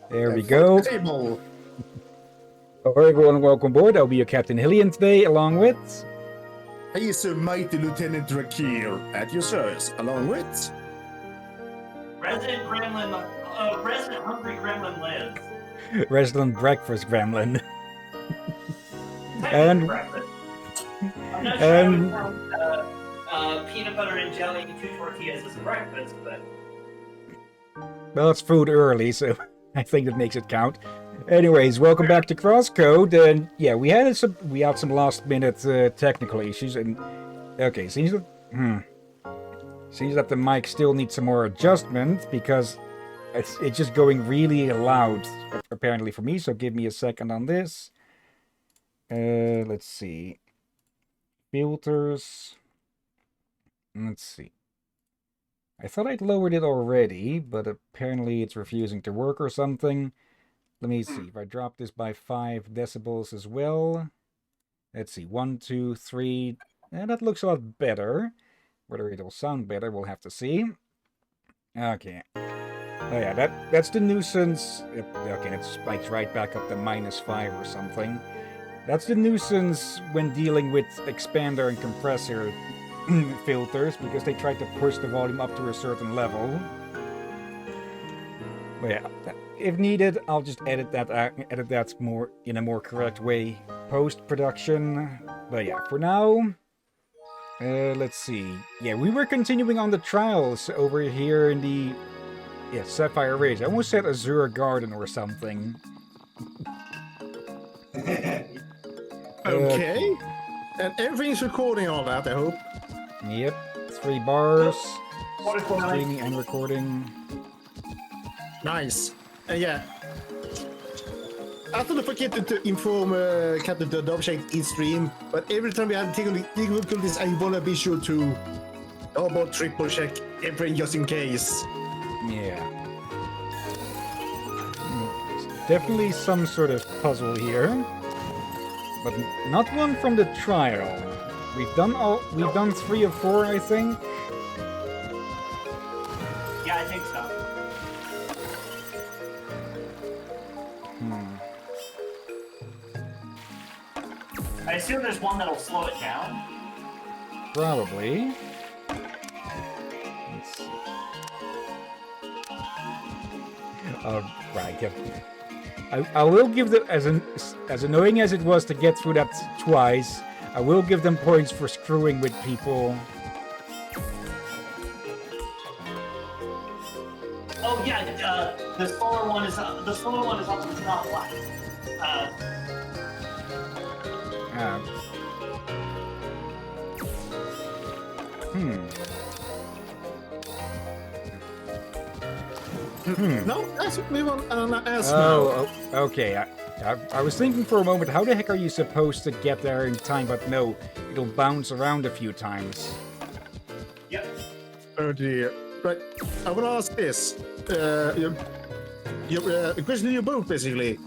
There we go. Table. Hello everyone, welcome aboard. I'll be your Captain Hillyan today, along with... He is Sir Mighty Lieutenant Drakir at your service, along with... Resident Gremlin, Resident Hungry Gremlin lives. Resident Breakfast Gremlin. And And- breakfast. I'm not sure I would count peanut butter and jelly and 2 tortillas as a breakfast, but... Well, it's food early, so I think that makes it count. Anyways, welcome back to CrossCode, and yeah, we had some last-minute technical issues, and okay, seems that the mic still needs some more adjustment because it's just going really loud apparently for me. So give me a second on this. Let's see, filters. Let's see. I thought I'd lowered it already, but apparently it's refusing to work or something. Let me see, if I drop this by 5 decibels as well. Let's see, 1, 2, 3. That looks a lot better. Whether it'll sound better, we'll have to see. Okay. Oh yeah, that's the nuisance. Okay, it spikes right back up to -5 or something. That's the nuisance when dealing with expander and compressor filters, because they try to push the volume up to a certain level. But yeah, if needed, I'll just edit that more in a more correct way post-production. But yeah, for now, let's see. Yeah, we were continuing on the trials over here in the Sapphire Ridge. I almost said Azure Garden or something. Okay. And everything's recording all that, I hope. Yep, 3 bars, What is going on? streaming and recording. Nice. And yeah. I don't forget to inform Captain Dobshake in stream, but every time we have difficulties, I wanna be sure to double, triple check everything just in case. Yeah. Definitely some sort of puzzle here, but not one from the trial. We've done 3 or 4, I think. Yeah, I think so. I assume there's one that'll slow it down. Probably. Let's see. Right, yeah. I will give them, as annoying as it was to get through that twice, I will give them points for screwing with people. Oh yeah, the slower one is up to the top left. No, that's what we want to ask now. Okay. I was thinking for a moment, how the heck are you supposed to get there in time? But no, it'll bounce around a few times. Yep. Oh dear. Right, I want to ask this. A question to you both, basically.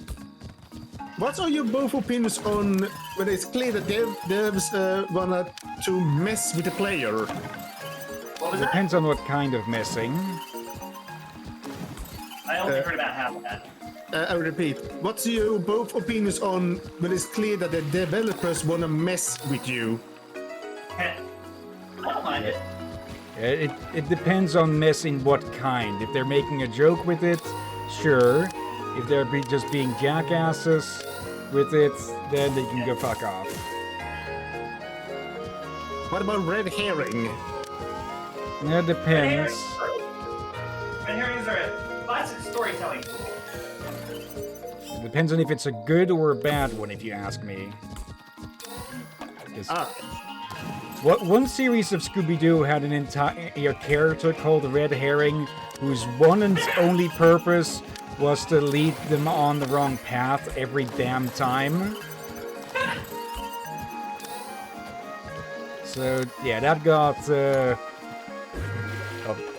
What are your both opinions on when it's clear that devs want to mess with the player? What was that? Depends on what kind of messing. I only heard about half of that. I repeat, what's your both opinions on when it's clear that the developers want to mess with you? I don't mind it. It depends on messing what kind. If they're making a joke with it, sure. If they're just being jackasses with it, then they can go fuck off. What about red herring? That depends. Red herrings are a classic storytelling tool. It depends on if it's a good or a bad one, if you ask me. One series of Scooby-Doo had an entire character called Red Herring, whose one and only purpose was to lead them on the wrong path every damn time. So, yeah, that got...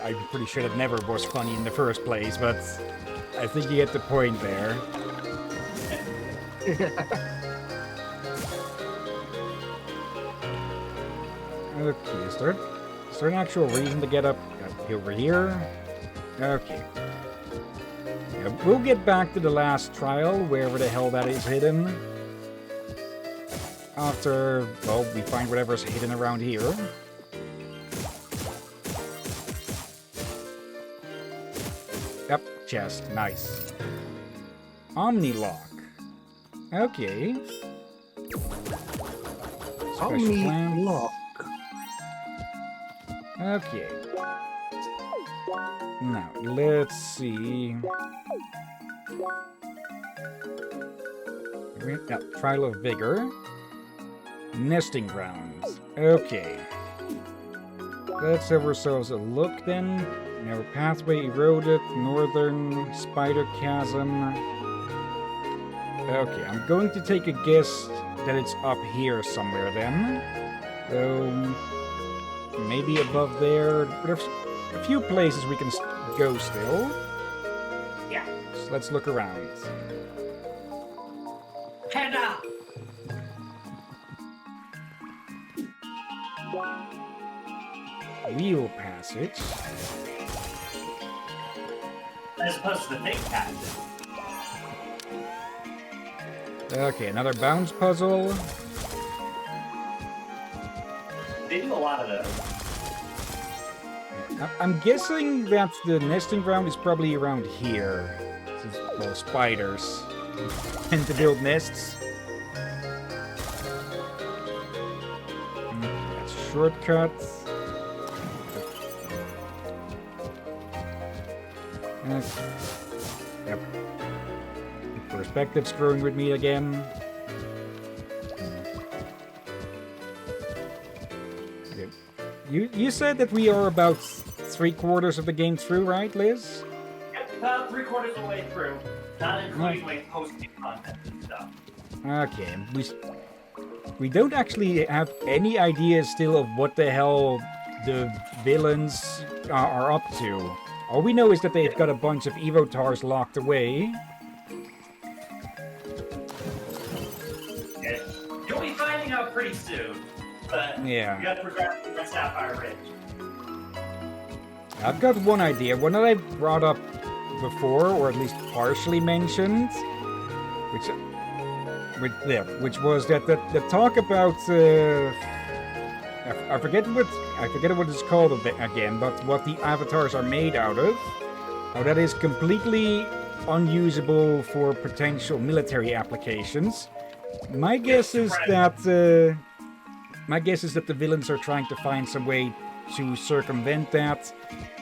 I'm pretty sure that never was funny in the first place, but I think you get the point there. Okay, is there an actual reason to get up over here? Okay. Yeah, we'll get back to the last trial, wherever the hell that is hidden. After, well, we find whatever's hidden around here. Yep, chest. Nice. Omni-lock. Okay. Special plants. Lock. Okay. Now, let's see. Trial of Vigor. Nesting grounds. Okay. Let's have ourselves a look then. Narrow pathway eroded. Northern spider chasm. Okay, I'm going to take a guess that it's up here somewhere then. Maybe above there. There's a few places we can go still. Yeah. So let's look around. Panda! Wheel passage. As opposed to the big passage. Okay, another bounce puzzle. They do a lot of those. I'm guessing that the nesting ground is probably around here. Since, well, spiders tend to build nests. That's a shortcut. Yep. Perspective screwing with me again. Yep. You said that we are about 3/4 of the game through, right, Liz? Yep, about 3/4 of the way through. Not including like posting content and stuff. Okay, we don't actually have any idea still of what the hell the villains are up to. All we know is that they've got a bunch of Evotars locked away. Yeah. You'll be finding out pretty soon. But Yeah. you gotta progress to the Sapphire Ridge. I've got one idea, one that I brought up before, or at least partially mentioned, which was that the talk about I forget what it's called again, but what the avatars are made out of. How that is completely unusable for potential military applications. My guess is that the villains are trying to find some way to circumvent that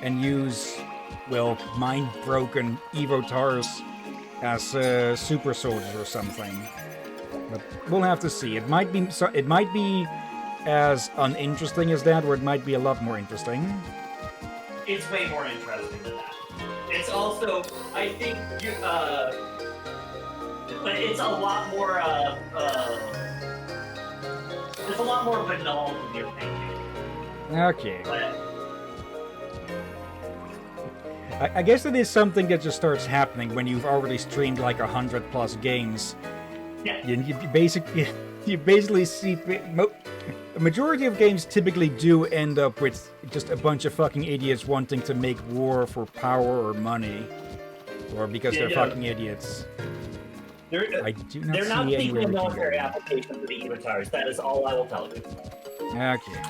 and use, well, mind-broken Evotars as super soldiers or something. But we'll have to see. It might be as uninteresting as that, or it might be a lot more interesting. It's way more interesting than that. It's also, I think, but it's a lot more, it's a lot more banal than you're thinking. Okay. But I guess it is something that just starts happening when you've already streamed like 100+ games. yeah, You basically see a majority of games typically do end up with just a bunch of fucking idiots wanting to make war for power or money, or because they're fucking idiots. I do not they're see not anywhere seeking a we can military go. application for the Evotars. That is all I will tell you. Okay.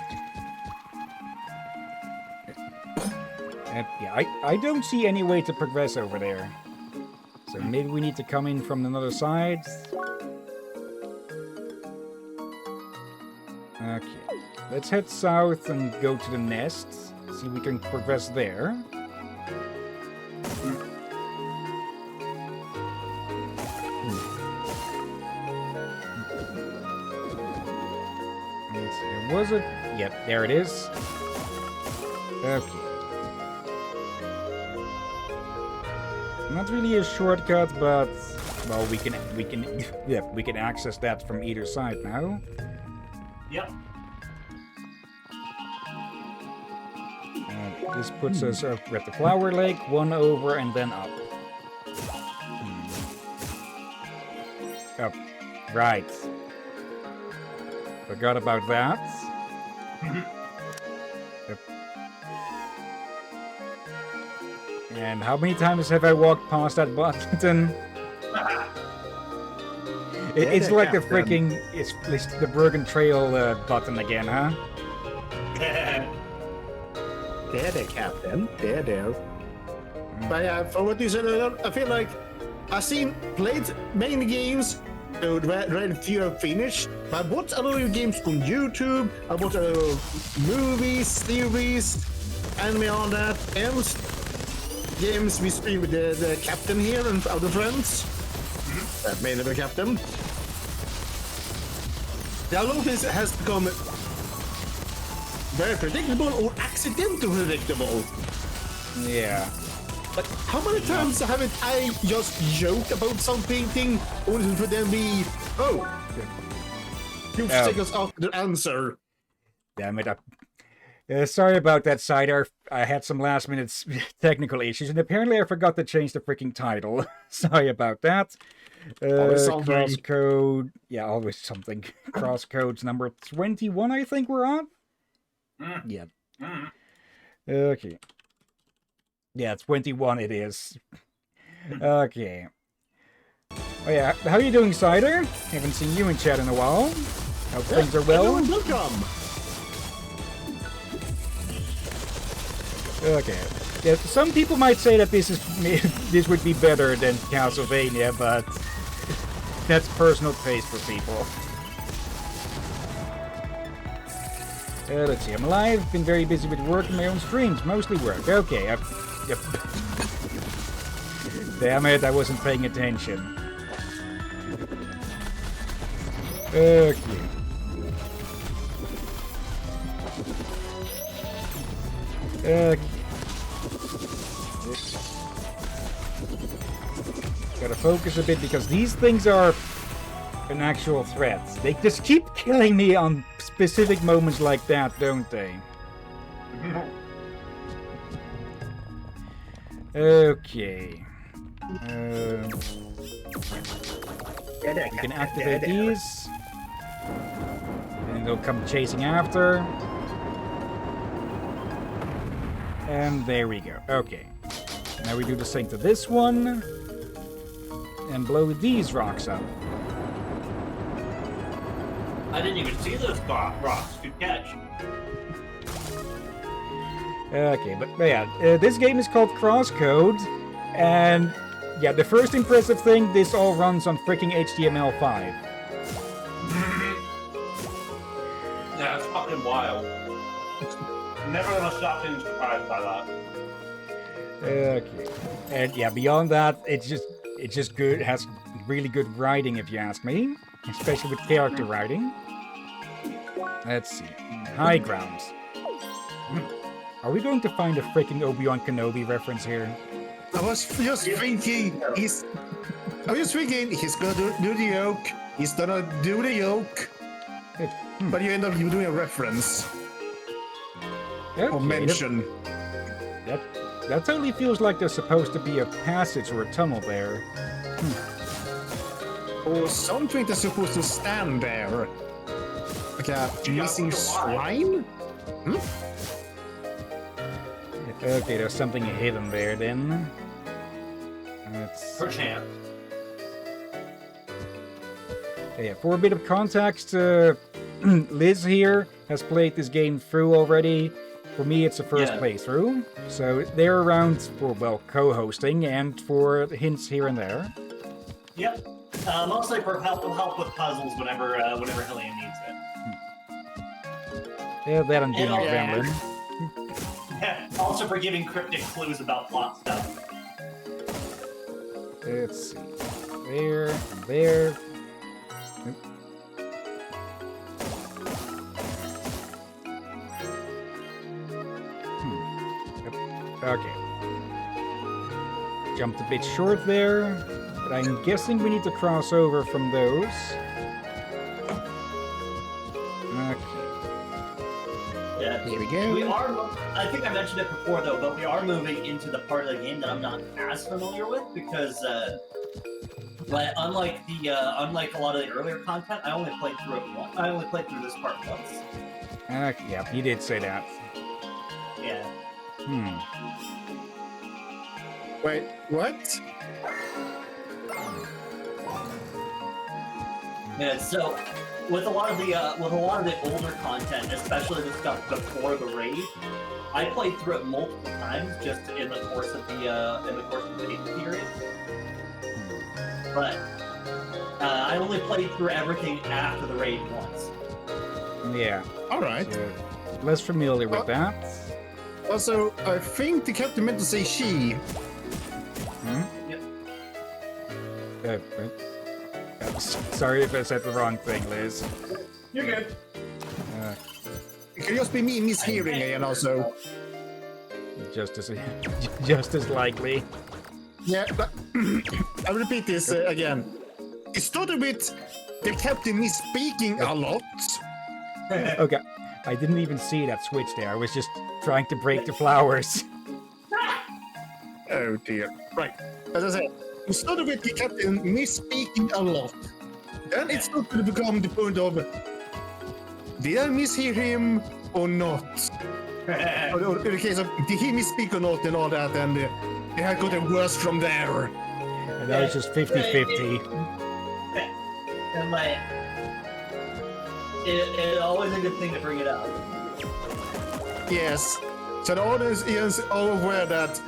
Yeah, I don't see any way to progress over there. So maybe we need to come in from another side. Okay. Let's head south and go to the nest. See if we can progress there. Let's see, was it? Yep, there it is. Okay. Not really a shortcut, but well, we can access that from either side now. Yep. And this puts us up at the Flower Lake, one over and then up. Up. Right. Forgot about that. Yep. And how many times have I walked past that button? It's like the freaking it's the Bergen Trail button again, huh? There, Captain. There. But for what you said, I feel like I've played many games, read few have finished. But I watched a lot of games on YouTube. I watched movies, series, anime on that, and games we stream with the captain here and other friends. That mainly the captain. A lot of this has become very predictable or accidentally predictable. Yeah. But how many times haven't I just joked about something only for them be, oh, 2 seconds after the answer? Damn it. Sorry about that, Cider. I had some last minute technical issues, and apparently I forgot to change the freaking title. Sorry about that. CrossCode. Yeah, always something. CrossCode's number 21, I think we're on? Yeah. Okay. Yeah, 21 it is. Okay. Oh yeah, how are you doing, Cider? Haven't seen you in chat in a while. Hope things are well. Welcome. Okay. Yeah, some people might say that this would be better than Castlevania, but that's personal taste for people. Let's see. I'm alive. Been very busy with work and my own streams. Mostly work. Okay. Yep. Damn it! I wasn't paying attention. Okay. Okay. Gotta focus a bit because these things are an actual threat. They just keep killing me on specific moments like that, don't they? Okay. You can activate these. And they'll come chasing after. And there we go. Okay. Now we do the same to this one. And blow these rocks up. I didn't even see those rocks. Good catch. Okay, but yeah, this game is called CrossCode, and yeah, the first impressive thing, this all runs on freaking HTML5. Yeah, it's fucking wild. Never gonna stop being surprised by that. Okay, and yeah, beyond that, it's just good. It has really good writing, if you ask me, especially with character writing. Let's see, high ground. Are we going to find a freaking Obi-Wan Kenobi reference here? I was just thinking he's gonna do the yoke. He's gonna do the yoke. But you end up doing a reference or mention. That totally feels like there's supposed to be a passage or a tunnel there. Or something that's supposed to stand there. Like a missing shrine? Okay, there's something hidden there then. Let's... Perchance. Yeah, for a bit of context, Liz here has played this game through already. For me, it's the first playthrough. So they're around for, well, co-hosting and for hints here and there. Yep. Mostly for help with puzzles whenever Hillyan needs it. Yeah, that I'm doing Gremlin. Also for giving cryptic clues about plot stuff. Let's see. There, and there. Okay. Jumped a bit short there, but I'm guessing we need to cross over from those. Okay. Yeah. Here we go. I think I mentioned it before though, but we are moving into the part of the game that I'm not as familiar with because, unlike a lot of the earlier content, I only played through it once. I only played through this part once. Yeah, he did say that. Yeah. Wait, what? Yeah, so with a lot of the older content, especially the stuff before the raid, I played through it multiple times just in the course of the beta period. But I only played through everything after the raid once. Yeah. All right. So, less familiar with that. Also, I think the captain meant to say she. Yep. Sorry if I said the wrong thing, Liz. You're good. It can just be me mishearing again also. Just as likely. Yeah, but I'll repeat this again. It started with the captain misspeaking a lot. Okay. I didn't even see that switch there. I was just trying to break the flowers. Oh dear. Right. As I said, it started with the captain misspeaking a lot. Then it started to become the point of, did I mishear him or not? Or in the case of, did he misspeak or not and all that, and it had gotten worse from there. And that was just 50-50. And like, it's always a good thing to bring it up. Yes. So the audience is all aware that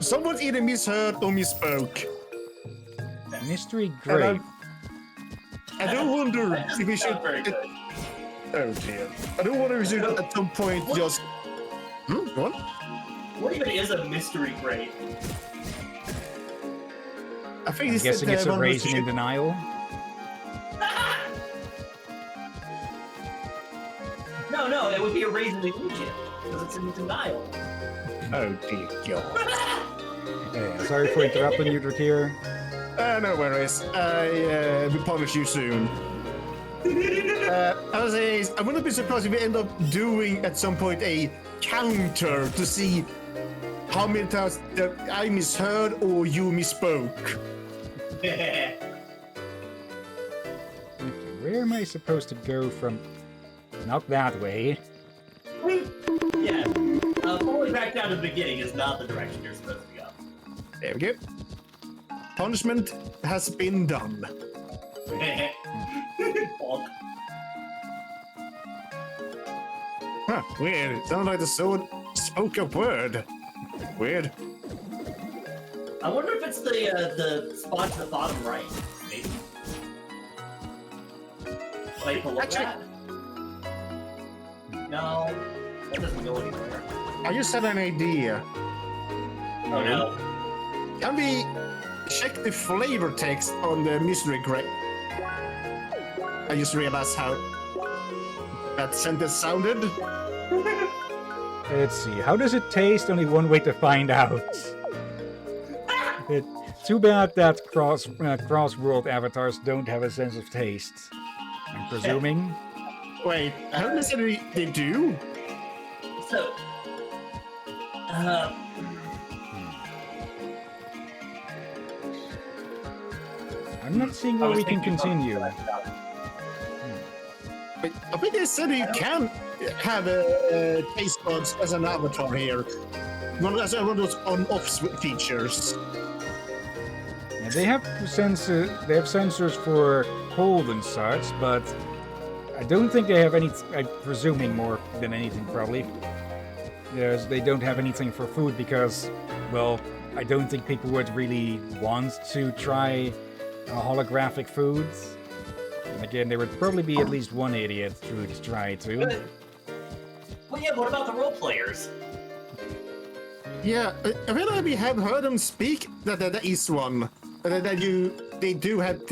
someone either misheard or misspoke. Mystery grape. I do wonder if we should. Not very good. Oh dear. I do wonder if we should at some point just. What? What even is a mystery grape? I think I'm it's guessing it's a one of those raisin in shit- denial. No, it would be a raisin in Egypt because it's in denial. Oh dear God. Yeah, sorry for interrupting you, Drakir. No worries. I will punish you soon. I wouldn't be surprised if we end up doing at some point a counter to see how many times that I misheard or you misspoke. Okay, where am I supposed to go from? Not that way. Yeah, falling back down to the beginning is not the direction you're supposed to go. There we go. Punishment has been done. Bonk. Huh, weird. It sounded like the sword spoke a word. Weird. I wonder if it's the spot to the bottom right, maybe. Like below Actually- that? No, that doesn't go anywhere. I just had an idea. Oh no. Can we check the flavor text on the mystery grape? I just realized how that sentence sounded. Let's see. How does it taste? Only one way to find out. Too bad that cross-world avatars don't have a sense of taste. I'm presuming. Wait, how does it they do? So, I'm not seeing where we can continue. But I think they said you can have a taste buds as an avatar here. One of those on-off features. Yeah, they have sensors for cold and such, but I don't think they have any. I'm presuming more than anything, probably. Yes, they don't have anything for food because, well, I don't think people would really want to try holographic foods. And again, there would probably be at least one idiot who would try to. well, yeah. What about the role players? Yeah, I feel like we have heard them speak that there is one. That they do have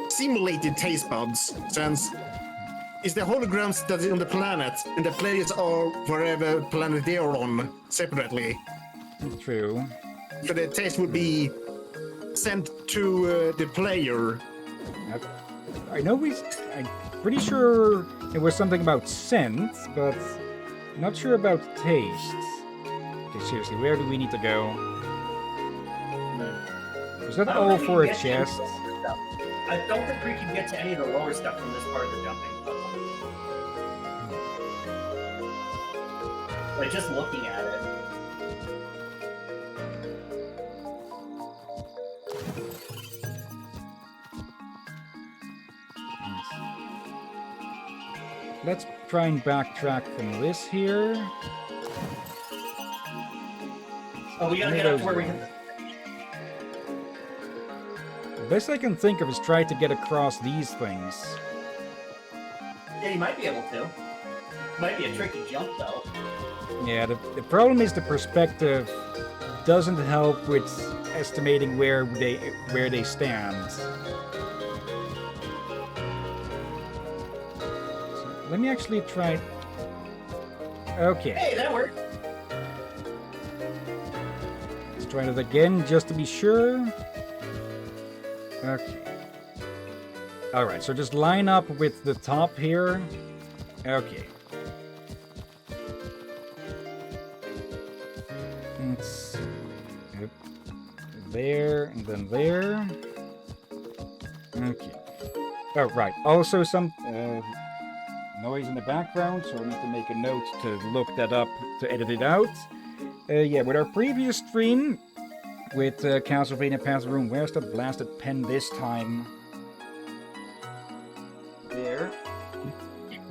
simulated taste buds, since it's the holograms that are on the planet, and the players are wherever planet they are on separately. True. So the taste would be sent to the player. I know I'm pretty sure it was something about scent, but not sure about taste. Okay, seriously, where do we need to go? Is that I don't all think we for a can get to any of chest? the lower stuff. I don't think we can get to any of the lower stuff from this part of the jumping level. Like just looking at it. let's try and backtrack from this here. Oh, we gotta get up to where we can. The best I can think of is try to get across these things. Yeah, you might be able to. Might be a tricky jump though. Yeah, the problem is the perspective doesn't help with estimating where they stand. So let me actually try. Okay. Hey, that worked. Let's try it again just to be sure. Okay. Alright, so just line up with the top here. Okay. Let's yep. There, and then there. Okay. Oh, right. Also some noise in the background, so I need to make a note to look that up to edit it out. Yeah, with our previous stream, with Castlevania Path Room, where's that blasted pen this time? There.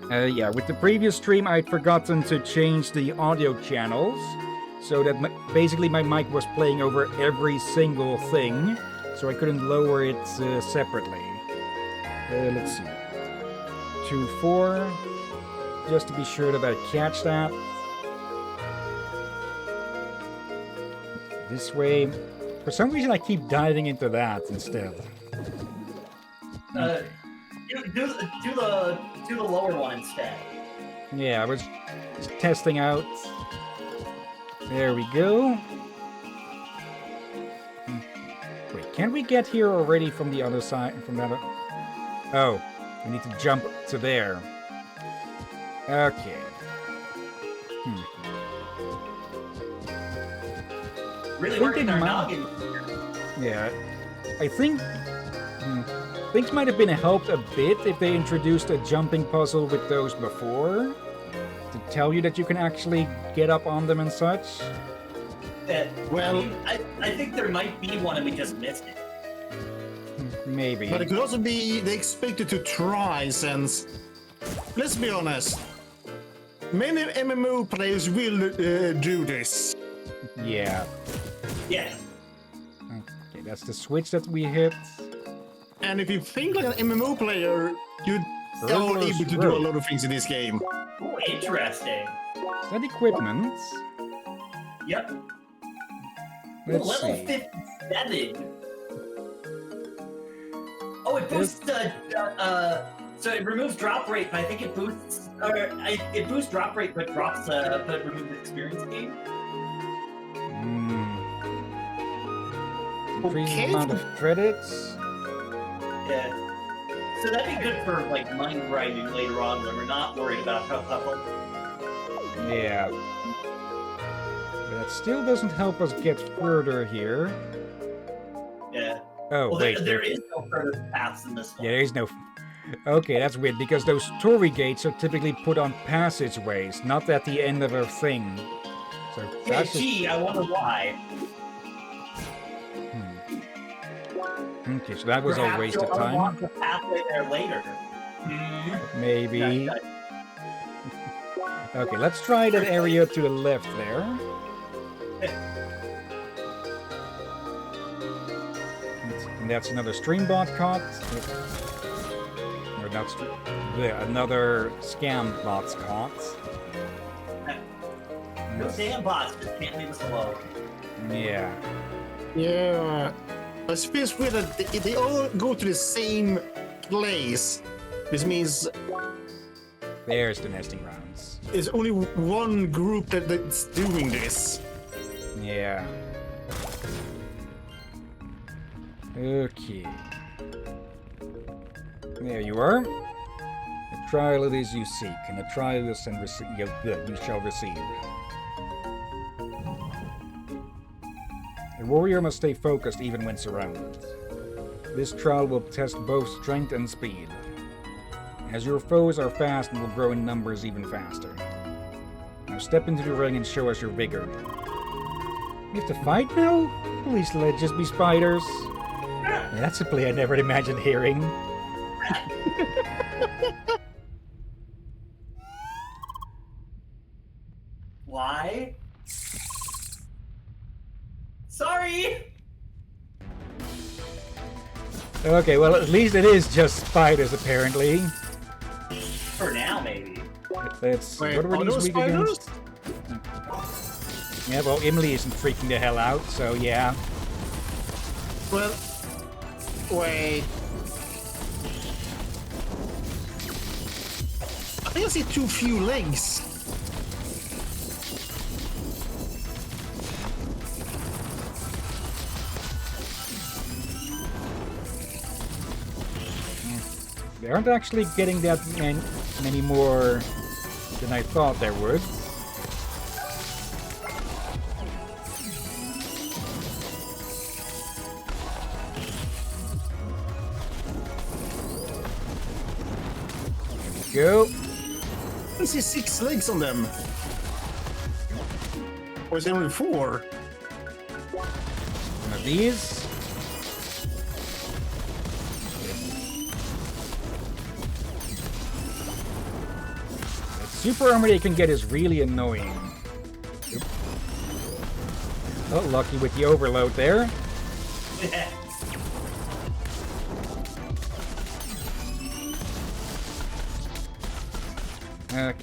Yeah, with the previous stream, I'd forgotten to change the audio channels, so that basically my mic was playing over every single thing, so I couldn't lower it separately. Let's see. 2-4, just to be sure that I catch that. This way. For some reason, I keep diving into that instead. Do the lower one instead. Yeah, I was just testing out. There we go. Wait, can't we get here already from the other side? From that? Oh, we need to jump to there. Okay. Really working our noggin. Yeah, I think things might have been helped a bit if they introduced a jumping puzzle with those before, to tell you that you can actually get up on them and such. Well, I think there might be one and we just missed it. Maybe. but it could also be they expected to try, since, let's be honest, many MMO players will do this. Yeah. Yeah. Okay, that's the switch that we hit. And if you think like an MMO player, you are able to do a lot of things in this game. Oh, interesting. Is that equipment? Yep. Let's Level see. 57. Oh, it boosts so it removes drop rate, but I think it boosts, it boosts drop rate, but drops, but removes experience gain. Increase the Okay. amount of credits. Yeah. So that'd be good for like mind grinding later on when we're not worried about health level. Yeah. But that still doesn't help us get further here. Yeah. Oh, Well, wait. there is no further paths in this one. Yeah, there is no... Okay, that's weird, because those Torii gates are typically put on passageways, not at the end of a thing. So Hey, that's just... gee, I wonder why. Okay, so that was Perhaps a waste you'll of time. unlock the pathway there later. Maybe. Okay, let's try that area to the left there. And that's another streambot caught. Or not another scam bot's caught. No damn bots just can't leave us alone. Yeah. Yeah. I suppose weird that they all go to the same place. This means There's the nesting grounds. there's only one group that's doing this. Yeah. Okay. There you are. A trial it is you seek, and a trial is and you shall receive. A warrior must stay focused even when surrounded. This trial will test both strength and speed, as your foes are fast and will grow in numbers even faster. Now step into the ring and show us your vigor. We have to fight now? Please let it just be spiders. Yeah, that's a play I never imagined hearing. die. Sorry! Okay, well, at least it is just spiders, apparently. For now, maybe. Let's... Wait, what are are these those weak spiders? against? Yeah, well, Emily isn't freaking the hell out, so yeah. Well, wait. I think I see too few legs. They aren't actually getting that many more than I thought there would. There we go. I see 6 legs on them. Or is there only 4? One of these. That super armor they can get is really annoying. Oop. Oh, lucky with the overload there. Okay. Alright.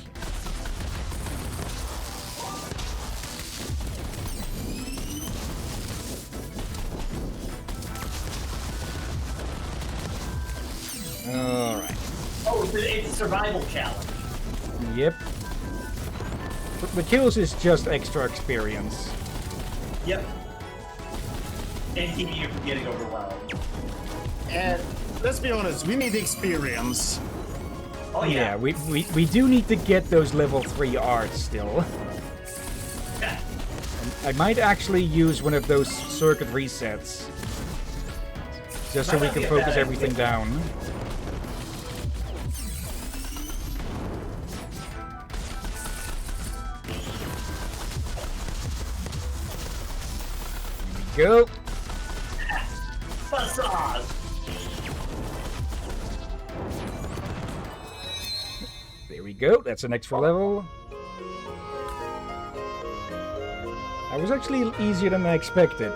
Oh, it's a survival challenge. Yep. The kills is just extra experience. Yep. And keeping you from getting overwhelmed. And let's be honest, we need experience. Oh yeah. we do need to get those level 3 arts still. Yeah. I might actually use one of those circuit resets. Just so Might we not can be a focus bad everything idea. down. Here we go. Facade. There we go. That's an extra level. That was actually easier than I expected.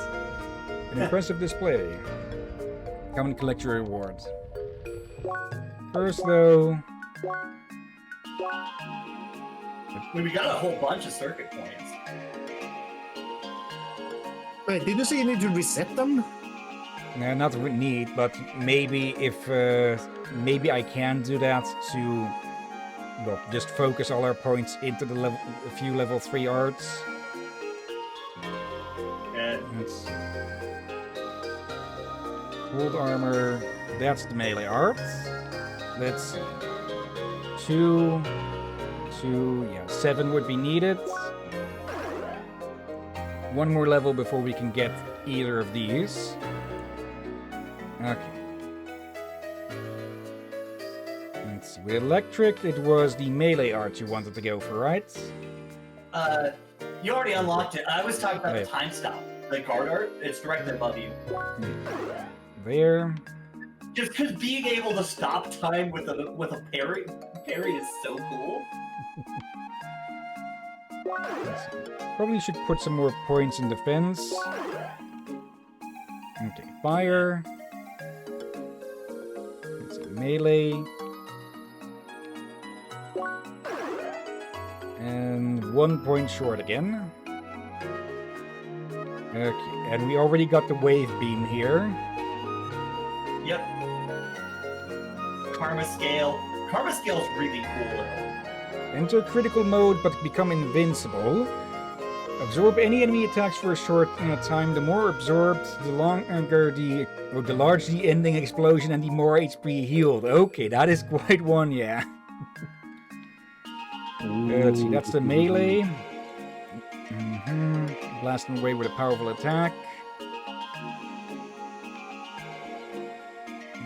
An impressive display. Come and collect your rewards. First, though... I mean, we got a whole bunch of circuit points. Wait, did you say you need to reset them? No, not neat, but maybe if... maybe I can do that to... Well, just focus all our points into the level, a few level 3 arts. And Let's... Hold armor, that's the melee art. Let's see. 2, 7 would be needed. One more level before we can get either of these. Okay. Let's see. With electric, it was the melee art you wanted to go for, right? you already unlocked it. I was talking about Right. the time stop. The guard art, it's directly above you. There. Just because being able to stop time with a parry is so cool. Let's see. Probably should put some more points in defense. Okay, fire. Let's see, melee. And 1 point short again. Okay, and we already got the wave beam here. Yep. Karma scale. Karma scale is really cool. Enter critical mode but become invincible. Absorb any enemy attacks for a short time. The more absorbed, the longer the larger the ending explosion and the more HP healed. Okay, that is quite one, yeah. Let's see, that's the melee. Blast them away with a powerful attack.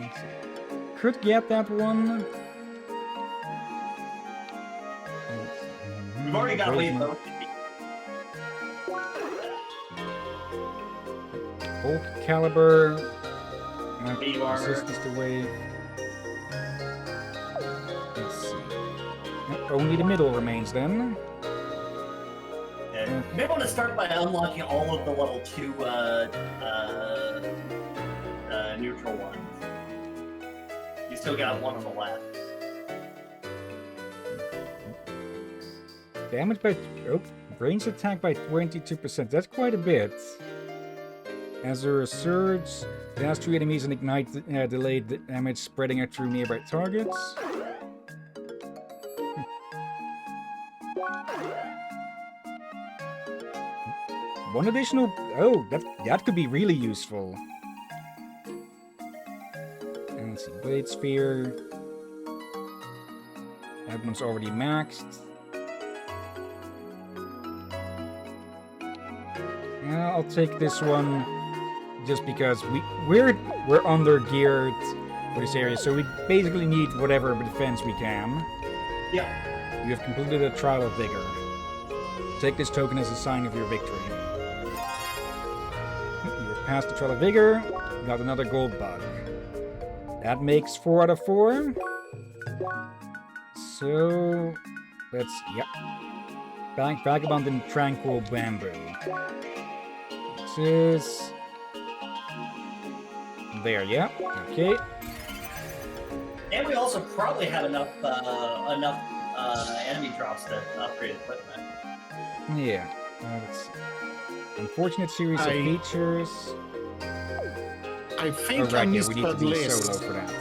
Let's see. Could get that one. We've already got wave both. Hulk caliber. Beam armor. Resistance to wave. Let's see. Yep, only the middle remains then. Maybe want to start by unlocking all of the level 2 neutral ones. You still got one on the left. Damage by... Oh, range attack by 22%. That's quite a bit. As there is surge, it has 3 enemies and ignite delayed damage spreading out through nearby targets. One additional... Oh, that could be really useful. And let's see, Blade Sphere. That one's already maxed. Yeah, I'll take this one just because we're under geared for this area, so we basically need whatever defense we can. Yeah. You have completed a trial of vigor. Take this token as a sign of your victory. You have passed the trial of vigor, got another gold bug. That makes 4 out of 4. So let's Vagabond and Tranquil Bamboo. This is there, yeah. Okay. And we also probably have enough enemy drops to upgrade equipment. Yeah. Let's see. Unfortunate series of features. I think Oh, I right, yeah, missed we need to that be list. solo for that.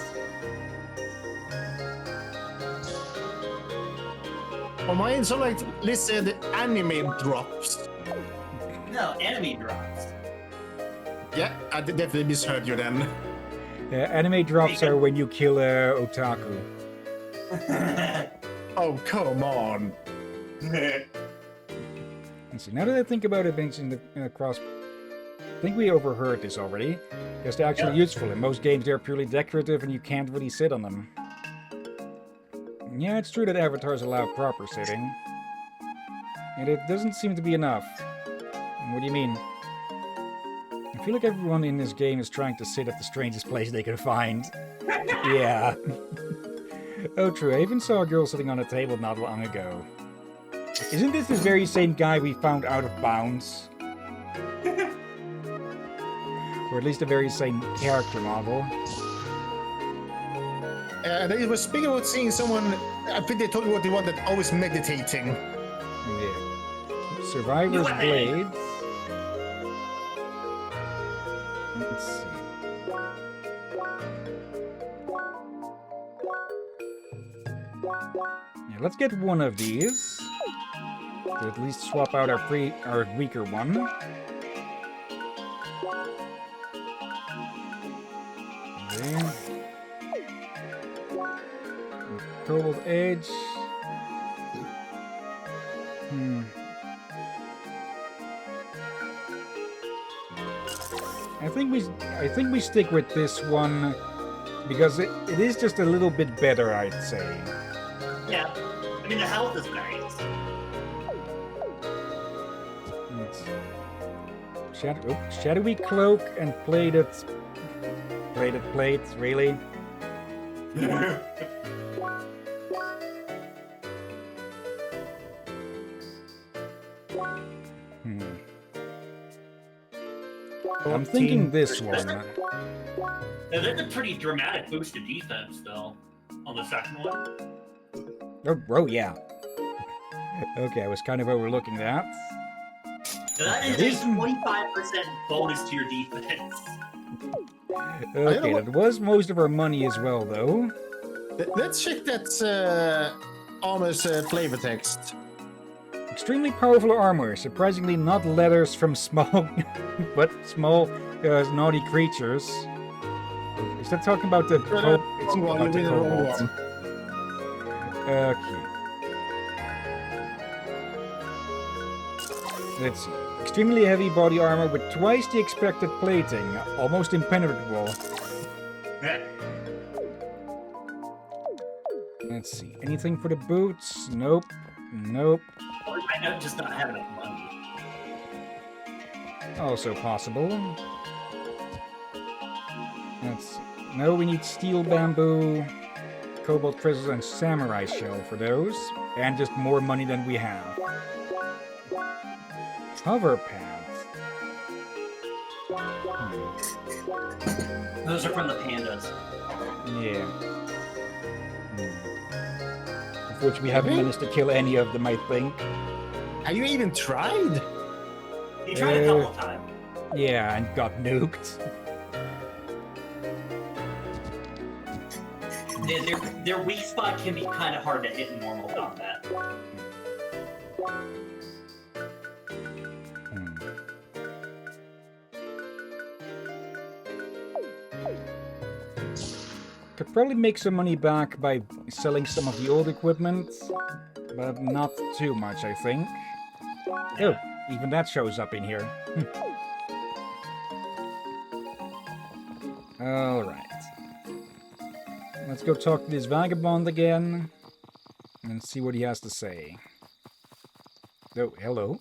On my end, so like list said anime drops. No, enemy drops. Yeah, I definitely misheard you then. Anime drops are when you kill otaku. Oh, come on. Let's see. Now that I think about it, mentioning the cross, I think we overheard this already. Because they're actually useful. In most games, they're purely decorative, and you can't really sit on them. Yeah, it's true that avatars allow proper sitting, and it doesn't seem to be enough. What do you mean? I feel like everyone in this game is trying to sit at the strangest place they can find. Yeah. Oh, true. I even saw a girl sitting on a table not long ago. Isn't this the very same guy we found out of bounds? Or at least the very same character model. It was speaking about seeing someone, I think they told me what they wanted, always meditating. Yeah. Survivor's Blades. Let's see. Yeah, let's get one of these. To at least swap out our weaker one. Okay. Cobalt Edge. I think we stick with this one because it is just a little bit better, I'd say. Yeah. I mean, the health is nice. Shadowy Cloak and Plated Plate, really? I'm thinking this one. Now, that's a pretty dramatic boost to defense, though, on the second one. Oh yeah. Okay, I was kind of overlooking that. Now, that is a 25% bonus to your defense. Okay, that was most of our money as well, though. Let's check that armor's flavor text. Extremely powerful armor, surprisingly not letters from small, but small, naughty creatures. Is that talking about the cobalt? It's about the cobalt. Okay. Let's see. Extremely heavy body armor with twice the expected plating, almost impenetrable. Let's see. Anything for the boots? Nope. Nope. Or I might just not have enough money. Also possible. Let's see. No, we need steel bamboo, cobalt crystals, and samurai shell for those. And just more money than we have. Hover pads. Those are from the pandas. Yeah. Of which we haven't managed to kill any of them, I think. Have you even tried? He tried a couple of times. Yeah, and got nuked. Their weak spot can be kind of hard to hit in normal combat. Could probably make some money back by selling some of the old equipment, but not too much, I think. Oh, even that shows up in here. Alright. Let's go talk to this vagabond again and see what he has to say. Oh, hello.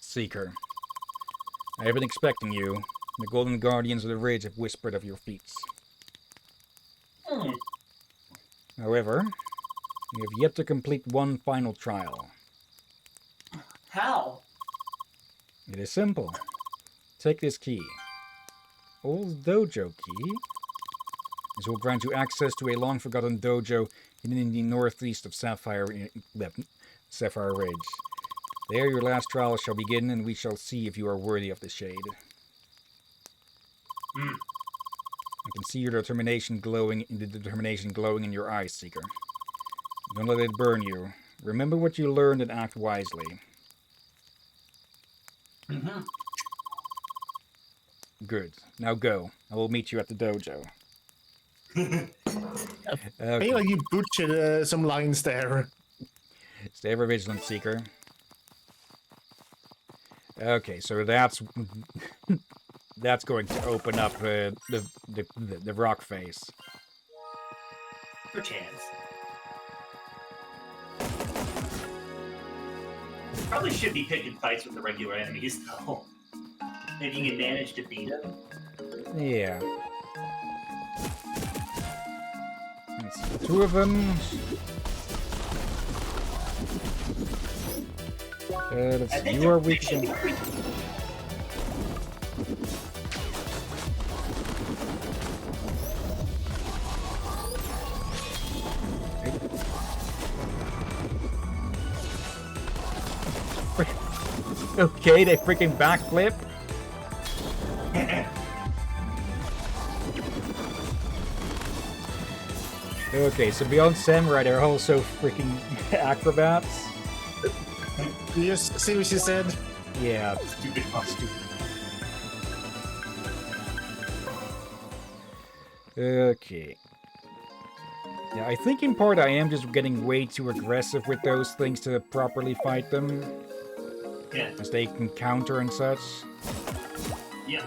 Seeker. I have been expecting you. The Golden Guardians of the Ridge have whispered of your feats. However, you have yet to complete one final trial. How? It is simple. Take this key. Old dojo key. This will grant you access to a long-forgotten dojo hidden in the northeast of Sapphire Ridge. There your last trial shall begin, and we shall see if you are worthy of the shade. I can see your determination glowing in your eyes, Seeker. Don't let it burn you. Remember what you learned and act wisely. Good. Now go. I will meet you at the dojo. I feel like you butchered some lines there. Stay ever vigilant, Seeker. Okay, so that's that's going to open up the rock face. Perchance. Probably should be picking fights with the regular enemies, though. If you can manage to beat them. Yeah. Let's see, 2 of them. Let's see, you are weak against... Okay, they freaking backflip. Okay, so beyond samurai, they're also freaking acrobats. You just see what she said? Yeah. Stupid. Okay. Yeah, I think in part I am just getting way too aggressive with those things to properly fight them. Yeah. As they can counter and such. Yeah.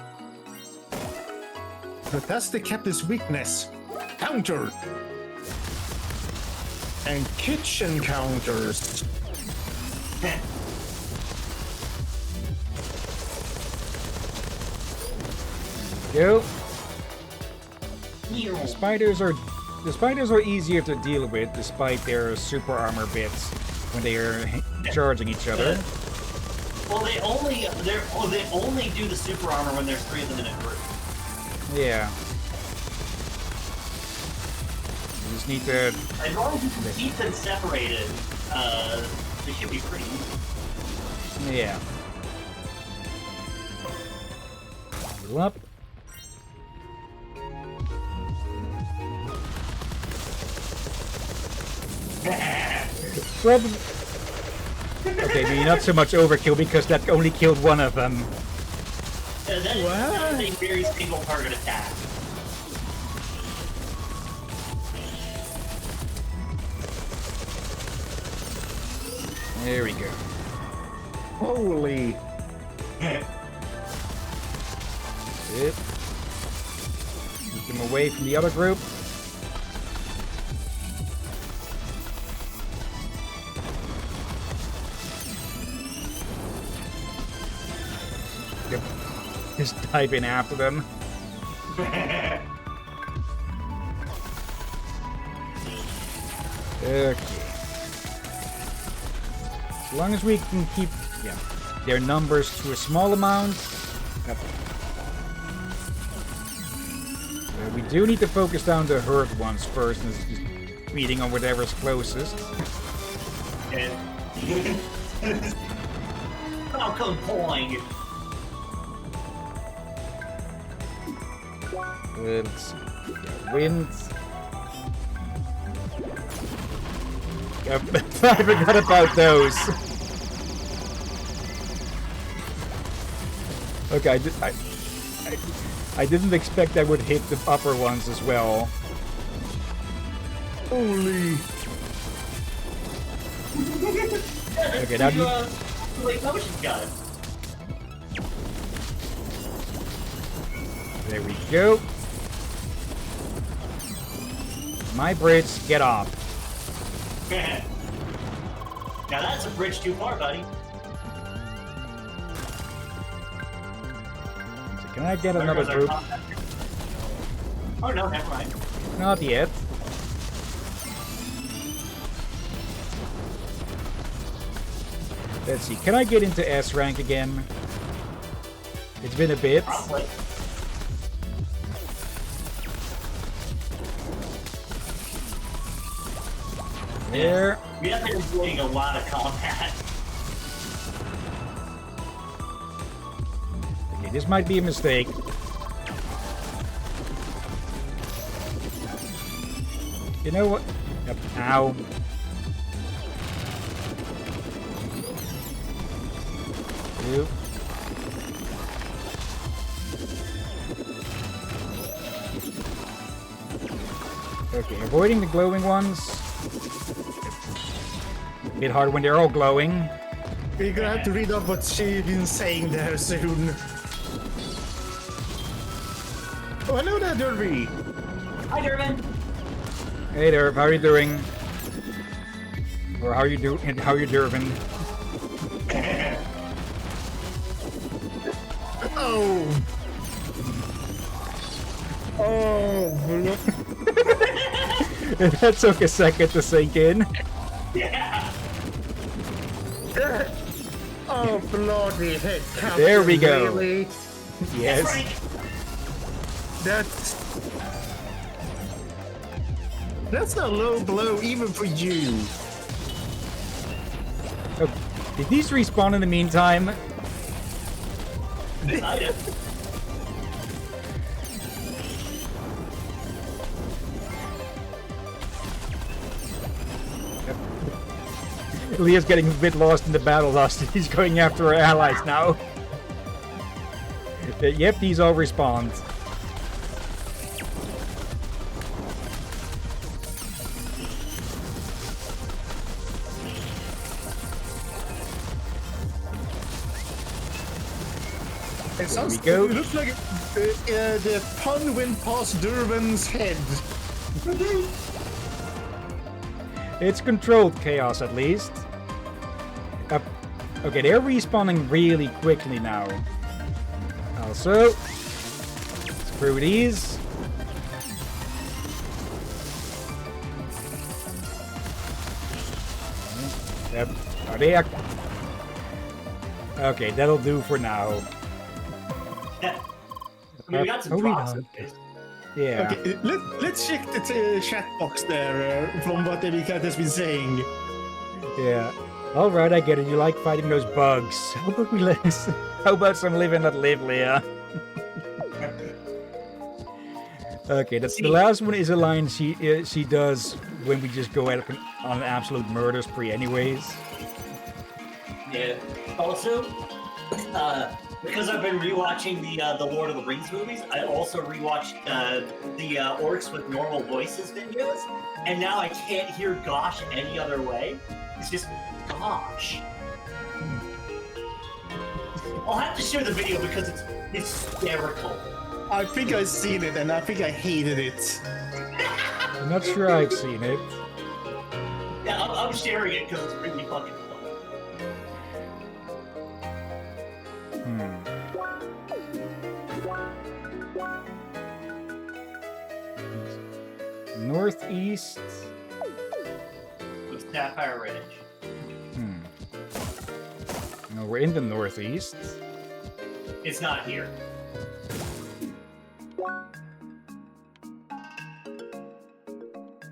But that's the captain's weakness. Counter! And kitchen counters. Go. Ew. The spiders are easier to deal with despite their super armor bits when they are charging each other. Well, they only do the super armor when there's 3 of them in a group. Yeah. You just need to... As long as you can keep them separated, they should be pretty easy. Yeah. Heal up. Probably... Okay, maybe not so much overkill because that only killed one of them. That is a very single target attack. There we go. Holy. It. Keep them away from the other group. Yep. Just dive in after them. Okay. As long as we can keep their numbers to a small amount. We do need to focus down the hurt ones first and just beating on whatever's closest. And Falcon point. Let's see. Wind. I forgot about those. Okay, I didn't expect I would hit the upper ones as well. Holy. Okay, now you... Like motion gun. There we go. My bridge, get off. Now that's a bridge too far, buddy. So can I get another group? Oh no, never mind. Not yet. Let's see, can I get into S rank again? It's been a bit. Probably. There. We have been doing a lot of combat. Okay, this might be a mistake. You know what? Yep. Ow. Oop. Okay, avoiding the glowing ones. A bit hard when they're all glowing. We're gonna have to read up what she's been saying there soon. Oh, hello there, Derby. Hi, Durbin. Hey there, how are you doing? Or how you doing? How you doing? Oh. Oh. That took a second to sink in. Yeah. Oh, bloody heck. Captain, There we go. Really? Yes. That's a low blow even for you. Oh, did these respawn in the meantime? Decided. Leah's getting a bit lost in the battle lust. He's going after our allies now. Yep, these all respawned. It sounds, go. It looks like the pun went past Durban's head. It's controlled chaos, at least. Okay, they're respawning really quickly now. Also, screw these. Yep. Are they? Okay, that'll do for now. I mean, we got some drops. Yeah. Okay, let's check the chat box there from what Erika has been saying. Yeah. All right, I get it. You like fighting those bugs. How about we How about some live and let live, Leah? Okay, that's the last one. Is a line she does when we just go out on an absolute murder spree, anyways. Yeah. Also, because I've been rewatching the Lord of the Rings movies, I also rewatched the Orcs with Normal Voices videos, and now I can't hear Gosh any other way. It's just Gosh. I'll have to share the video because it's hysterical. I think I've seen it and I think I hated it. I'm not sure I've seen it. Yeah, I'm sharing it because it's really fucking fun. Northeast. With Sapphire Ridge. We're in the northeast. It's not here.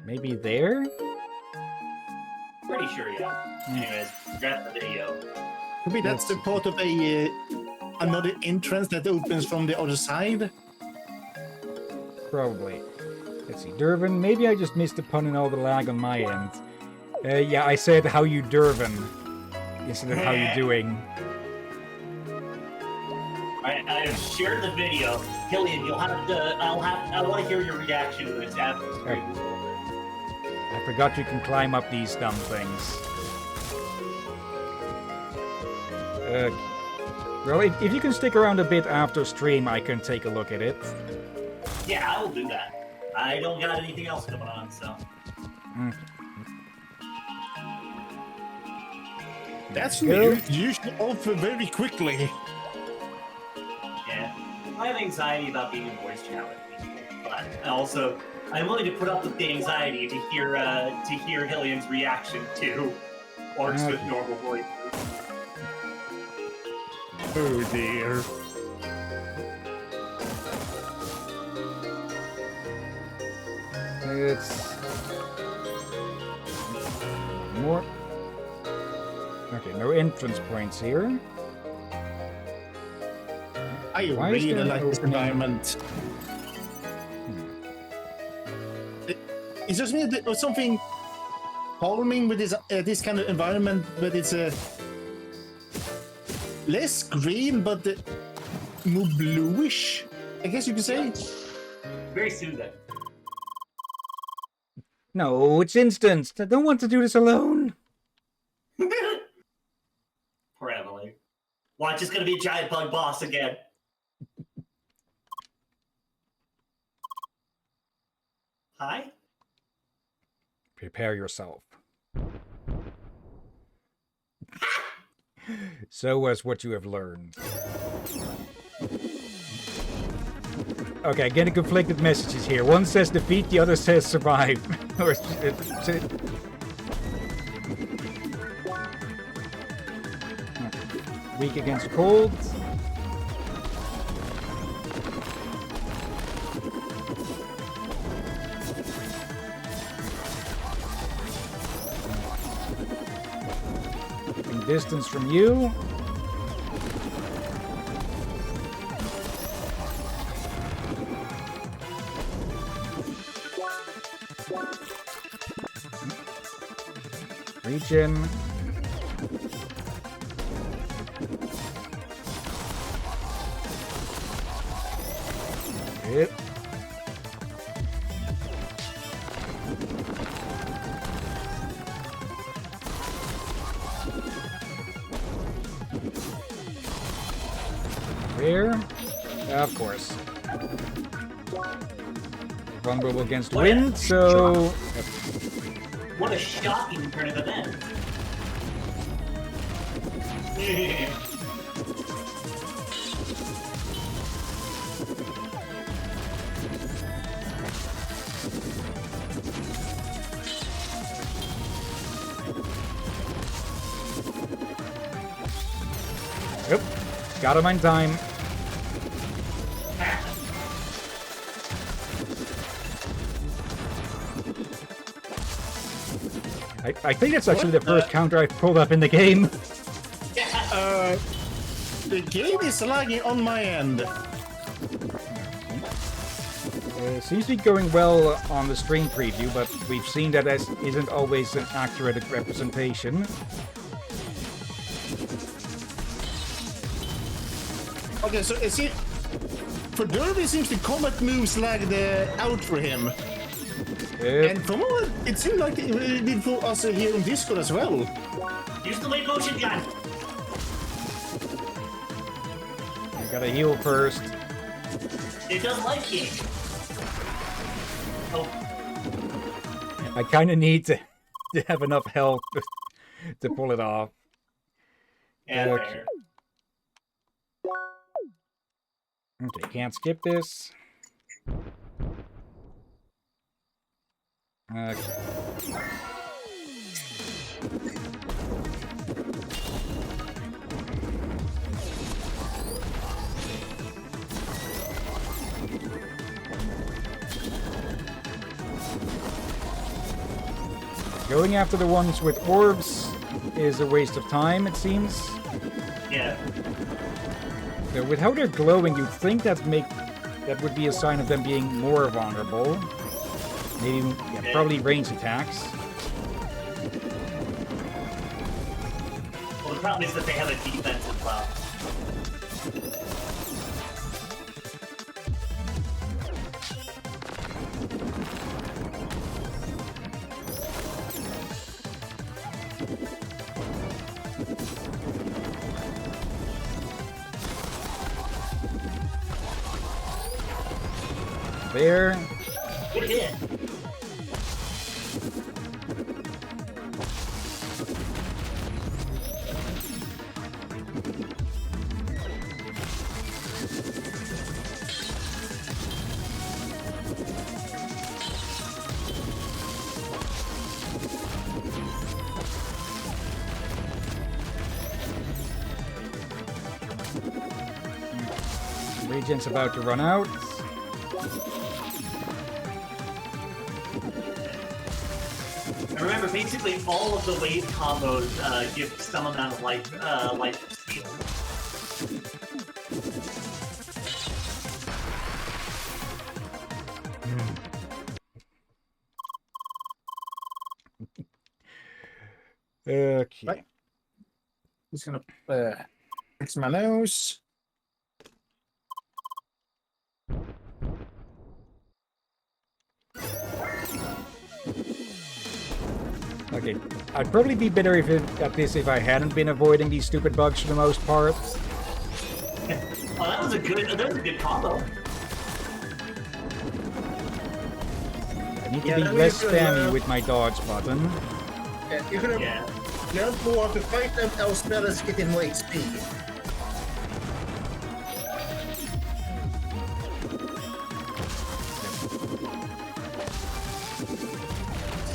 Maybe there? Pretty sure, yeah. Anyways, grab the video. Maybe that's the part of a another entrance that opens from the other side. Probably. Let's see. Durban. Maybe I just missed the pun and all the lag on my end. Yeah, I said how you Durban instead of how you doing. I have shared the video. Hillyan, you'll have to. I want to hear your reaction to this after the stream is over. I forgot you can climb up these dumb things. Well, if you can stick around a bit after stream, I can take a look at it. Yeah, I will do that. I don't got anything else going on, so. That's Go. new. You should offer very quickly. Yeah. I have anxiety about being in voice chat with people, but also I'm willing to put up with the anxiety to hear Hillyan's reaction to orcs with normal voices. Oh dear. It's more. Okay, no entrance points here. I Why is really there like an this opening? environment. It's just me that there's something calming with this kind of environment, but it's less green, but more bluish, I guess you could say. Very soothing. No, it's instanced. I don't want to do this alone. Poor Emily. Watch, it's gonna be a giant bug boss again. Hi? Prepare yourself. So was what you have learned. Okay, getting conflicted messages here. One says defeat, the other says survive. Or, weak against cold. Keeping distance from you. Regen. Hit. Here. Of course. Vulnerable against wind, so... What a shocking turn of events. Yep. Got him on time. I think it's actually the first counter I've pulled up in the game. The game is lagging on my end. Seems to be going well on the stream preview, but we've seen that as isn't always an accurate representation. Okay, so see, for Derby, it seems the combat moves lagged out for him. And from what it seemed like it did for us here on Discord as well. Use the wave motion gun. I gotta heal first. It does life gain. Oh, I kind of need to have enough health to pull it off. yeah, Okay. fair. Okay, can't skip this. Okay. Going after the ones with orbs is a waste of time, it seems. Yeah. So with how they're glowing, you'd think that would be a sign of them being more vulnerable. Maybe, yeah, probably ranged attacks. Well, the problem is that they have a defense as well. There. Good hit. Regen's about to run out. And remember, basically all of the wave combos give some amount of life steal. Okay. Right. Just gonna fix my nose. Okay. I'd probably be better at this if I hadn't been avoiding these stupid bugs for the most part. Oh, that was a good combo. I need to Yeah, be that less was good, spammy with my dodge button. You're gonna Yeah. learn more to fight them, else better getting more XP.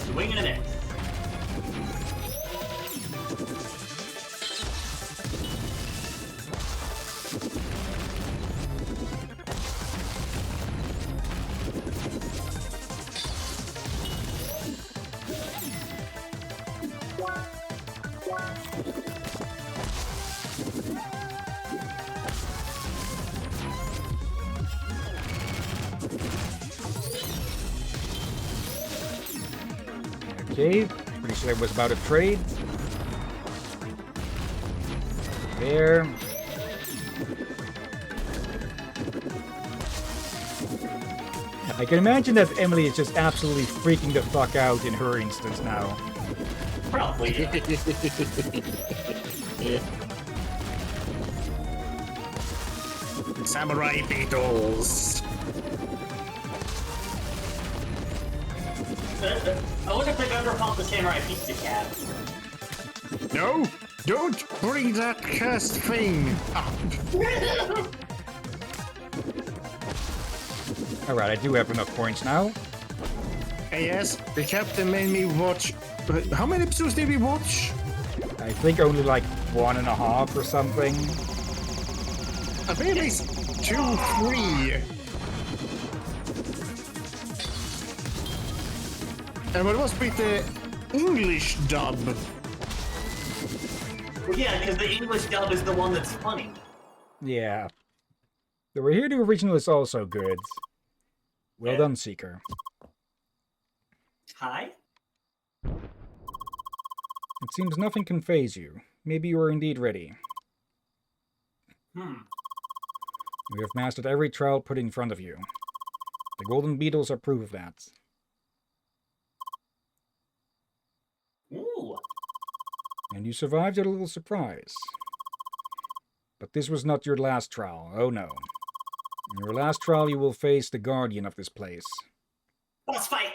Swing and a miss. Okay. Pretty sure that was about a trade. There. I can imagine that Emily is just absolutely freaking the fuck out in her instance now. Probably. Yeah. Samurai beetles. I wonder if they've ever fought the Samurai Pizza Cat. No, don't bring that cursed thing up. Alright, I do have enough points now. Yes, the captain made me watch. How many episodes did we watch? I think only like 1.5 or something. I think at least 2, 3. And what was with the English dub? Well, yeah, because the English dub is the one that's funny. Yeah. The We're Here to original is also good. Well Yeah. done, Seeker. Hi? It seems nothing can phase you. Maybe you are indeed ready. Hmm. You have mastered every trial put in front of you. The golden beetles are proof of that. Ooh. And you survived a little surprise. But this was not your last trial, oh no. In your last trial you will face the guardian of this place. Boss fight!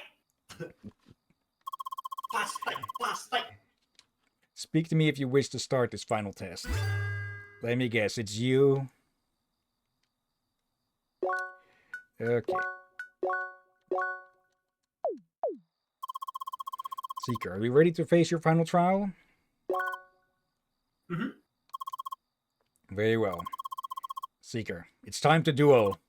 Boss fight! Boss fight! Speak to me if you wish to start this final test. Let me guess, it's you? Okay. Seeker, are we ready to face your final trial? Mm-hmm. Very well. Seeker, it's time to duel.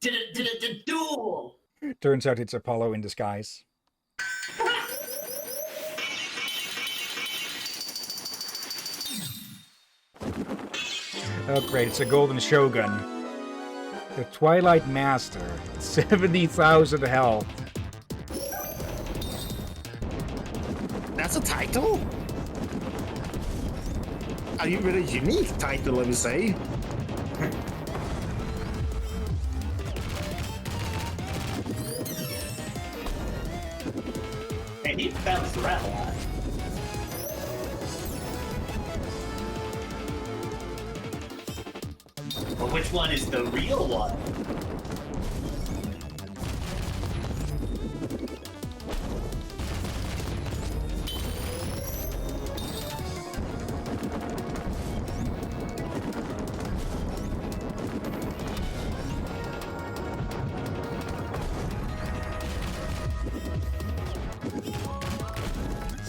Did it duel! Turns out it's Apollo in disguise. Oh, great. It's a golden shogun. The Twilight Master. 70,000 health. That's a title? A very unique title, let me say. And he bounced around a lot. But which one is the real one?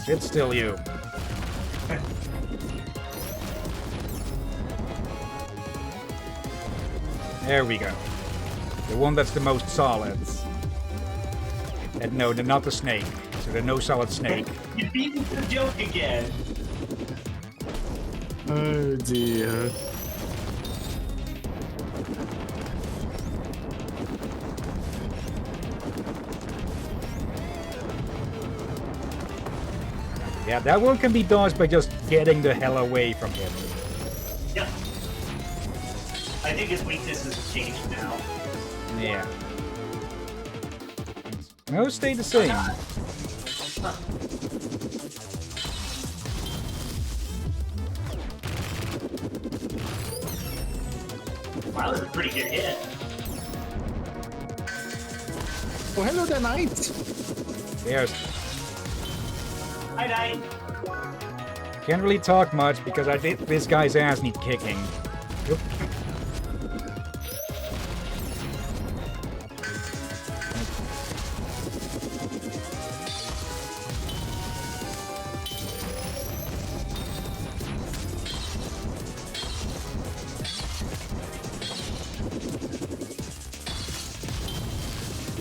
Sit still, you. There we go. The one that's the most solid. And no, they're not the snake. So they're no solid snake. You beat the joke again. Oh dear. Yeah, that one can be dodged by just getting the hell away from him. Yep. I think his weakness has changed now. Yeah. No, stay the same. Huh. Wow, that was a pretty good hit. Oh, hello there, Knight. There's. Hi, Knight. Can't really talk much because I think this guy's ass needs kicking. Oop.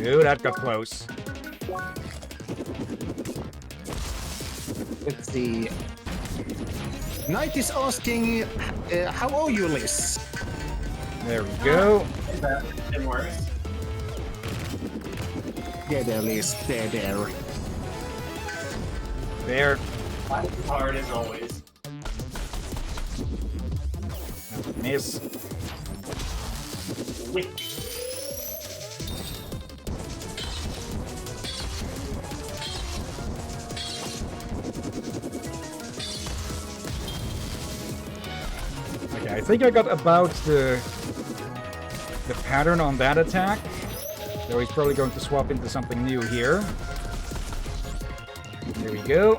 Ooh, that got close. Let's see. Knight is asking, how are you, Liz? There we go. It works. There, Liz. There. There. Hard as always. Miss. Wait. Okay, I think I got about the pattern on that attack. So he's probably going to swap into something new here. There we go.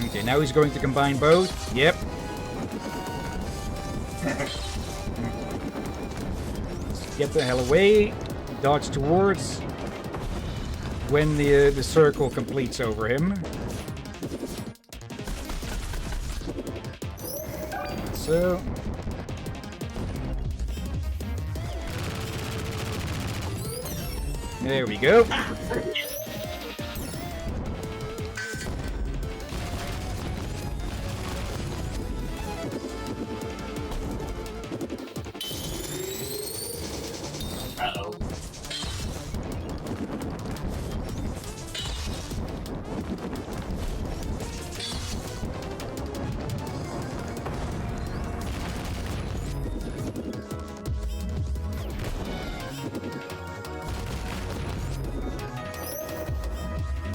Okay, now he's going to combine both. Yep. Let's get the hell away. Dodge towards when the circle completes over him. So. There we go. Uh-oh.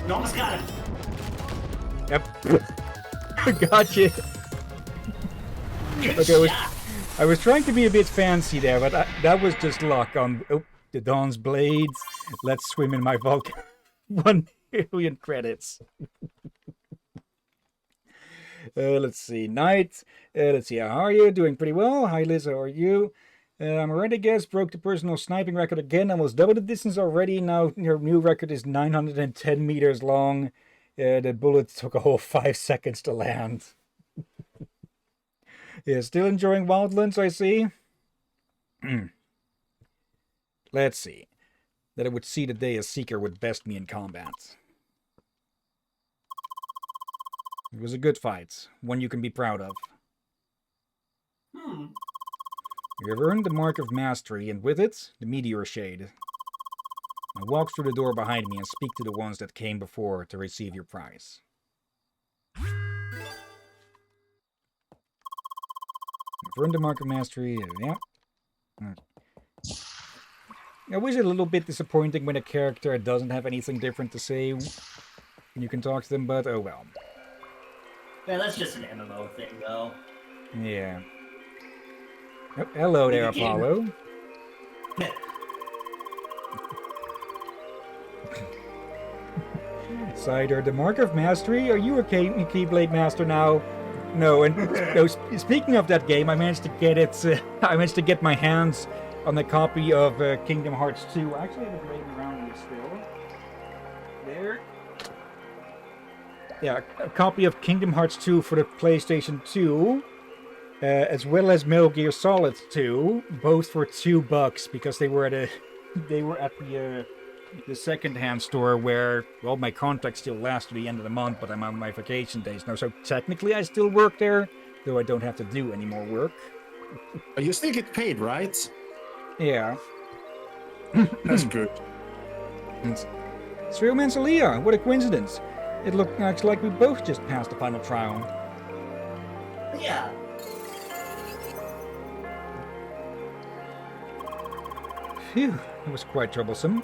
You almost got him. Yep. Gotcha. Good Okay, shot. I was trying to be a bit fancy there, but that was just luck on the Dawn's Blades. Let's swim in my Vulcan. 1 million credits. Let's see. Knight. Let's see. How are you? Doing pretty well. Hi, Liz. How are you? I'm already guess broke the personal sniping record again. Almost double the distance already. Now your new record is 910 meters long. The bullet took a whole 5 seconds to land. Yeah, still enjoying Wildlands, I see. Let's see. That it would see the day a Seeker would best me in combat. It was a good fight. One you can be proud of. You have earned the Mark of Mastery, and with it, the Meteor Shade. Now walk through the door behind me and speak to the ones that came before to receive your prize. You've earned the Mark of Mastery, yeah. It was a little bit disappointing when a character doesn't have anything different to say. You can talk to them, but oh well. Yeah, that's just an MMO thing, though. Yeah. Oh, hello there, Apollo. Cider, the Mark of Mastery? Are you a Keyblade Master now? No, and no, speaking of that game, I managed to get it. I managed to get my hands on a copy of Kingdom Hearts 2. I actually have it laying around me still. There. Yeah, a copy of Kingdom Hearts 2 for the PlayStation 2, as well as Metal Gear Solid 2, both for $2 because they were at the second-hand store where, well, my contract still lasts to the end of the month, but I'm on my vacation days now, so technically I still work there, though I don't have to do any more work. You still get paid, right? Yeah. That's good. It's Realman Salia, what a coincidence. It looks like we both just passed the final trial. Yeah. Phew, it was quite troublesome.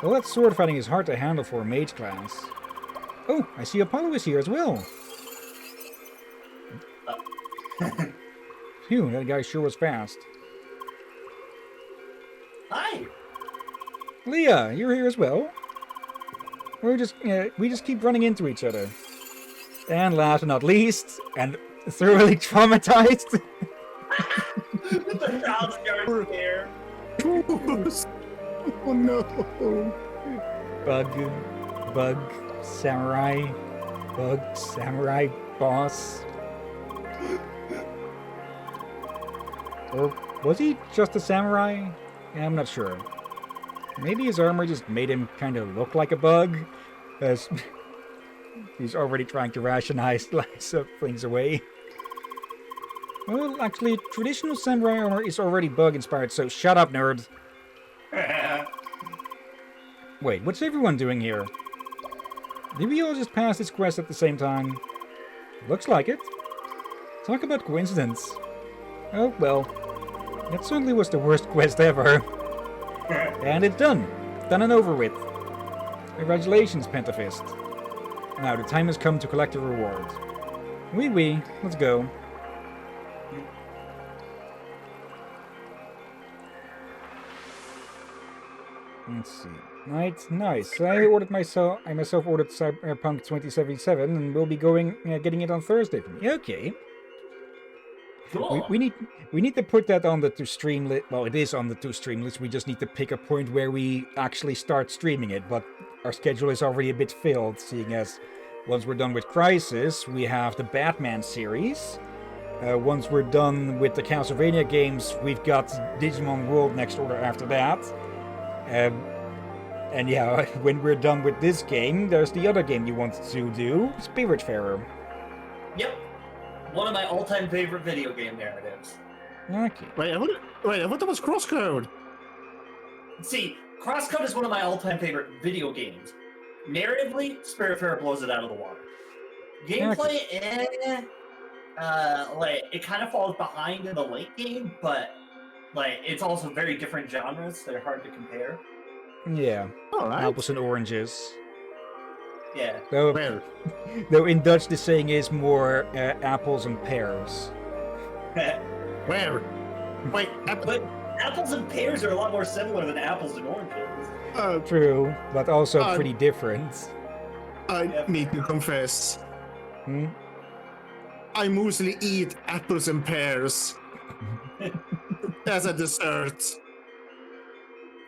Well, that sword fighting is hard to handle for a mage class. Oh, I see Apollo is here as well. Phew, that guy sure was fast. Hi. Leah, you're here as well? We just keep running into each other. And last but not least, and thoroughly traumatized. The crowd's going here. Oh no. Bug, samurai boss. Or was he just a samurai? Yeah, I'm not sure. Maybe his armor just made him kind of look like a bug, as he's already trying to rationalize some things away. Well, actually, traditional samurai armor is already bug-inspired, so shut up, nerd. Wait, what's everyone doing here? Did we all just pass this quest at the same time? Looks like it. Talk about coincidence. Oh, well. It certainly was the worst quest ever. And it's done. Done and over with. Congratulations, Pentafist. Now the time has come to collect the reward. Oui, let's go. Let's see. Nice. I myself ordered Cyberpunk 2077, and we'll be getting it on Thursday for me. Okay. Cool. We need to put that on the to-stream list. Well, it is on the to-stream list. We just need to pick a point where we actually start streaming it. But our schedule is already a bit filled, seeing as once we're done with Crisis, we have the Batman series. Once we're done with the Castlevania games, we've got Digimon World next order after that. And yeah, when we're done with this game, there's the other game you want to do, Spiritfarer. Yep. One of my all-time favorite video game narratives. Okay. Wait, I thought that was CrossCode. See, CrossCode is one of my all-time favorite video games. Narratively, Spiritfarer blows it out of the water. Gameplay, like, it kind of falls behind in the late game, but, like, it's also very different genres. They're hard to compare. Yeah. All right. Apples and oranges. Yeah. Though in Dutch the saying is more apples and pears. Where? Wait, But apples and pears are a lot more similar than apples and oranges. True, but also pretty different. I need to confess. Hmm? I mostly eat apples and pears as a dessert.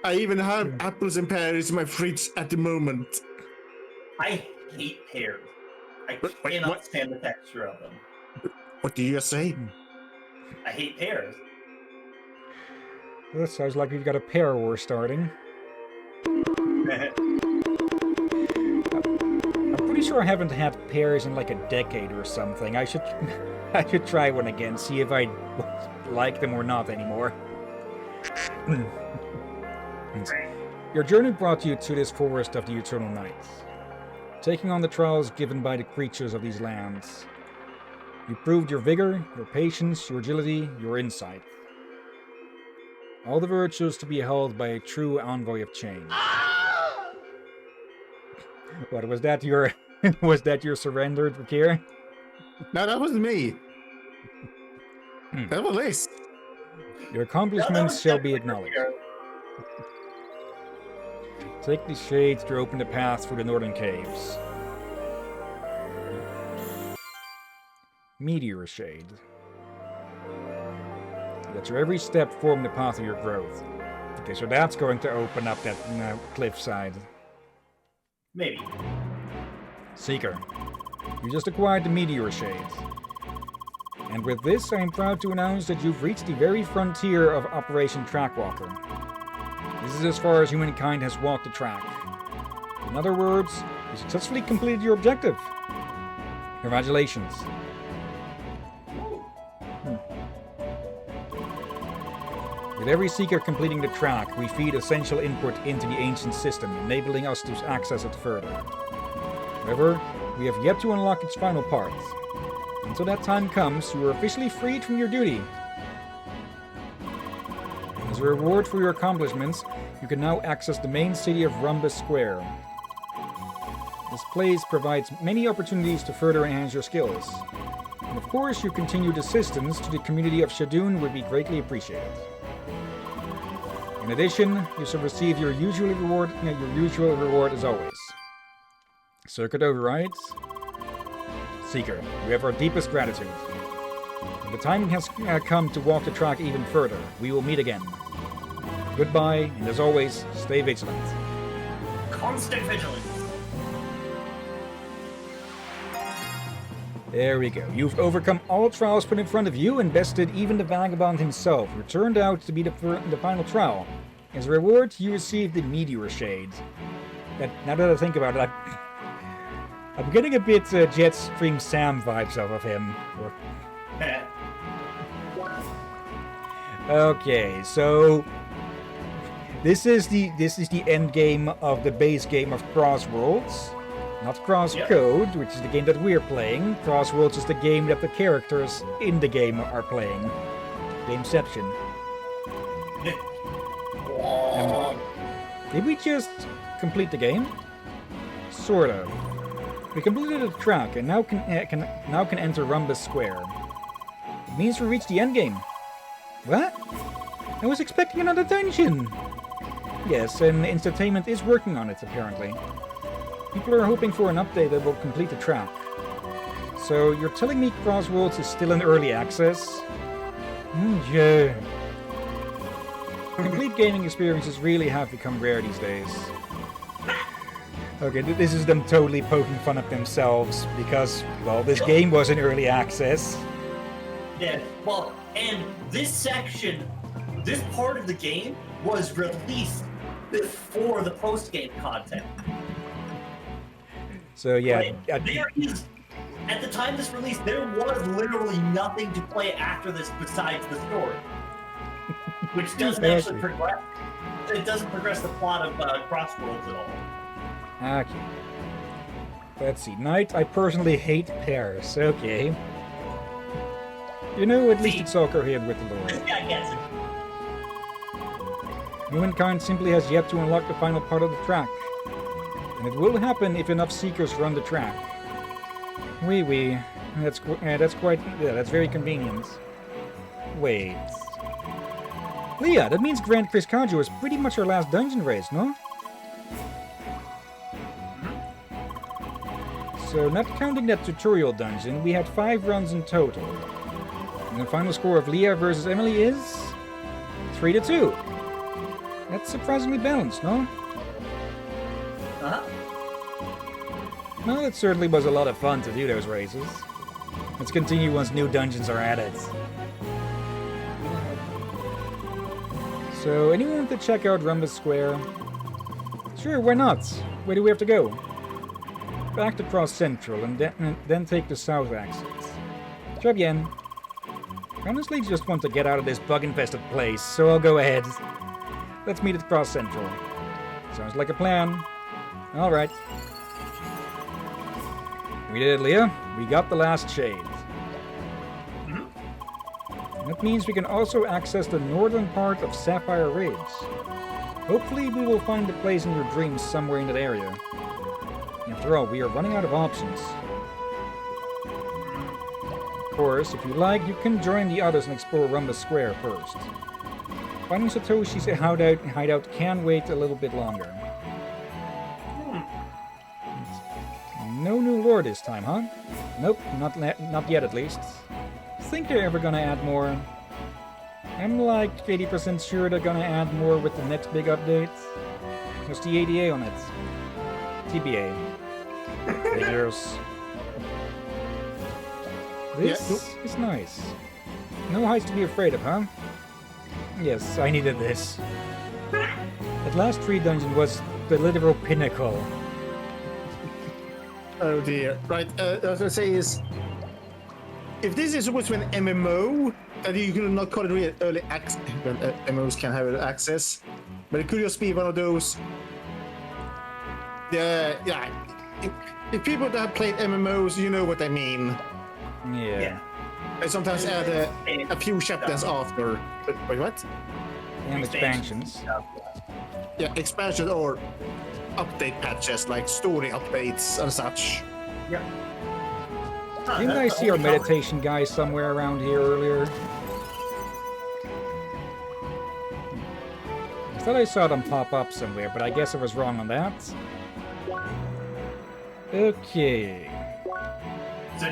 I even have apples and pears in my fridge at the moment. I hate pears. I cannot stand the texture of them. What do you say? I hate pears. That sounds like we've got a pear war starting. I'm pretty sure I haven't had pears in like a decade or something. I should I should try one again, see if I like them or not anymore. Your journey brought you to this forest of the eternal night, taking on the trials given by the creatures of these lands. You proved your vigor, your patience, your agility, your insight. All the virtues to be held by a true envoy of change. What was that? Your was that your surrender, Drakir? No, that wasn't me. That was Liz. Your accomplishments shall be acknowledged. Take these shades to open the path through the northern caves. Meteor shade. Let your every step form the path of your growth. Okay, so that's going to open up that cliffside. Maybe. Seeker, you just acquired the Meteor Shade. And with this, I am proud to announce that you've reached the very frontier of Operation Trackwalker. This is as far as humankind has walked the track. In other words, you successfully completed your objective. Congratulations. With every seeker completing the track, we feed essential input into the ancient system, enabling us to access it further. However, we have yet to unlock its final part. Until that time comes, you are officially freed from your duty. As a reward for your accomplishments, you can now access the main city of Rhombus Square. This place provides many opportunities to further enhance your skills. And of course, your continued assistance to the community of Shadoon would be greatly appreciated. In addition, you shall receive your usual reward as always. Circuit overrides. Seeker, we have our deepest gratitude. When the time has come to walk the track even further, we will meet again. Goodbye, and as always, stay vigilant. Constant vigilance. There we go. You've overcome all trials put in front of you and bested even the Vagabond himself, who turned out to be the final trial. As a reward, you received the Meteor Shade. Now that I think about it, I'm getting a bit Jetstream Sam vibes off of him. Okay, so this is the end game of the base game of Crossworlds. Not CrossCode, which is the game that we're playing. Crossworlds is the game that the characters in the game are playing. Gameception. Did we just complete the game? Sort of. We completed the track and now can enter Rhombus Square. It means we reached the end game. What? I was expecting another dungeon. Yes, and Entertainment is working on it apparently. People are hoping for an update that will complete the track. So you're telling me Crossworlds is still in early access? Yeah. Complete gaming experiences really have become rare these days. Okay, this is them totally poking fun at themselves because, well, this game was in early access. Yeah, well, and this part of the game was released before the post-game content. So yeah, at the time this released, there was literally nothing to play after this besides the story, which doesn't actually progress. It doesn't progress the plot of Crossworlds at all. Okay. Let's see. Knight, I personally hate pears. Okay. You know, at least it's all coherent with the lore. Yeah, I guess. Humankind simply has yet to unlock the final part of the track. And it will happen if enough seekers run the track. Oui. That's very convenient. Wait. Leah, that means Grand Criscaggio is pretty much our last dungeon race, no? So, not counting that tutorial dungeon, we had 5 runs in total. And the final score of Leah versus Emily is 3-2. That's surprisingly balanced, no? Uh-huh. Well, it certainly was a lot of fun to do those races. Let's continue once new dungeons are added. So, anyone want to check out Rhombus Square? Sure, why not? Where do we have to go? back to Cross Central and then take the south exit. Très bien. I honestly just want to get out of this bug-infested place, so I'll go ahead. Let's meet at Cross Central. Sounds like a plan. Alright. We did it, Leah. We got the last shade. That means we can also access the northern part of Sapphire Ridge. Hopefully we will find a place in your dreams somewhere in that area. After all, we are running out of options. Of course, if you like, you can join the others and explore Rhombus Square first. Finding Satoshi's hideout can wait a little bit longer. No new lore this time, huh? Nope, not yet at least. Think they're ever gonna add more? I'm like 80% sure they're gonna add more with the next big update. There's the ADA on it. TBA. Figures. This is nice. No heights to be afraid of, huh? Yes, I needed this. That last tree dungeon was the literal pinnacle. Oh dear. Right, what I was gonna say is, if this is supposed to be an MMO, and you could not call it really early access, MMOs can have access, but it could just be one of those. Yeah. If people that have played MMOs, you know what I mean. Yeah. I sometimes add a few chapters after. Wait, what? And expansions. Yeah, expansion or update patches like story updates and such. Yeah. Didn't I see our meditation guy somewhere around here earlier? I thought I saw them pop up somewhere, but I guess I was wrong on that. Okay. So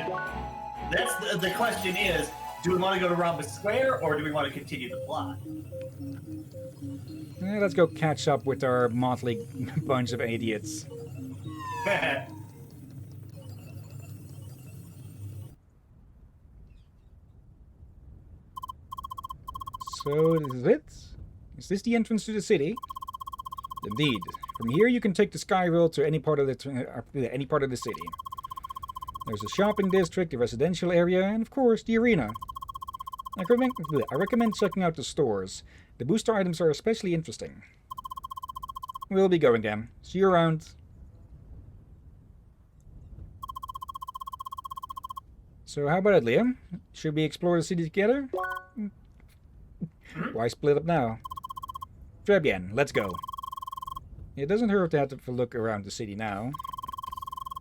that's the question is, do we want to go to Rhombus Square or do we want to continue the plot? Let's go catch up with our motley bunch of idiots. So, this is it? Is this the entrance to the city? Indeed. From here, you can take the Sky Road to any part of the city. There's a shopping district, a residential area, and of course, the arena. I recommend checking out the stores. The booster items are especially interesting. We'll be going then. See you around. So how about it, Liam? Should we explore the city together? Why split up now? Très bien, let's go. It doesn't hurt to have a look around the city now.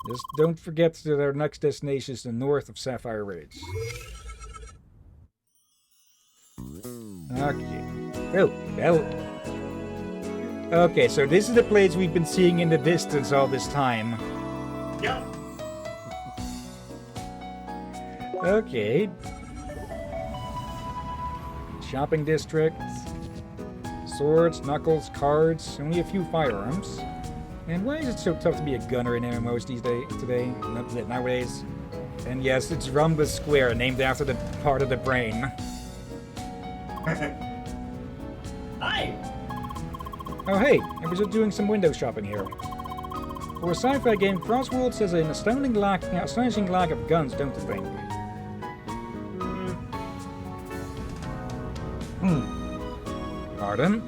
Just don't forget that our next destination is the north of Sapphire Ridge. Okay. Oh, well. Okay, so this is the place we've been seeing in the distance all this time. Yep. Okay. Shopping district. Swords, knuckles, cards, only a few firearms. And why is it so tough to be a gunner in MMOs nowadays? And yes, it's Rhombus Square, named after the part of the brain. Hi. Oh hey, I was just doing some window shopping here. For a sci-fi game, Crossworlds has an astonishing lack of guns, don't you think? Pardon?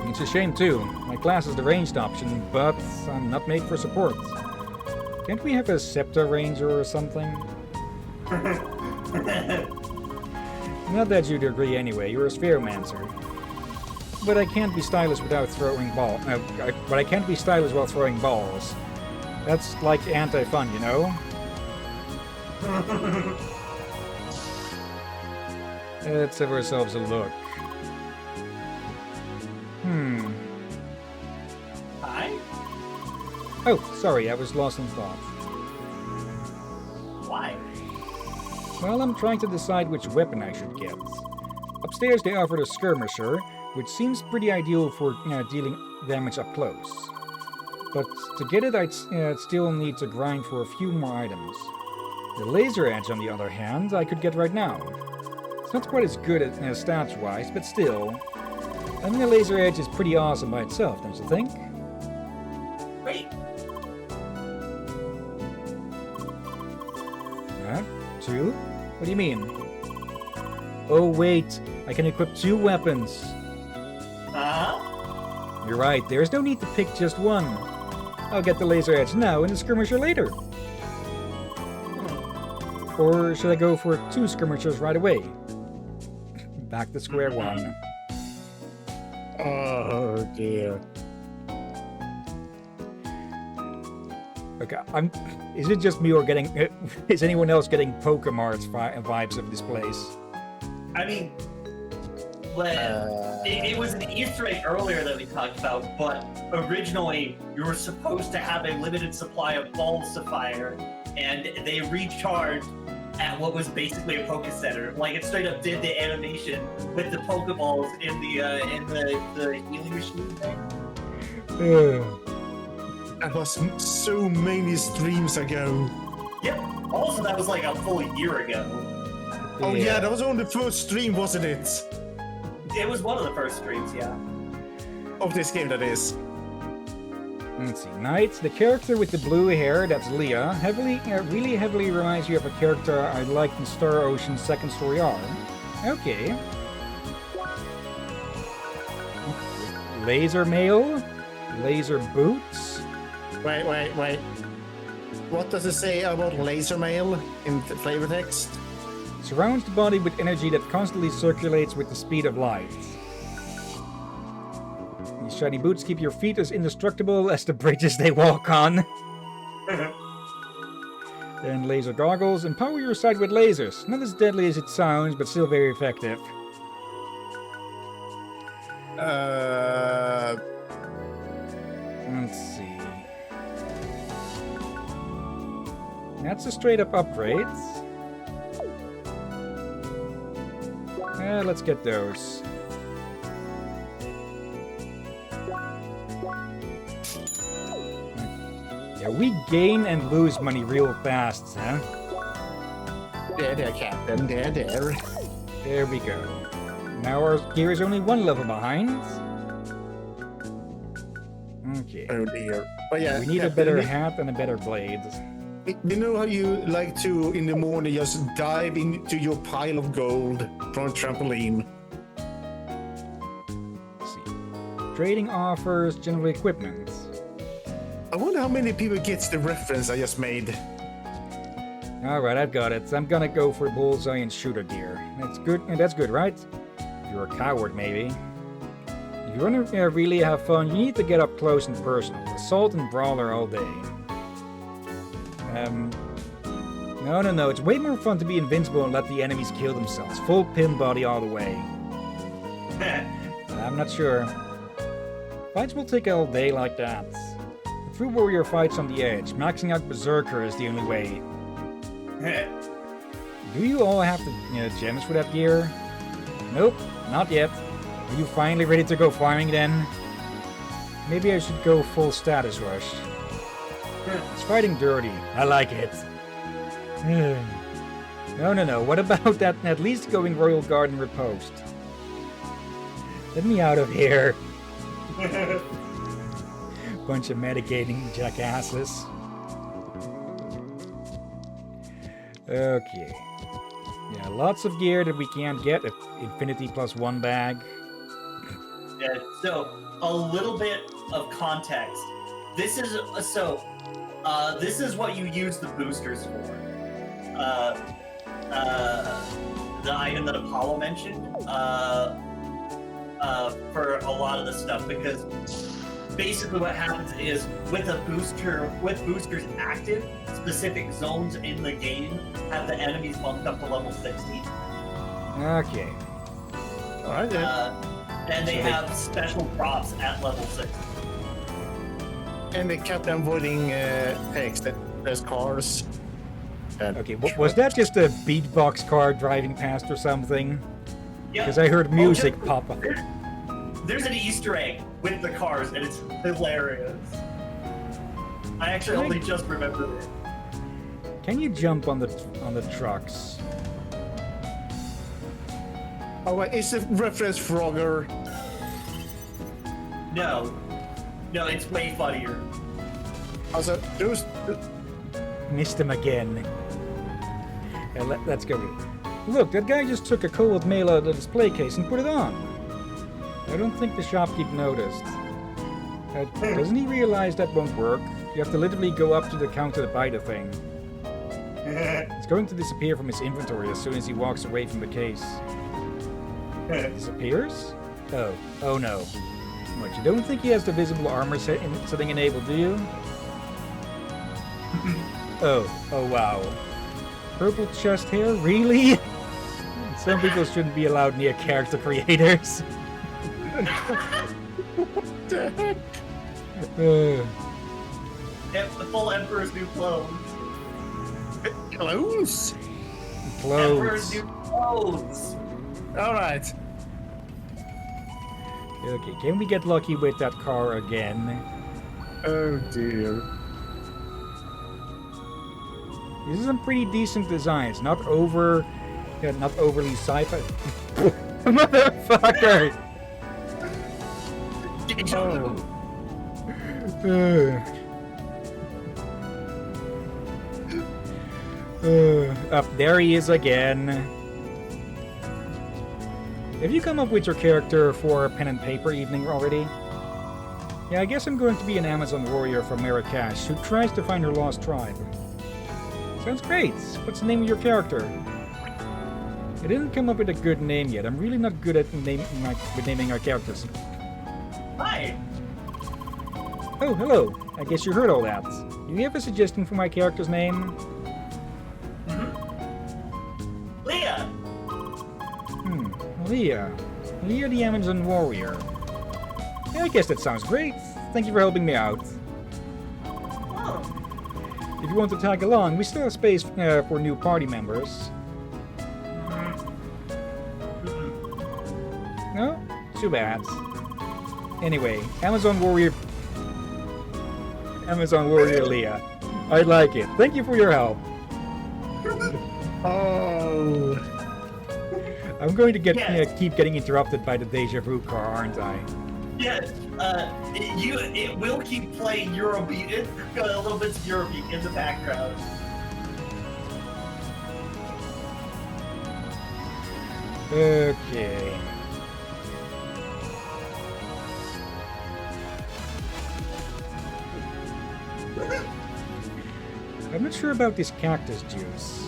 It's a shame too. My class is the ranged option, but I'm not made for support. Can't we have a scepter ranger or something? Not that you'd agree anyway, you're a spheromancer. But I can't be stylish without throwing balls. But I can't be stylish while throwing balls. That's like anti-fun, you know? Let's have ourselves a look. Hi. Oh, sorry, I was lost in thought. Why? Well, I'm trying to decide which weapon I should get. Upstairs they offered a skirmisher, which seems pretty ideal for dealing damage up close. But to get it, I'd still need to grind for a few more items. The laser edge, on the other hand, I could get right now. It's not quite as good as stats-wise, but still. Having a laser edge is pretty awesome by itself, don't you think? Wait. Huh? 2? What do you mean? Oh, wait. I can equip 2 weapons. You're right. There's no need to pick just one. I'll get the laser edge now and the skirmisher later. Or should I go for 2 skirmishers right away? Back to square one. Oh dear. Okay, is it just me or getting... is anyone else getting Pokemon vibes of this place? I mean, it was an Easter egg earlier that we talked about, but originally you were supposed to have a limited supply of balls to fire, and they recharged at what was basically a Poke Center. Like, it straight up did the animation with the Pokeballs in the healing machine thing. That was so many streams ago. Yep. Also, that was like a full year ago. Oh yeah, that was on the first stream, wasn't it? It was one of the first streams, yeah. Of this game, that is. Let's see. Knight, the character with the blue hair, that's Leah, really heavily reminds you of a character I liked in Star Ocean's Second Story R. Okay. Laser mail? Laser boots? Wait. What does it say about laser mail in the flavor text? Surrounds the body with energy that constantly circulates with the speed of light. These shiny boots keep your feet as indestructible as the bridges they walk on. And laser goggles empower your sight with lasers. Not as deadly as it sounds, but still very effective. Let's see. That's a straight up upgrade. Let's get those. Yeah, we gain and lose money real fast, huh? There, Captain. There. There we go. Now our gear is only 1 level behind. Okay. Oh dear. But yeah, We need a better hat and a better blade. You know how you like to, in the morning, just dive into your pile of gold from a trampoline? Let's see. Trading offers general equipment. I wonder how many people gets the reference I just made. Alright, I've got it. I'm gonna go for bullseye and shooter gear. That's good, right? You're a coward, maybe. If you want to really have fun, you need to get up close and personal. Assault and brawler all day. No. It's way more fun to be invincible and let the enemies kill themselves. Full pin body all the way. I'm not sure. Fights will take all day like that. True warrior fights on the edge. Maxing out Berserker is the only way. Do you all have the gems for that gear? Nope, not yet. Are you finally ready to go farming then? Maybe I should go full status rush. It's fighting dirty. I like it. No. What about that at least going Royal Guard and Riposte? Let me out of here. Bunch of metagaming jackasses. Okay. Yeah, lots of gear that we can't get. Infinity +1 bag. Yeah, so a little bit of context. This is this is what you use the boosters for. The item that Apollo mentioned for a lot of the stuff, because basically what happens is with boosters active, specific zones in the game have the enemies bumped up to level 60. Okay. Alright then. And they have special props at level 60. And they kept avoiding pegs that there's cars. Okay, was that just a beatbox car driving past or something? Yeah. Because I heard music pop up. There's an Easter egg with the cars, and it's hilarious. I actually only just remembered it. Can you jump on the trucks? Oh wait, it's a reference Frogger. No, it's way funnier. Also, those... Missed him again. Let's go. Look, that guy just took a cold mail out of the display case and put it on. I don't think the shopkeep noticed. Doesn't he realize that won't work? You have to literally go up to the counter to buy the thing. It's going to disappear from his inventory as soon as he walks away from the case. Disappears? Oh no. What, you don't think he has the visible armor setting enabled, do you? Oh wow. Purple chest hair? Really? Some people shouldn't be allowed near character creators. What the heck? The full Emperor's New Clothes. Clothes? Emperor's Clothes. New Clothes. Alright. Okay, can we get lucky with that car again? Oh dear. These are some pretty decent designs, not overly sci-fi. Motherfucker! Up there he is again. Have you come up with your character for a pen and paper evening already? Yeah, I guess I'm going to be an Amazon warrior from Marrakesh who tries to find her lost tribe. Sounds great. What's the name of your character? I didn't come up with a good name yet. I'm really not good at naming our characters. Hi. Oh, hello. I guess you heard all that. Do you have a suggestion for my character's name? Leah. Leah. Leah the Amazon warrior. Yeah, I guess that sounds great. Thank you for helping me out. Oh. If you want to tag along, we still have space for new party members. No? Too bad. Anyway, Amazon warrior Leah. I like it. Thank you for your help. Oh. I'm going to keep getting interrupted by the deja vu car, aren't I? Yes. It will keep playing Eurobeat. A little bit of Eurobeat in the background. Okay. I'm not sure about this cactus juice.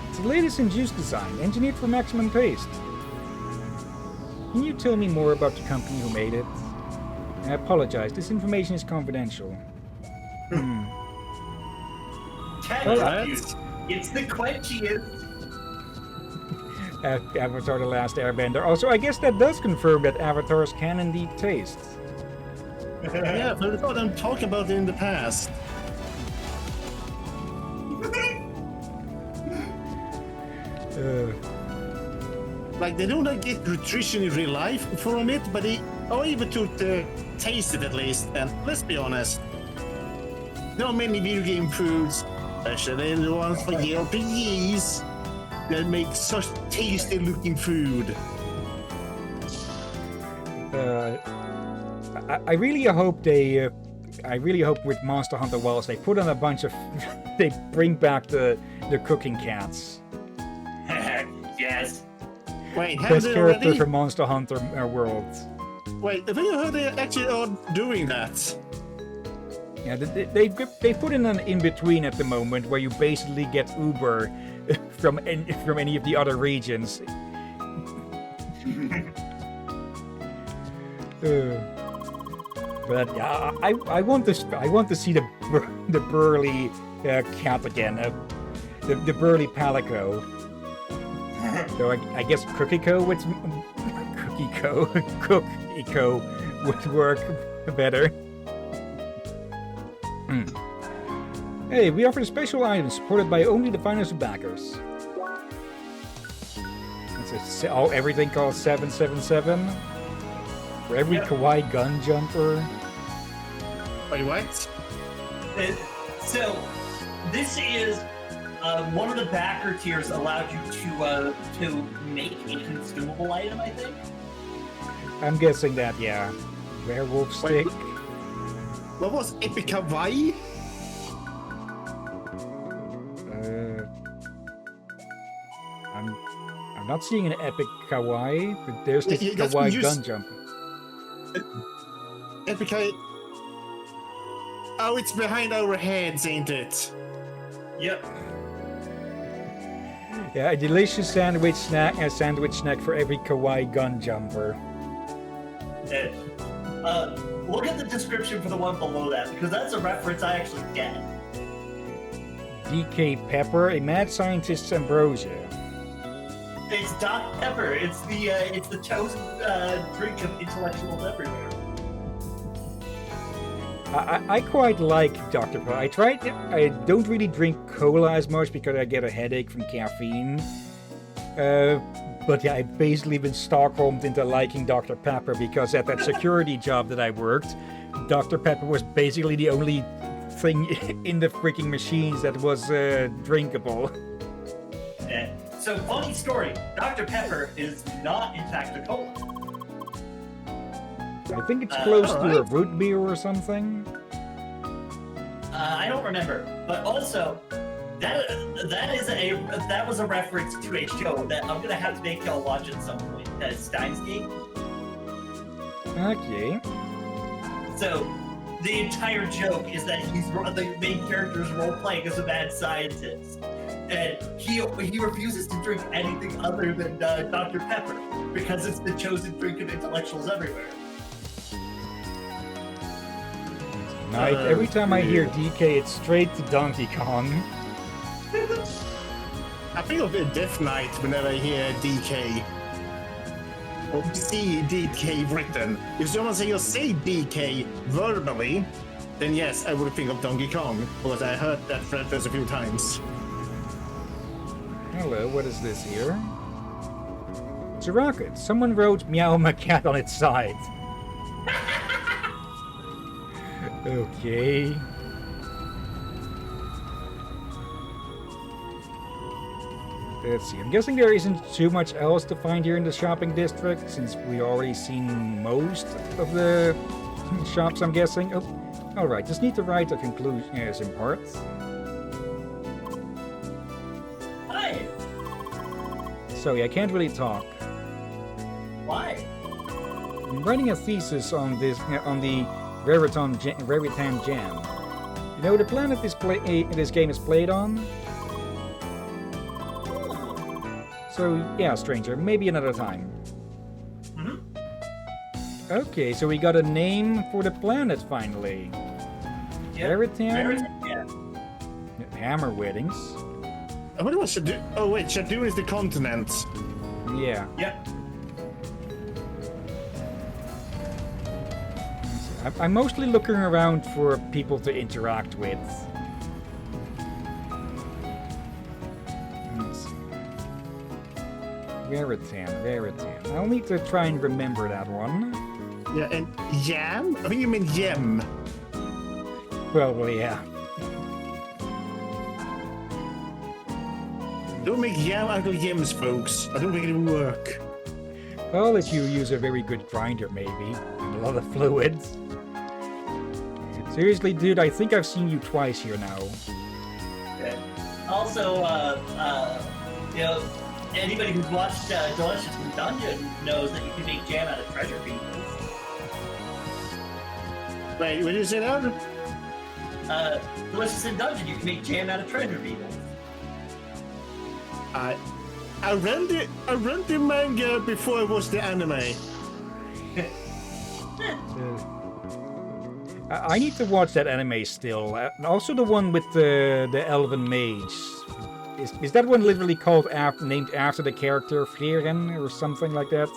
It's the latest in juice design, engineered for maximum taste. Can you tell me more about the company who made it? I apologize, this information is confidential. It's the quenchiest. Avatar: The Last Airbender. Also, I guess that does confirm that avatars can indeed taste. Yeah, but we thought them talking about it in the past. Like, they don't get nutrition in real life from it, but they are able to taste it at least. And let's be honest, there are many video game foods, especially the ones for JRPGs, that make such tasty looking food. I really hope they. I really hope with Monster Hunter Wilds they put on a bunch of. They bring back the cooking cats. Yes. Wait, have Best they character already? from Monster Hunter World. Wait, have you heard they actually are doing that? Yeah, they put in an in-between at the moment where you basically get Uber from any of the other regions. But yeah, I want to see the burly cat again, the burly Palico. So I guess Cookie-Co would work better. Hey, we offer special items supported by only the finest backers. Everything costs 777 for every kawaii gun jumper. Wait, what? So, this is one of the backer tiers allowed you to make a consumable item, I think. I'm guessing that, yeah. Werewolf stick. What was Epic Hawaii? I'm not seeing an epic kawaii, but there's this Yeah, that's kawaii when gun jump. Epic. Oh, it's behind our heads, ain't it? Yep. Yeah, a delicious sandwich snack for every kawaii gun jumper. And, look at the description for the one below that, because that's a reference I actually get. DK Pepper, a mad scientist's ambrosia. It's Doc Pepper. It's the chosen drink of intellectuals everywhere. I quite like Dr. Pepper. I don't really drink cola as much because I get a headache from caffeine. But yeah, I've basically been Stockholmed into liking Dr. Pepper because at that security job that I worked, Dr. Pepper was basically the only thing in the freaking machines that was drinkable. Yeah. So, funny story. Dr. Pepper is not, in fact, a cola. I think it's close to a root beer or something. I don't remember, but also that was a reference to a show that I'm gonna have to make y'all watch at some point. Steins Gate. Okay. So the entire joke is that the main character is role playing as a mad scientist, and he refuses to drink anything other than Dr. Pepper because it's the chosen drink of intellectuals everywhere. Every time I hear DK, it's straight to Donkey Kong. I think of a Death Knight whenever I hear DK. Or see DK written. If someone say DK verbally, then yes, I would think of Donkey Kong, because I heard that reference a few times. Hello, what is this here? It's a rocket. Someone wrote Meow Macat on its side. Okay. Let's see. I'm guessing there isn't too much else to find here in the shopping district, since we already seen most of the shops, I'm guessing. Oh, alright. Just need to write a conclusion as in parts. Hi. So yeah, I can't really talk. Why? I'm writing a thesis on this, on the Raritan Jam. You know the planet this game is played on? So yeah, stranger, maybe another time. Mm-hmm. Okay, so we got a name for the planet finally. Yeah. Raritan? Yeah. Hammer weddings. I wonder what Shadoo. Oh wait, Shadoo is the continent. Yeah. Yep. I'm mostly looking around for people to interact with. Let's see. Raritan. I'll need to try and remember that one. Yeah, and Yam? I think you mean Yem. Well, yeah. Don't make Yam out of Yems, folks. I don't think it will work. Well, if you use a very good grinder, maybe. And a lot of fluids. Seriously, dude, I think I've seen you twice here now. Okay. Also, you know, anybody who's watched Delicious in Dungeon knows that you can make jam out of treasure beetles. Wait, what did you say now? Delicious in Dungeon, you can make jam out of treasure beetles. I read the manga before I watched the anime. I need to watch that anime still. Also the one with the elven mage. Is that one literally called named after the character Hillyan or something like that?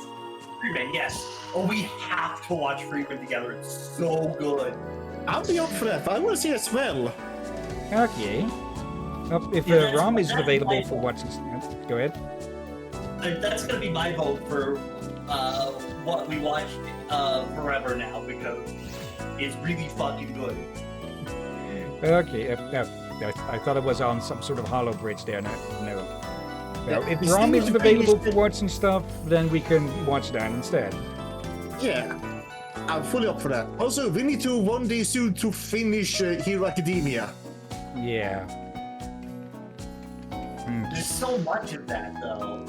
Freeman, yes. Oh, we have to watch Freeman together. It's so good. I'll be up for that. I want to see it as well. Okay. If Yeah, ROM isn't that's available my for watching, go ahead. That's gonna be my vote for what we watch forever now, because it's really fucking good. Okay. I thought it was on some sort of hollow bridge there. No. Well, if we ROM still isn't need to finish available for the- watching stuff, then we can watch that instead. Yeah, I'm fully up for that. Also, we need to one day soon to finish Hero Academia. Yeah. There's so much of that, though.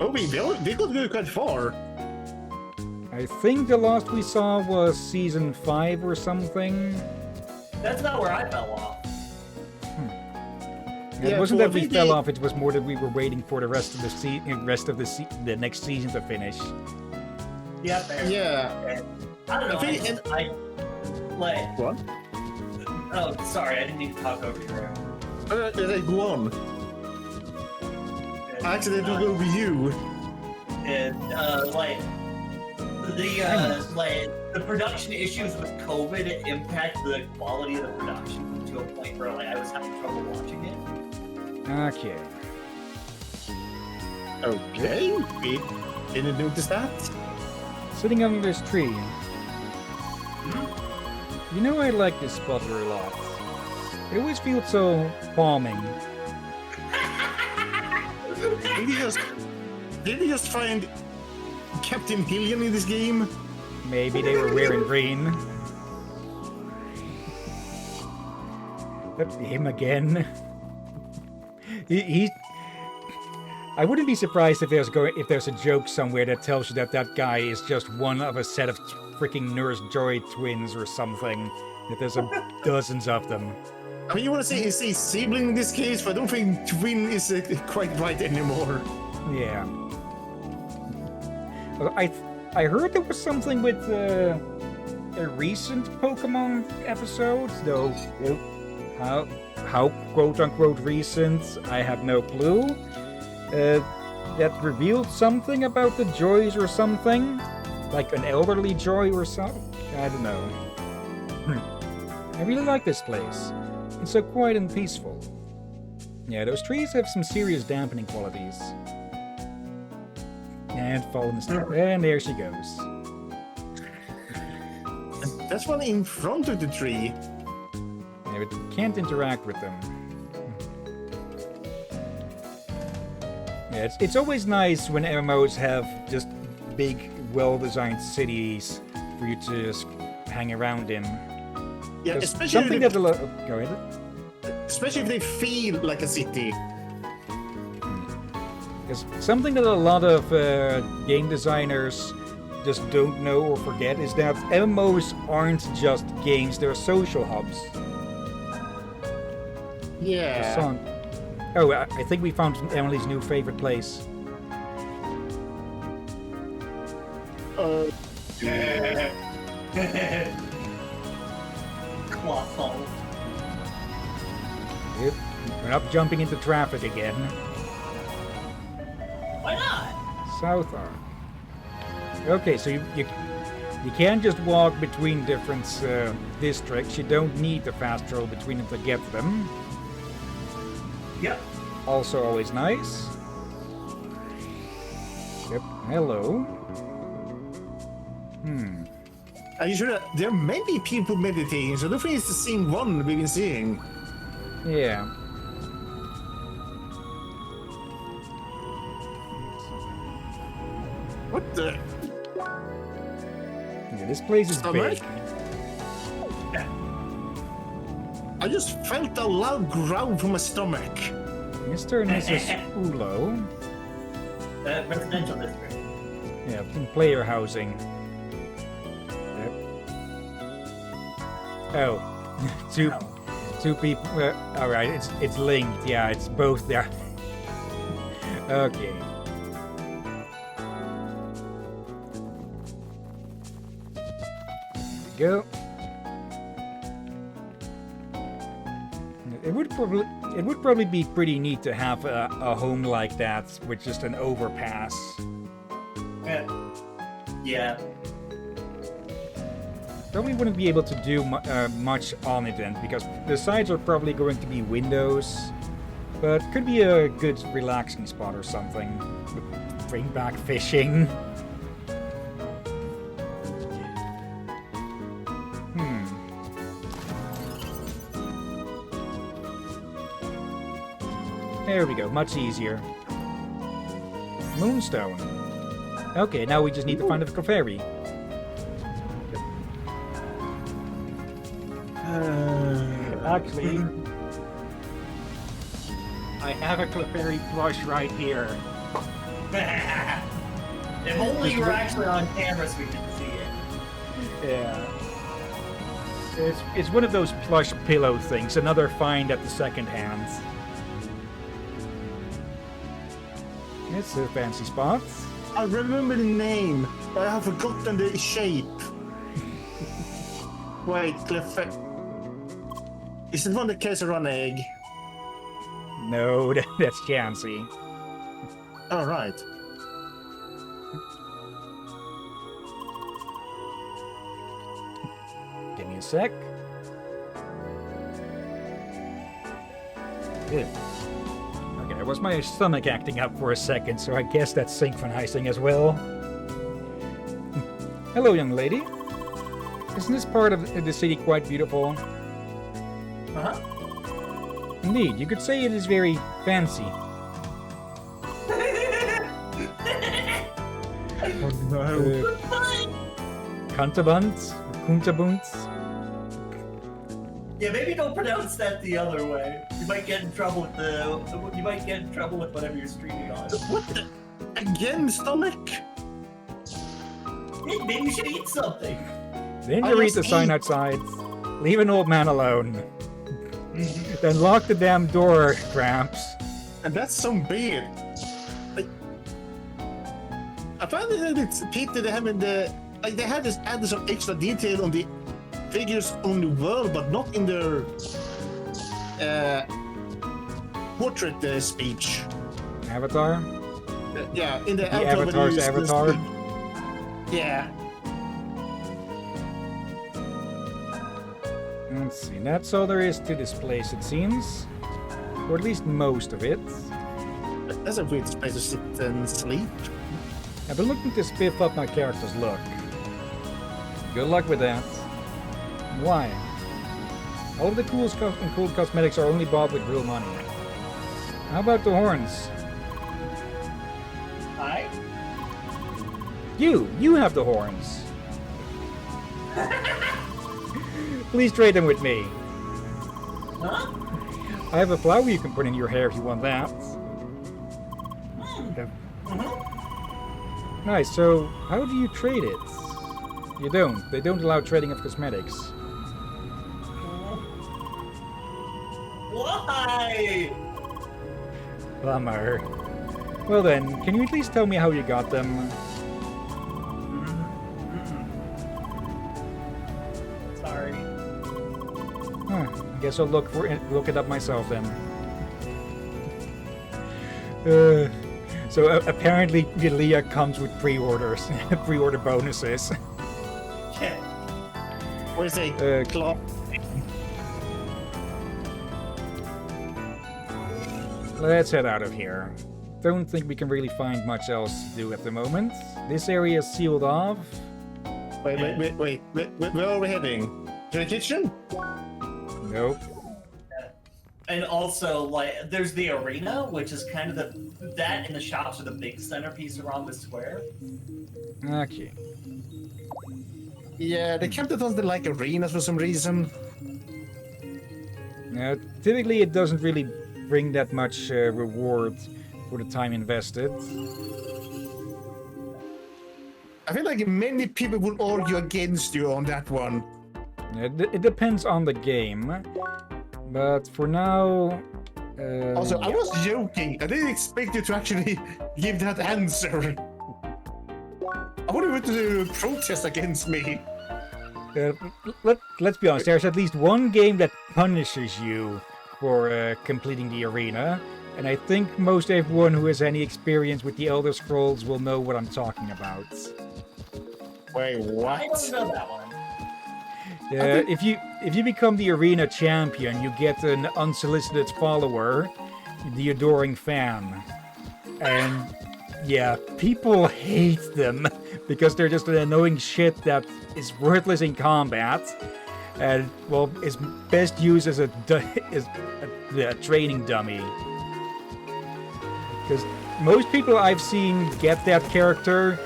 Oh, we got go quite far. I think the last we saw was season 5 or something. That's not where I fell off. It wasn't that we fell off; it was more that we were waiting for the rest of the next season to finish. Yeah, fair. Yeah. Fair. I don't know. I like. What? Oh, sorry, I didn't mean to talk over you. Go on. I accidentally go over you. And like the production issues with COVID impacted the quality of the production to a point where like I was having trouble watching it. Okay. Okay. We didn't notice that. Sitting under this tree. You know, I like this spot a lot. It always feels so calming. Did you just find Captain Hillyan in this game? Maybe they were wearing green. Him again. He I wouldn't be surprised if there's a joke somewhere that tells you that guy is just one of a set of freaking Nurse Joy twins or something. That there's dozens of them. I mean, you want to say sibling in this case, but I don't think twin is quite right anymore. Yeah. I heard there was something with a recent Pokemon episode, though how quote unquote recent, I have no clue. That revealed something about the Joys or something, like an elderly Joy or something. I don't know. I really like this place. It's so quiet and peaceful. Yeah, those trees have some serious dampening qualities. And falling asleep. And there she goes. That's one in front of the tree. Yeah, but can't interact with them. Yeah, it's always nice when MMOs have just big, well-designed cities for you to just hang around in. Yeah, There's especially something if that go ahead. especially if they feel like a city. Because something that a lot of game designers just don't know or forget is that MMOs aren't just games; they're social hubs. Yeah. Oh, I think we found Emily's new favorite place. Colossal. Yep. We're not jumping into traffic again. Why not? South Arm. Okay, so you can't just walk between different districts. You don't need the fast travel between them to get them. Yep. Also always nice. Yep. Hello. Are you sure that there are many people meditating? So I don't think it's the same one we've been seeing. Yeah. What the? Yeah, this place is Stomach? big. I just felt a loud growl from my stomach. Mr. and Mrs. Ulo. Residential district. Yeah, player housing. Yep. Oh, two people. All right, it's linked. Yeah, it's both there. Okay. There we go. It would probably be pretty neat to have a home like that with just an overpass. Yeah. Probably wouldn't be able to do much on it then, because the sides are probably going to be windows, but could be a good relaxing spot or something. Bring back fishing. There we go, much easier. Moonstone. Okay, now we just need to find a Clefairy. Actually, I have a Clefairy plush right here. If only you were actually on camera so we could see it. Yeah. It's one of those plush pillow things, another find at the second hand. It's a fancy spot. I remember the name, but I have forgotten the shape. Wait, Cliff. Is it one that carries a run egg? No, that's Chansey. All right. Give me a sec. Good. Okay, that was my stomach acting up for a second, so I guess that's synchronizing as well. Hello, young lady. Isn't this part of the city quite beautiful? Uh-huh. Indeed, you could say it is very fancy. Oh no. Kuntabunts? Kuntabunts? Yeah, maybe don't pronounce that the other way. You might get in trouble with You might get in trouble with whatever you're streaming on. What the? Again, stomach? Maybe you should eat something. Then I you read just the sign eat. outside. Leave an old man alone. Then lock the damn door, Gramps. And that's some beard. Like, I found that it's pity they haven't like they had this added some extra detail on the figures on the world, but not in their portrait speech. Avatar? Yeah, in the Avatar's avatar? Yeah. Let's see, that's all there is to this place, it seems. Or at least most of it. That's a weird place to sit and sleep. I've been looking to spiff up my character's look. Good luck with that. Why? All of the cool cosmetics are only bought with real money. How about the horns? Hi. You have the horns. Please trade them with me. Huh? I have a flower you can put in your hair if you want that. Nice, so how do you trade it? You don't. They don't allow trading of cosmetics. Why? Bummer. Well then, can you at least tell me how you got them? Sorry. Guess I'll look it up myself then. So apparently Hillyan comes with pre-orders, pre-order bonuses. Yeah. Where's a clock? Let's head out of here. Don't think we can really find much else to do at the moment. This area is sealed off. Wait. Where are we heading? To the kitchen? Nope. And also, like, there's the arena, which is kind of that and the shops are the big centerpiece around the square. Okay. Yeah, the captain doesn't like arenas for some reason. Typically it doesn't really bring that much reward for the time invested. I feel like many people will argue against you on that one. It depends on the game, but for now... Also, I was joking. I didn't expect you to actually give that answer. I wanted you to protest against me. Let's be honest, there's at least one game that punishes you for completing the arena, and I think most everyone who has any experience with the Elder Scrolls will know what I'm talking about. Wait, what? I don't know that one. If you become the arena champion, you get an unsolicited follower, the adoring fan. And yeah, people hate them because they're just an annoying shit that is worthless in combat and, well, is best used as a training dummy. Because most people I've seen get that character,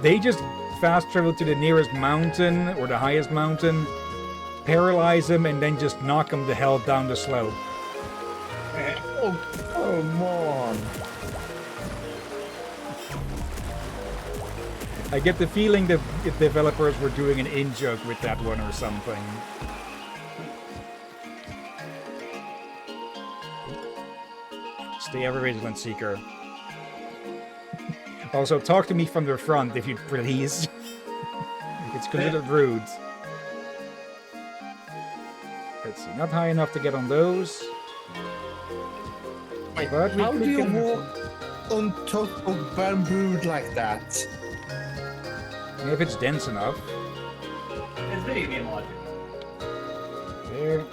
they just fast travel to the nearest mountain or the highest mountain, paralyze him, and then just knock him the hell down the slope. Oh, come on. I get the feeling that the developers were doing an in-joke with that one or something. Stay ever vigilant, Seeker. Also, talk to me from the front if you'd please. It's considered rude. Let's see, not high enough to get on those. Wait, But we how could do you get- walk on top of bamboo like that? If it's dense enough. It's video game logic. There.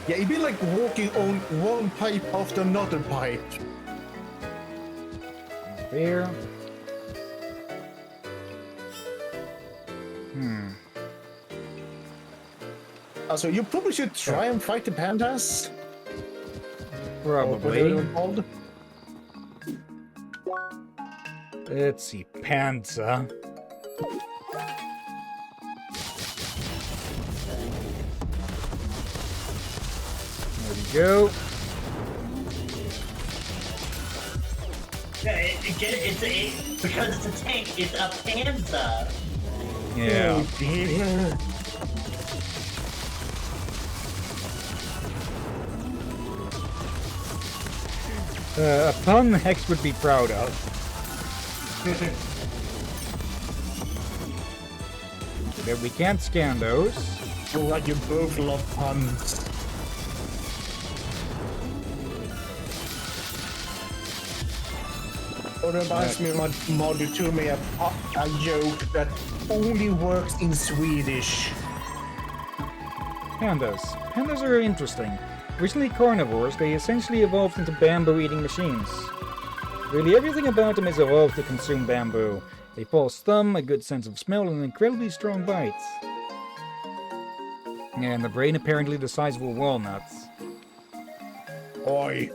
Yeah, it'd be like walking on one pipe after another pipe. There. Also, you probably should try and fight the pandas. Or whatever Probably. they're called. Let's see, Panza. There we go. Yeah, because it's a tank, it's a panza. Yeah. Oh, dear. A pun Hex would be proud of. But we can't scan those. You're like you both love puns. Or reminds me of my mother told me a joke that only works in Swedish. Pandas. Pandas are interesting. Originally carnivores, they essentially evolved into bamboo-eating machines. Really everything about them is evolved to consume bamboo. A false thumb, a good sense of smell, and an incredibly strong bite. And the brain apparently the size of a walnut. Oi.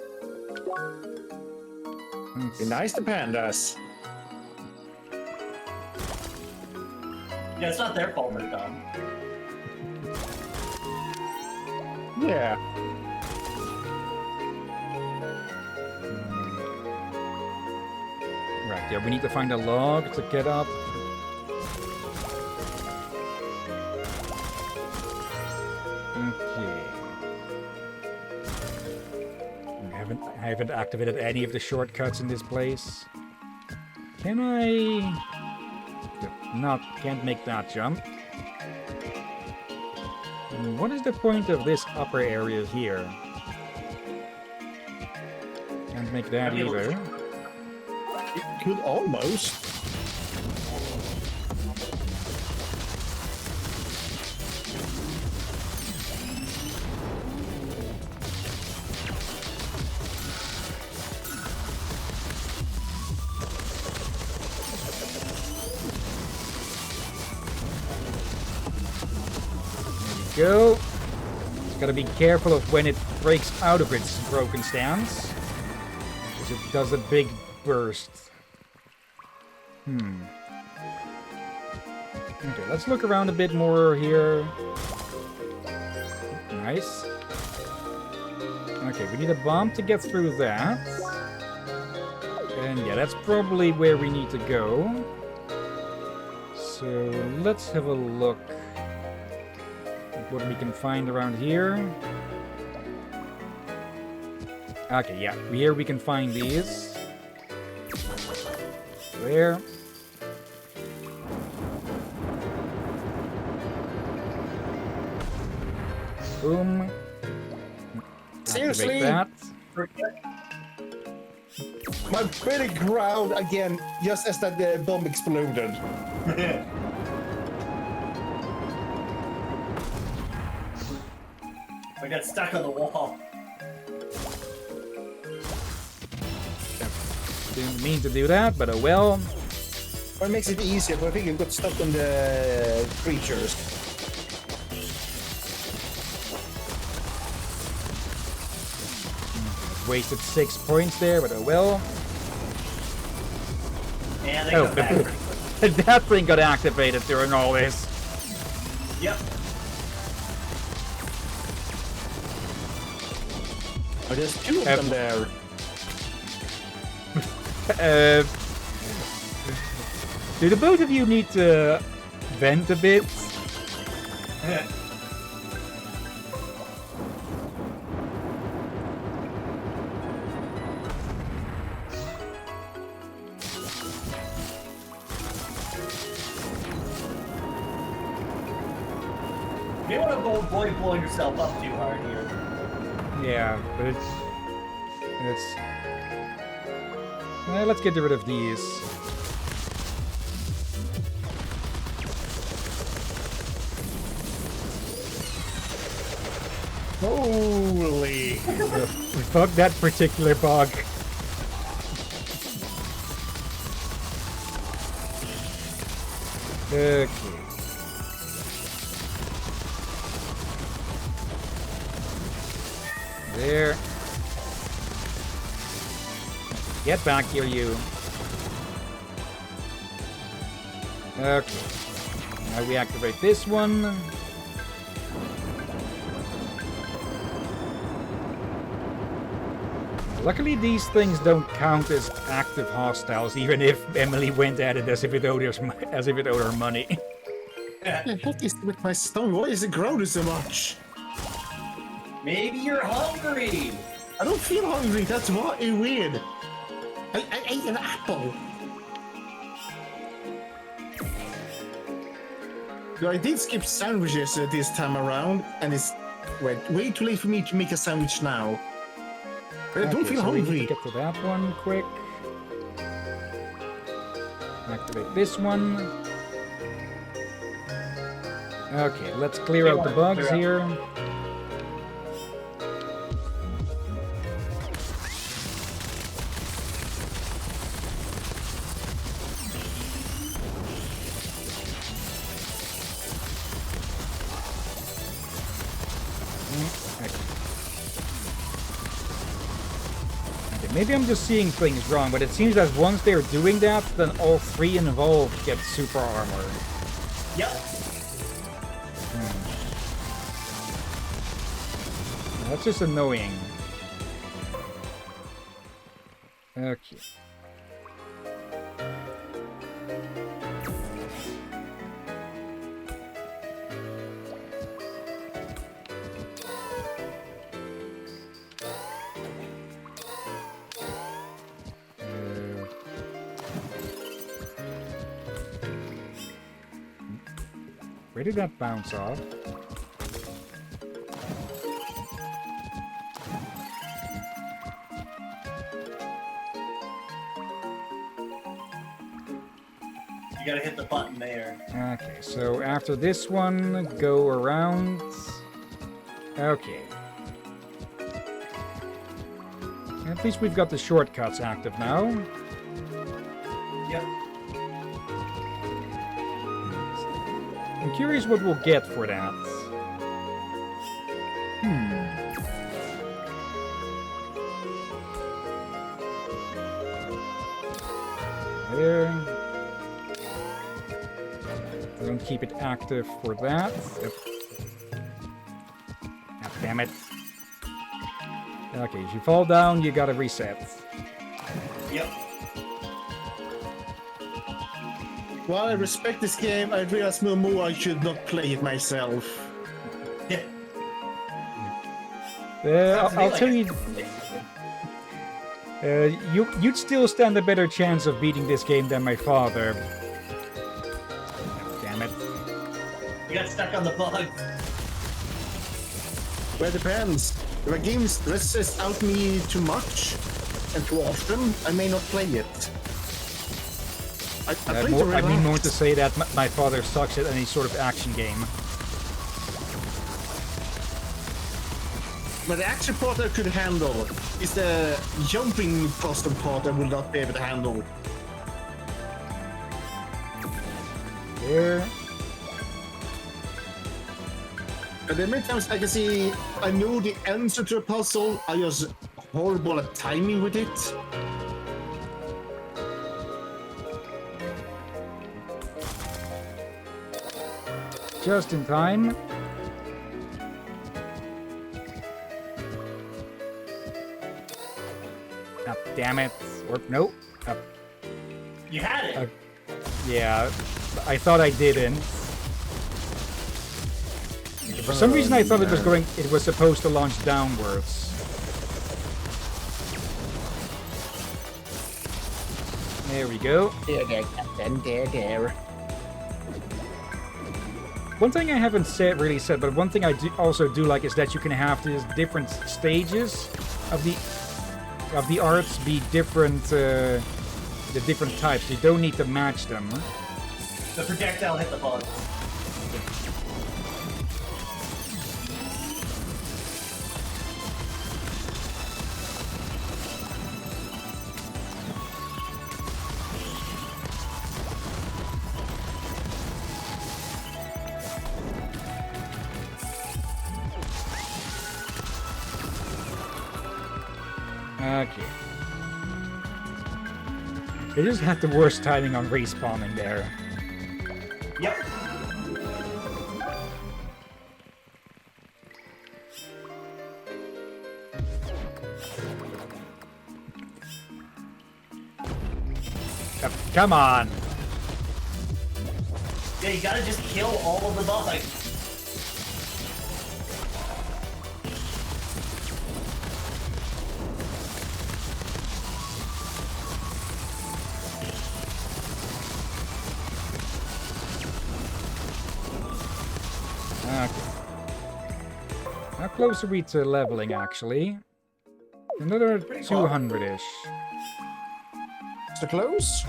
Be nice to pandas. Yeah, it's not their fault they're dumb. Yeah. Right, yeah, we need to find a log to get up. Okay. I haven't activated any of the shortcuts in this place. Can I... Can't make that jump. And what is the point of this upper area here? Can't make that either. It could almost. Go. Just gotta be careful of when it breaks out of its broken stance. Because it does a big burst. Okay, let's look around a bit more here. Nice. Okay, we need a bomb to get through that. And yeah, that's probably where we need to go. So let's have a look at what we can find around here. Okay, yeah, here we can find these. There. Boom. Seriously? Activate that. My belly growled again just as that the bomb exploded. I got stuck on the wall. Didn't mean to do that, but oh well. Or it makes it easier, but I think it got stuck on the creatures. Wasted 6 points there, but oh well. And they Oh, come back. that thing got activated during all this. Yep. Oh, there's two of them there. Do the both of you need to vent a bit? You don't want to avoid blowing yourself up too hard here. Yeah, but let's get rid of these. Holy! Fuck that particular bug. Okay. There. Get back here, you. Okay. Now we activate this one. Luckily, these things don't count as active hostiles, even if Emily went at it as if it owed her money. What the heck is with my stomach? Why is it growing so much? Maybe you're hungry. I don't feel hungry. That's weird. I ate an apple. No, I did skip sandwiches this time around, and it's way too late for me to make a sandwich now. But I don't feel so we hungry. need to get to that one quick. Activate this one. Okay, let's clear out the bugs here. Maybe I'm just seeing things wrong, but it seems that once they're doing that, then all three involved get super armor. Yep. That's just annoying. Okay. Where did that bounce off? You gotta hit the button there. Okay, so after this one, go around. Okay. At least we've got the shortcuts active now. Yep. I'm curious what we'll get for that. There. Don't keep it active for that. Ah, damn it. Okay, if you fall down, you gotta reset. Yep. While I respect this game, I realize more and more I should not play it myself. Yeah. I'll tell you, you'd still stand a better chance of beating this game than my father. Damn it. You got stuck on the bug. Well, it depends. If a game stresses out me too much and too often, I may not play it. I mean more to say that my father sucks at any sort of action game. But the action part I could handle. It's the jumping custom part I will not be able to handle. There. And there are many times I can see I know the answer to a puzzle, I just horrible at timing with it. Just in time. Ah, damn it. Or, nope. You had it. Yeah, I thought I didn't. For some reason I thought it was supposed to launch downwards. There we go. There, Captain. There. One thing I haven't really said, but one thing I also do like is that you can have these different stages of the arts be different, the different types. You don't need to match them. The projectile hit the bug. Okay. They just had the worst timing on respawning there. Yep. Come on! Yeah, you gotta just kill all of the bugs. Okay. How close are we to leveling, actually? Another 200-ish. So close?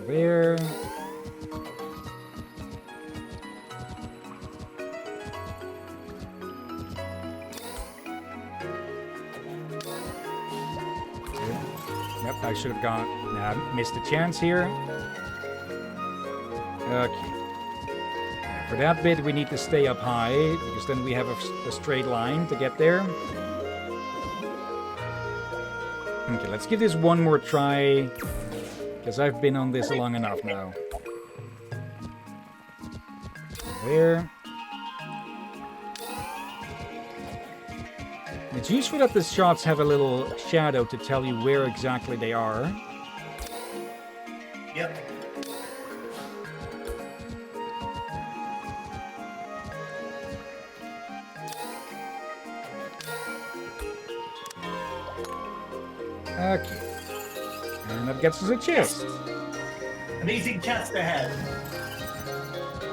There. Yep, I should have gone. Nah, missed a chance here. Okay. Yeah, for that bit, we need to stay up high, because then we have a straight line to get there. Okay, let's give this one more try, because I've been on this long enough now. There. It's useful that the shots have a little shadow to tell you where exactly they are. Yep. Okay. And that gets us a chest. Amazing chest ahead.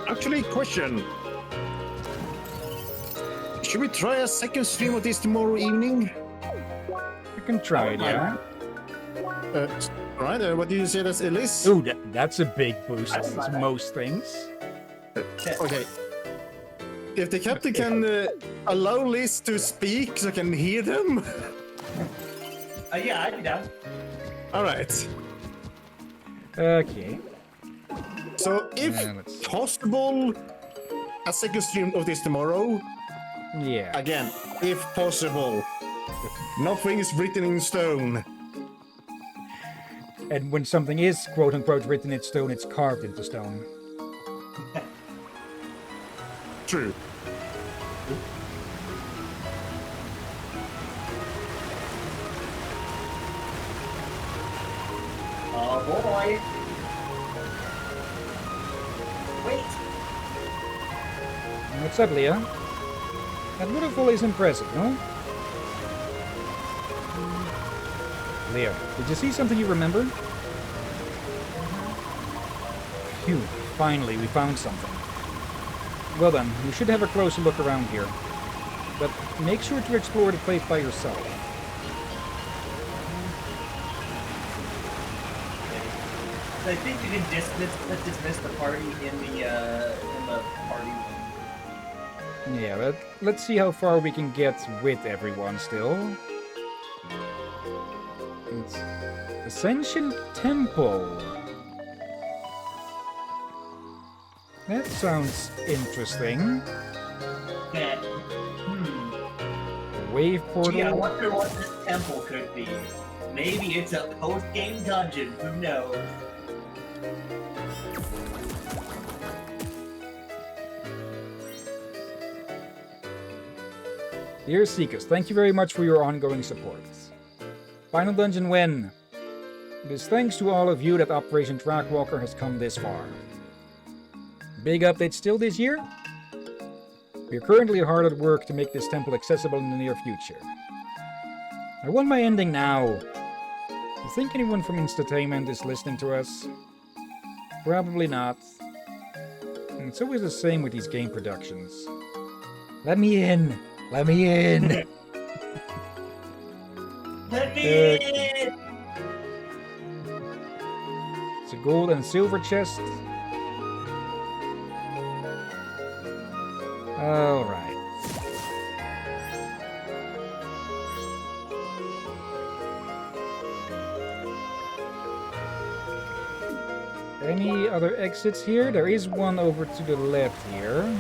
Actually, question. Should we try a second stream of this tomorrow evening? I can try it, yeah. Right, what do you say that's Elise? Ooh, that's a big boost. It's most things. Okay. If the captain can allow Liz to speak so I can hear them. Yeah, I'd be down. Alright. Okay. So, if let's see. possible, a second stream of this tomorrow. Yeah. Again, if possible. Nothing is written in stone. And when something is quote-unquote written in stone, it's carved into stone. True. Oh boy. Wait. What's up, Leah? That waterfall is impressive, no? Leah, did you see something you remember? Phew, finally we found something. Well then, you should have a closer look around here. But make sure to explore the place by yourself. I think you can dismiss the party in the party room. Yeah, but let's see how far we can get with everyone still. It's Ascension Temple. That sounds interesting. Yeah. Wave portal. Gee, I wonder what this temple could be. Maybe it's a post-game dungeon. Who knows? Dear Seekers, thank you very much for your ongoing support. Final dungeon win. It is thanks to all of you that Operation Trackwalker has come this far. Big update still this year? We are currently hard at work to make this temple accessible in the near future. I want my ending now. You think anyone from Instatainment is listening to us? Probably not. And it's always the same with these game productions. Let me in! Let me in! Let me in! It's a gold and silver chest. Alright. Any other exits here? There is one over to the left here.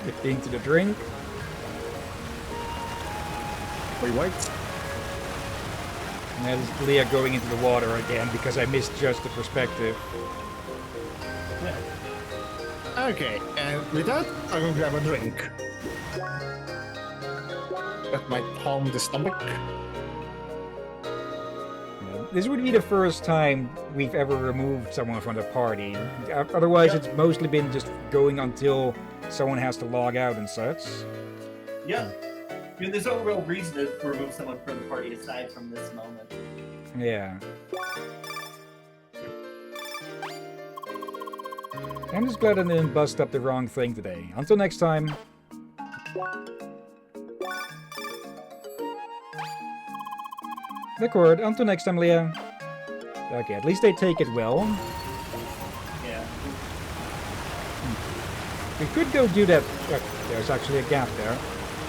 Get into the drink. Wait, what? And that is Leah going into the water again because I misjudged the perspective. Okay, and with that, I'm gonna grab a drink. That might calm the stomach. This would be the first time we've ever removed someone from the party. Otherwise, it's mostly been just going until someone has to log out and such. Yeah. I mean, there's no real reason to remove someone from the party aside from this moment. Yeah. I'm just glad I didn't bust up the wrong thing today. Until next time. Record. Until next time, Leah. Okay, at least they take it well. Yeah. We could go do that. There's actually a gap there.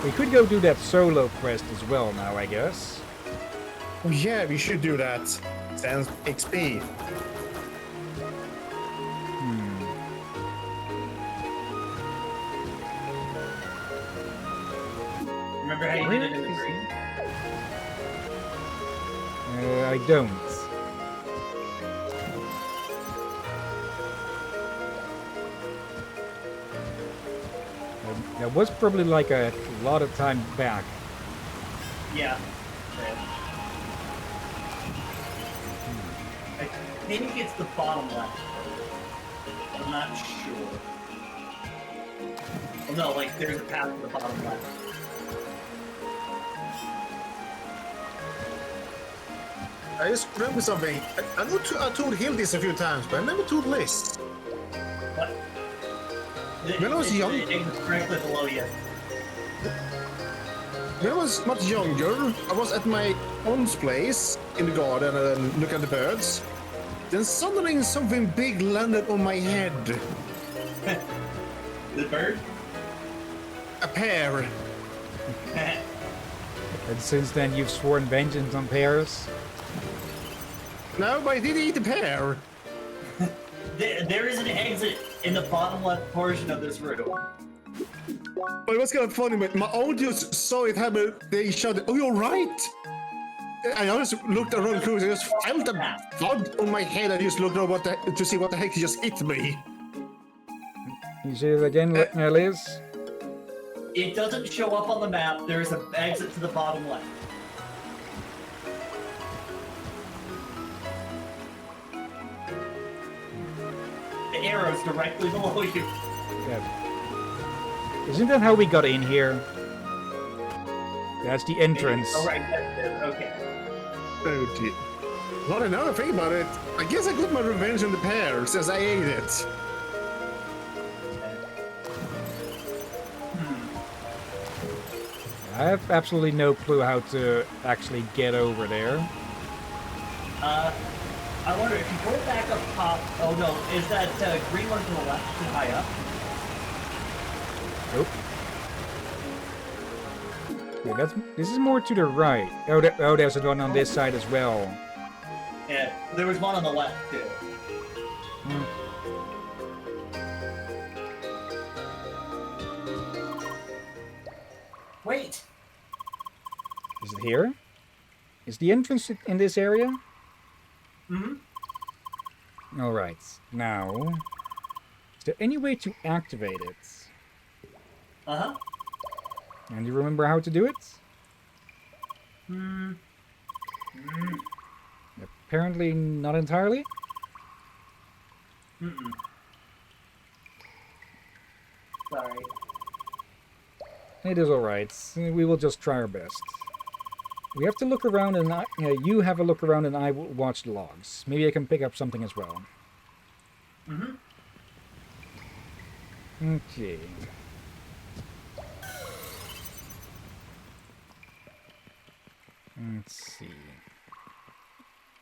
We could go do that solo quest as well now, I guess. Oh yeah, we should do that. Sans XP. Remember how you did it in the green? I don't. That was probably like a lot of time back. Yeah. I think it's the bottom left. I'm not sure. Well, no, like there's a path to the bottom left. I just remember something. I told Hill this a few times, but I never told Liz. What? When I was young- It's directly below you. When I was much younger, I was at my aunt's place in the garden and look at the birds. Then suddenly something big landed on my head. The bird? A pear. And since then, you've sworn vengeance on pears. No, but I did eat a pear. There is an exit in the bottom left portion of this room. But it was kind of funny, but my aunt just saw it happen. They shouted, "Oh, you're right!" I just looked around the cruise. I just felt a thud on my head. I just looked over to see what the heck just hit me. You say it again, Liz? It doesn't show up on the map. There's an exit to the bottom left. The arrow's directly below you. Yeah. Isn't that how we got in here? That's the entrance. Oh, right, that's it. Okay. Oh, dear. Well, now I think about it, I guess I got my revenge on the pear since I ate it. I have absolutely no clue how to actually get over there. I wonder if you go back up top. Oh no, is that green one to the left too high up? Nope. Yeah, this is more to the right. Oh, there's one on this side as well. Yeah, there was one on the left too. Wait. Is it here. Is the entrance in this area? Mm-hmm. Alright, now... Is there any way to activate it? Uh-huh. And you remember how to do it? Hmm. Apparently not entirely. Mm-mm. Sorry. It is alright. We will just try our best. We have to look around and you have a look around and I will watch the logs. Maybe I can pick up something as well. Mm-hmm. Okay. Let's see.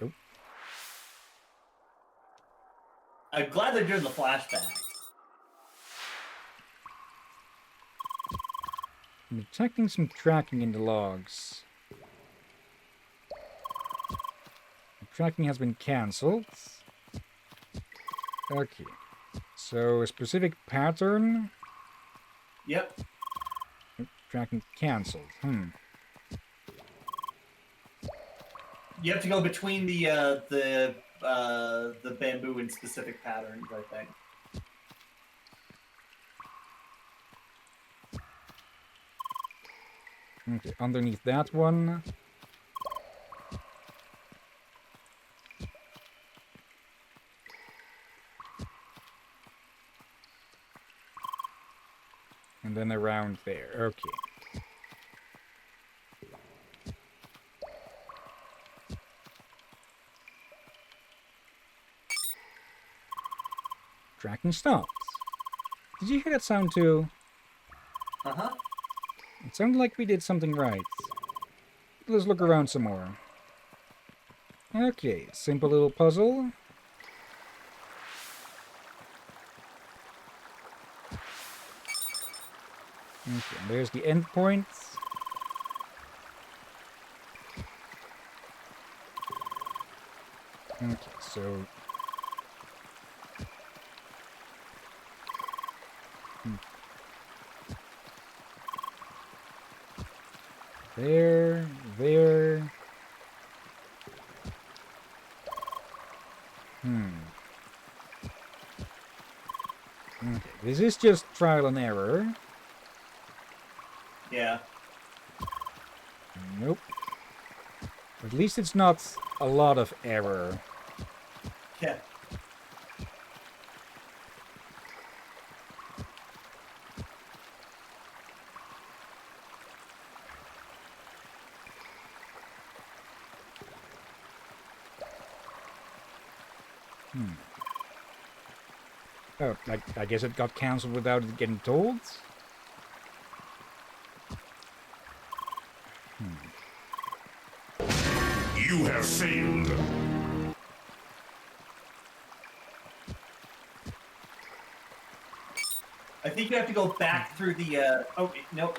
Oh, I'm glad they're doing the flashback. I'm detecting some tracking in the logs. The tracking has been cancelled. Okay. So a specific pattern. Yep. Tracking cancelled. You have to go between the bamboo and specific patterns, I think. Okay, underneath that one. And then around there. Okay. Tracking stops. Did you hear that sound too? Uh-huh. It sounded like we did something right. Let's look around some more. Okay, simple little puzzle. Okay, there's the endpoint. Okay, so... There. Okay, this is just trial and error. Yeah. Nope. At least it's not a lot of error. Yeah. Oh, I guess it got cancelled without it getting told? You have failed. I think you have to go back through the, oh, nope,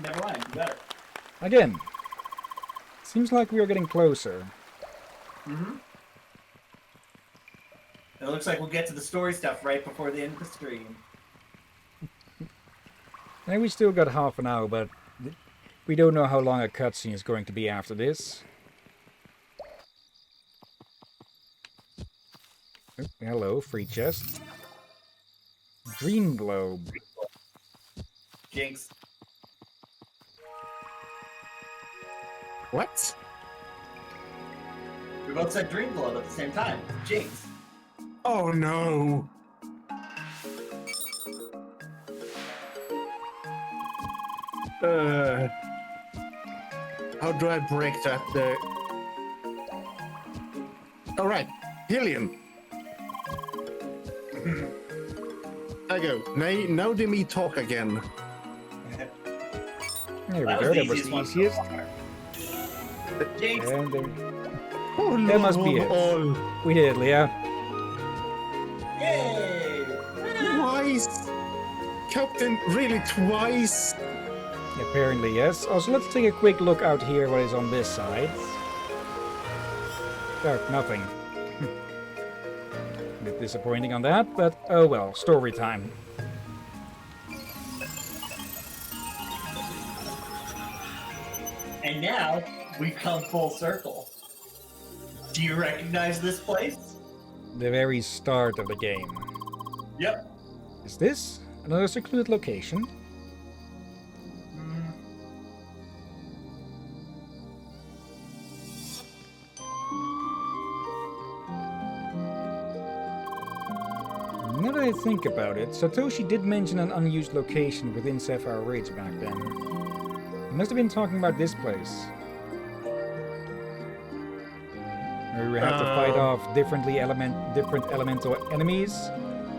never mind, you got it. Again. Seems like we are getting closer. Mm-hmm. It looks like we'll get to the story stuff right before the end of the stream. And we still got half an hour, but we don't know how long a cutscene is going to be after this. Oh, hello, free chest. Dream globe. Jinx. What? We both said Dream Globe at the same time. Jinx. Oh no! How do I break that? All right, Hillyan. I go. Now do me talk again. There we That go, was the that was easiest the one. easiest. Jinx. And there... Oh, That must be love it. all. We did it, Leah. Yay! Twice, Captain. Really twice. Apparently, yes. Also, let's take a quick look out here what is on this side. Oh, nothing. A bit disappointing on that, but oh well, story time. And now we've come full circle. Do you recognize this place? The very start of the game. Yep. Is this another secluded location? Now that I think about it, Satoshi did mention an unused location within Sapphire Raids back then. He must have been talking about this place. Where we have to fight off different elemental enemies.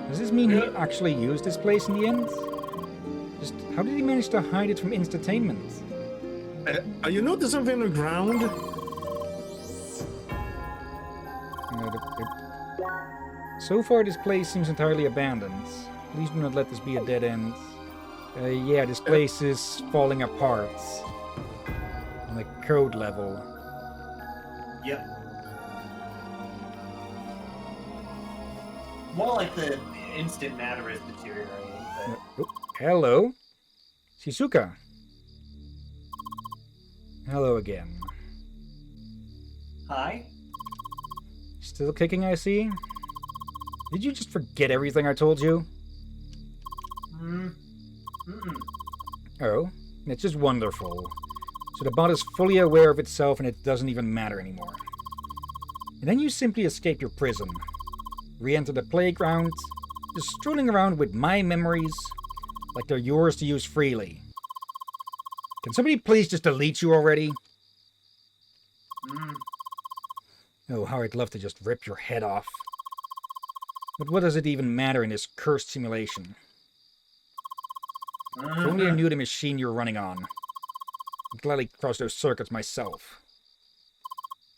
Does this mean he actually used this place in the end? Just how did he manage to hide it from instantainment? Are you noticing something on the ground? So far, this place seems entirely abandoned. Please do not let this be a dead end. Yeah, this place is falling apart. On the code level. Yep. More like the instant matter is deteriorating. But... Oh, hello. Shizuka. Hello again. Hi? Still kicking, I see? Did you just forget everything I told you? Oh, it's just wonderful. So the bot is fully aware of itself and it doesn't even matter anymore. And then you simply escape your prison. Re-enter the playground, just strolling around with my memories like they're yours to use freely. Can somebody please just delete you already? Oh, how I'd love to just rip your head off. But what does it even matter in this cursed simulation? If only I knew the machine you're running on. I'd gladly cross those circuits myself.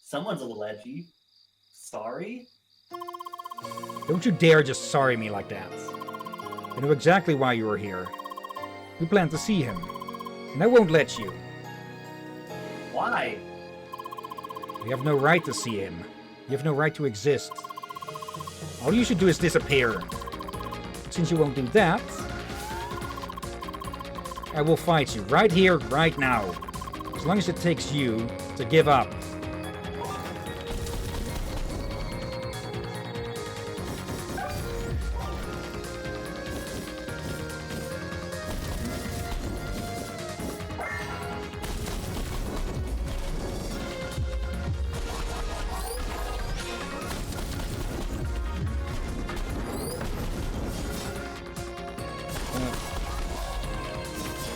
Someone's a little edgy. Sorry? Don't you dare just sorry me like that. I know exactly why you were here. We plan to see him. And I won't let you. Why? You have no right to see him. You have no right to exist. All you should do is disappear. But since you won't do that, I will fight you right here, right now. As long as it takes you to give up.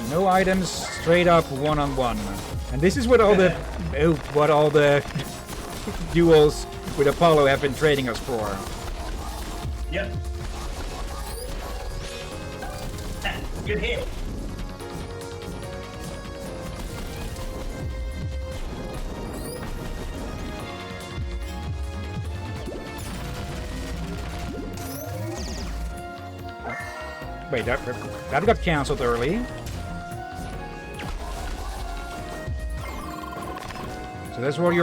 No items, straight up one-on-one. And this is what all the duels with Apollo have been trading us for. Yep. Good hit. Wait, that got cancelled early. So that's what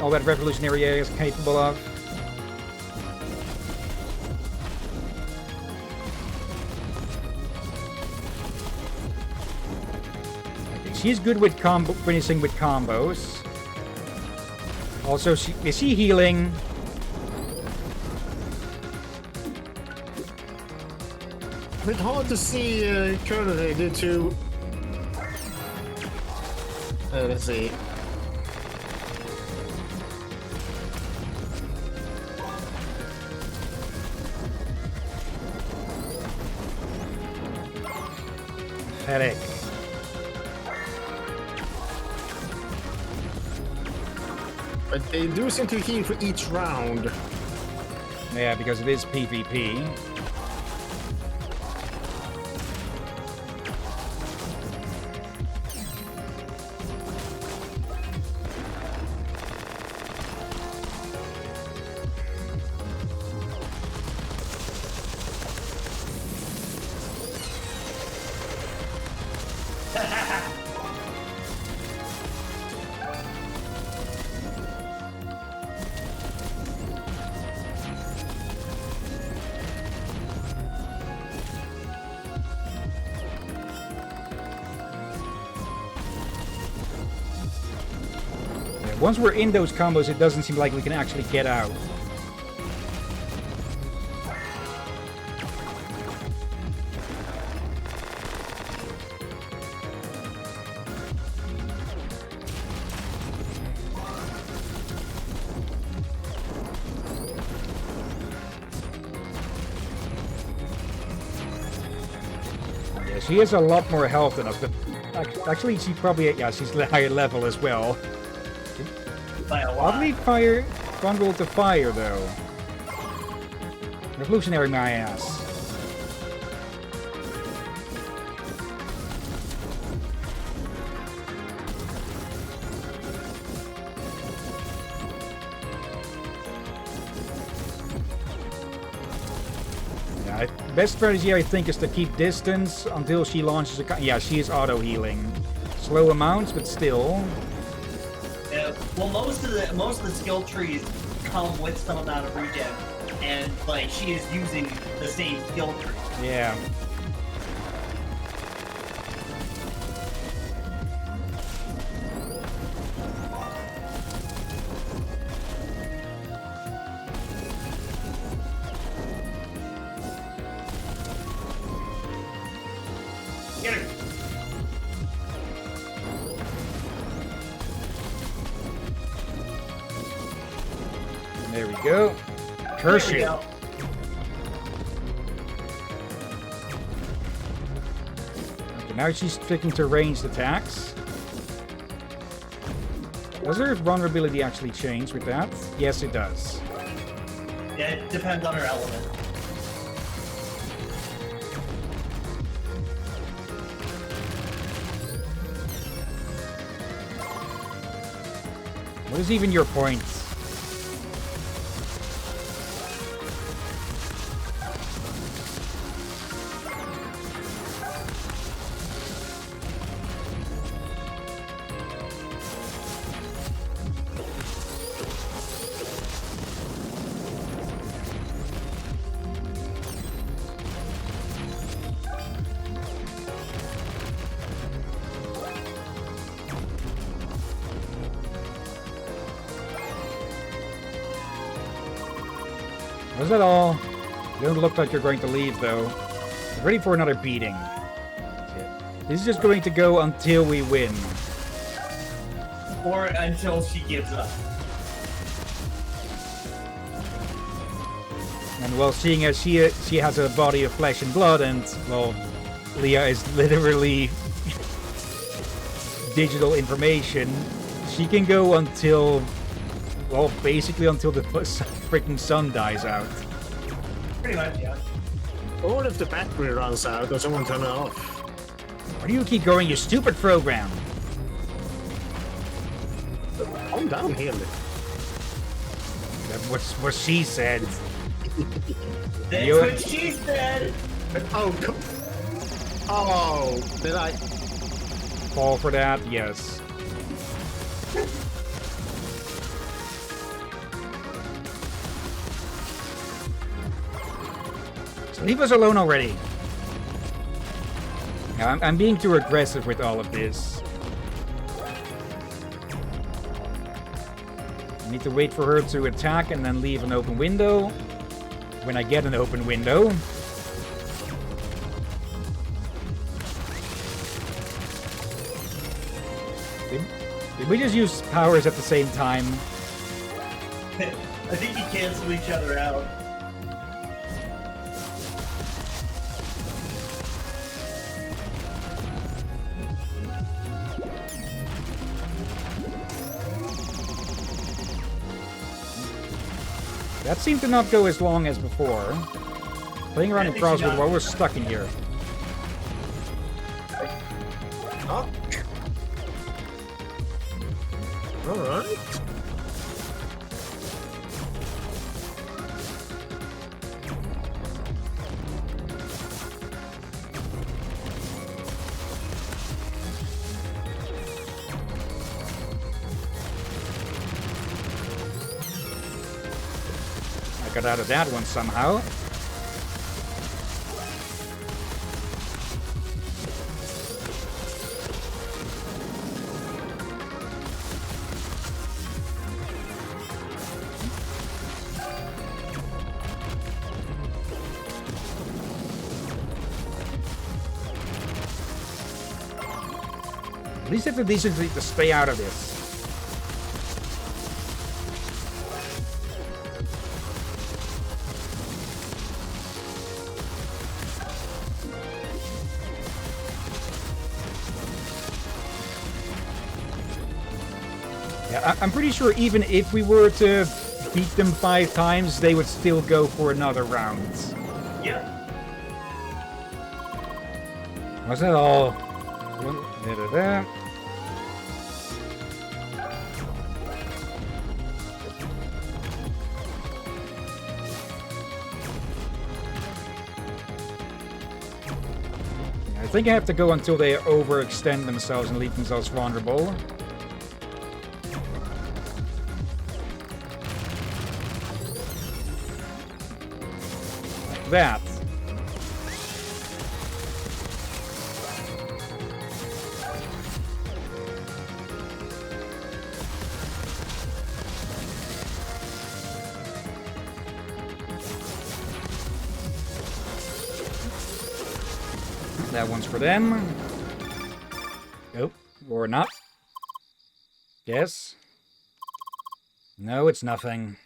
all that revolutionary area is capable of. Okay, she's good with finishing with combos. Also, is she healing? A bit hard to see currently due to... let's see. Headache. But they do seem to heal for each round. Yeah, because it is PvP. Once we're in those combos, it doesn't seem like we can actually get out. Yeah, she has a lot more health than us, but actually she probably, yeah, she's higher level as well. By a lot. Oddly vulnerable to fire, though. Revolutionary, my ass. Yeah, best strategy, I think, is to keep distance until she launches a... Yeah, she is auto-healing. Slow amounts, but still... Well, most of the skill trees come with some amount of regen, and like she is using the same skill tree. Yeah. Get her. There we go. Curse There we you. go. Okay, now she's sticking to ranged attacks. Does her vulnerability actually change with that? Yes, it does. Yeah, it depends on her element. What is even your point? Was that all? You don't look like you're going to leave, though. Ready for another beating. This is just going to go until we win. Or until she gives up. And well, seeing as she has a body of flesh and blood, and well, Leah is literally digital information, she can go until, well, basically until the freaking sun dies out. Pretty much, yeah. Or if the battery runs out or someone turn it off. Why do you keep going, you stupid program? Calm down, Hillyan. That's what she said. That's You- what she said! Oh, come. Oh, did I? Fall for that? Yes. So leave us alone already. Yeah, I'm being too aggressive with all of this. I need to wait for her to attack and then leave an open window. When I get an open window. Did we just use powers at the same time? I think you cancel each other out. That seemed to not go as long as before. Playing around I in think she CrossCode got- while we're stuck in here. Oh. All right. I got out of that one somehow. least have the decency to stay out of this. Yeah, I'm pretty sure even if we were to beat them 5 times, they would still go for another round. Yeah. Was that all? Da-da-da. I think I have to go until they overextend themselves and leave themselves vulnerable. Like that. That one's for them. Nope. Or not. Yes. No, it's nothing.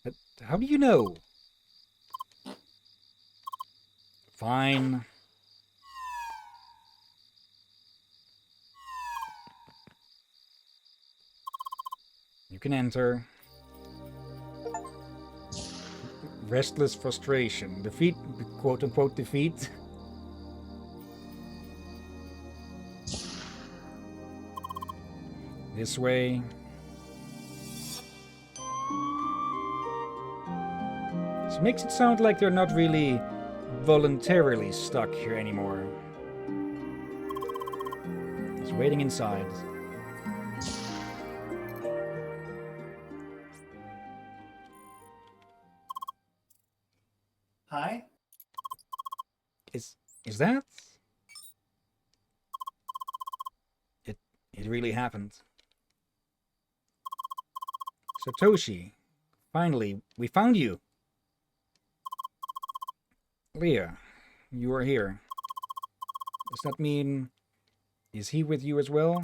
But how do you know? Fine. You can enter. Restless frustration. Defeat, quote-unquote defeat. This way. This makes it sound like they're not really voluntarily stuck here anymore. He's waiting inside. Hi? Is that? It really happened. Satoshi, finally, we found you. Leah, you are here. Does that mean... is he with you as well?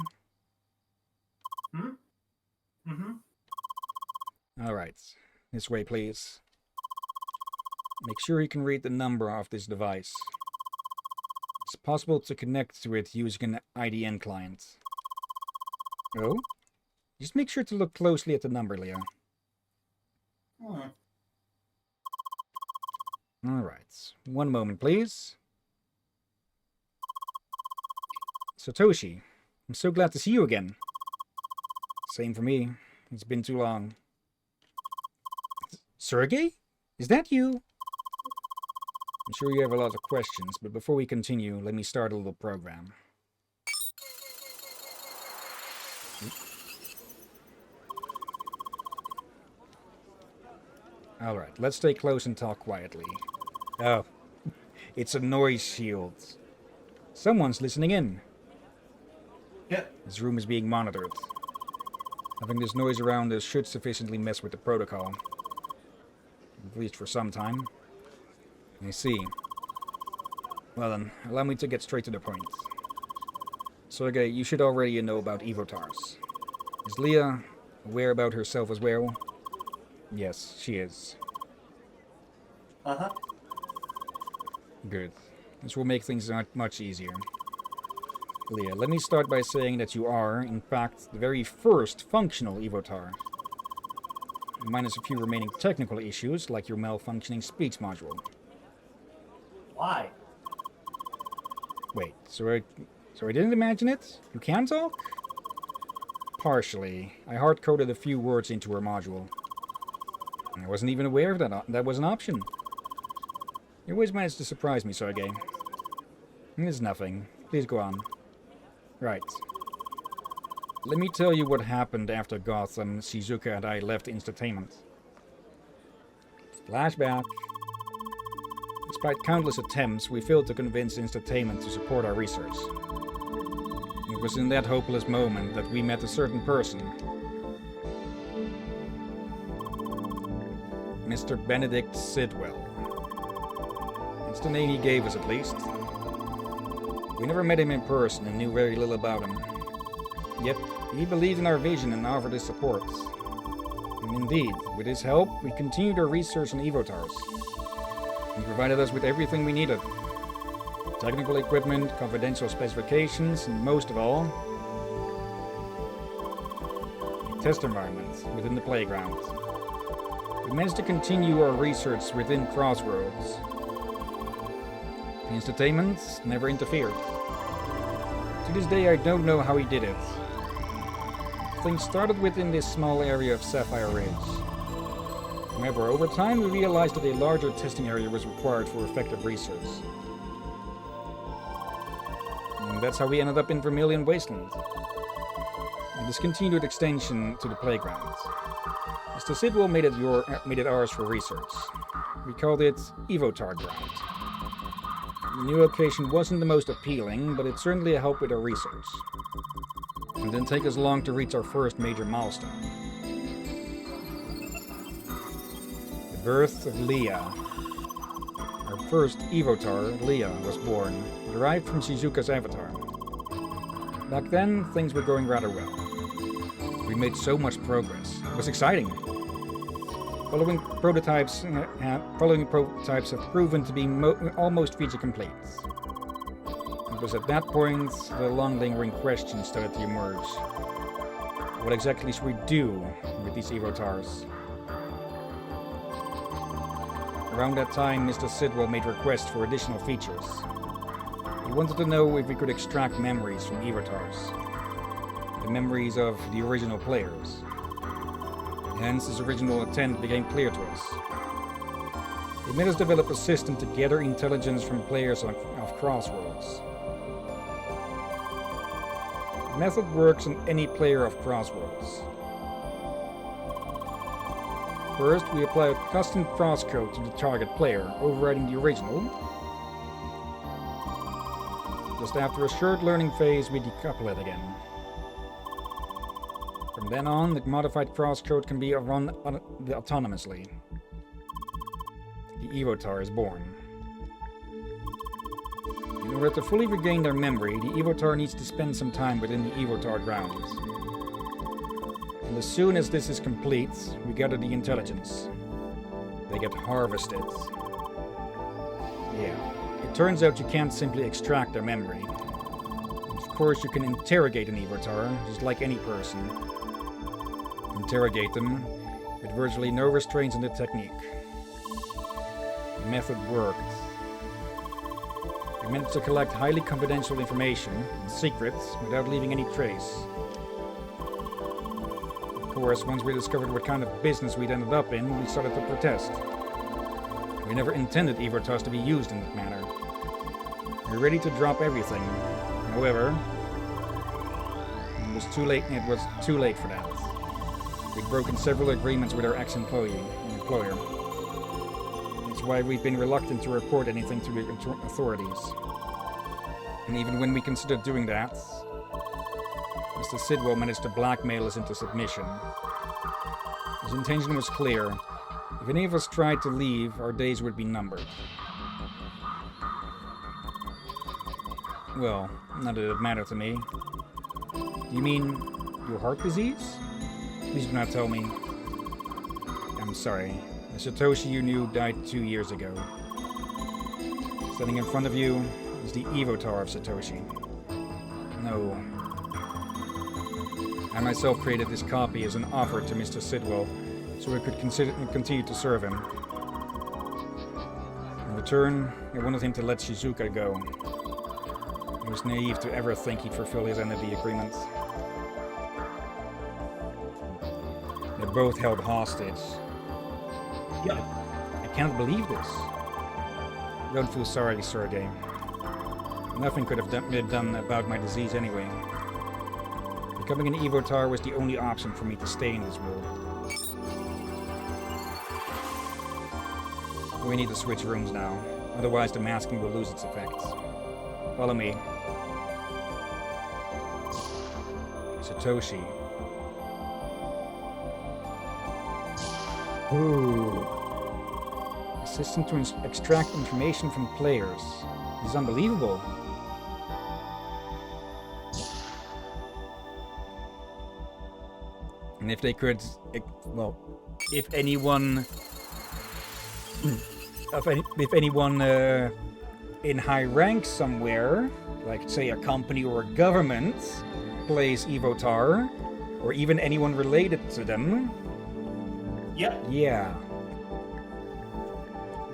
Alright, this way please. Make sure you can read the number of this device. It's possible to connect to it using an IDN client. Oh? Just make sure to look closely at the number, Leah. Alright. One moment, please. Satoshi, I'm so glad to see you again. Same for me. It's been too long. Sergey? Is that you? I'm sure you have a lot of questions, but before we continue, let me start a little program. Alright, let's stay close and talk quietly. Oh, it's a noise shield. Someone's listening in. Yeah. This room is being monitored. Having this noise around us should sufficiently mess with the protocol. At least for some time. I see. Well then, allow me to get straight to the point. Sergey, you should already know about Evotars. Is Leah aware about herself as well? Yes, she is. Uh-huh. Good. This will make things much easier. Leah, let me start by saying that you are, in fact, the very first functional Evotar. Minus a few remaining technical issues, like your malfunctioning speech module. Why? Wait, so I didn't imagine it? You can talk? Partially. I hard-coded a few words into her module. I wasn't even aware of that. That was an option. You always manage to surprise me, Sergey. It's nothing. Please go on. Right. Let me tell you what happened after Gotham, Shizuka, and I left Instantainment. Flashback. Despite countless attempts, we failed to convince Instantainment to support our research. It was in that hopeless moment that we met a certain person. Mr. Benedict Sidwell. It's the name he gave us, at least. We never met him in person and knew very little about him. Yet, he believed in our vision and offered his support. And indeed, with his help, we continued our research on Evotars. He provided us with everything we needed. Technical equipment, confidential specifications, and most of all, a test environment within the playground. We managed to continue our research within Crossroads. The entertainment never interfered. To this day, I don't know how he did it. Things started within this small area of Sapphire Ridge. However, over time, we realized that a larger testing area was required for effective research. And that's how we ended up in Vermilion Wasteland. A discontinued extension to the playground. Mr. Sidwell made it ours for research. We called it Evotar Ground. The new location wasn't the most appealing, but it certainly helped with our research. It didn't take us long to reach our first major milestone. The birth of Leah. Our first Evotar, Leah, was born, derived from Shizuka's avatar. Back then, things were going rather well. We made so much progress. It was exciting. Following prototypes have proven to be almost feature complete. It was at that point the long lingering questions started to emerge. What exactly should we do with these Evotars? Around that time, Mr. Sidwell made requests for additional features. He wanted to know if we could extract memories from Evotars. The memories of the original players. Hence, his original intent became clear to us. It made us develop a system to gather intelligence from players of Crossroads. The method works on any player of Crossroads. First, we apply a custom CrossCode to the target player, overriding the original. Just after a short learning phase, we decouple it again. From then on, the modified CrossCode can be run autonomously. The Evotar is born. In order to fully regain their memory, the Evotar needs to spend some time within the Evotar grounds. And as soon as this is complete, we gather the intelligence. They get harvested. Yeah, it turns out you can't simply extract their memory. Of course, you can interrogate an Evotar, just like any person. Interrogate them, with virtually no restraints in the technique. The method worked. We managed to collect highly confidential information and secrets without leaving any trace. Of course, once we discovered what kind of business we'd ended up in, we started to protest. We never intended Evotars to be used in that manner. We were ready to drop everything. However, it was too late for that. We'd broken several agreements with our ex-employer. That's why we've been reluctant to report anything to the authorities. And even when we considered doing that, Mr. Sidwell managed to blackmail us into submission. His intention was clear. If any of us tried to leave, our days would be numbered. Well, not that it mattered to me. You mean your heart disease? Please do not tell me. I'm sorry. The Satoshi you knew died 2 years ago. Standing in front of you is the Evotar of Satoshi. No. I myself created this copy as an offer to Mr. Sidwell, so I could continue to serve him. In return, I wanted him to let Shizuka go. I was naive to ever think he'd fulfill his end of the agreement. They're both held hostage. Yeah. I can't believe this. Don't feel sorry, Sergei. Nothing could have been done about my disease anyway. Becoming an Evotar was the only option for me to stay in this world. We need to switch rooms now, otherwise the masking will lose its effects. Follow me. Satoshi. Ooh. A system to extract information from players. This is unbelievable. And if they could, well, if anyone, if anyone in high rank somewhere, like say a company or a government, plays Evotar, or even anyone related to them. Yep. Yeah.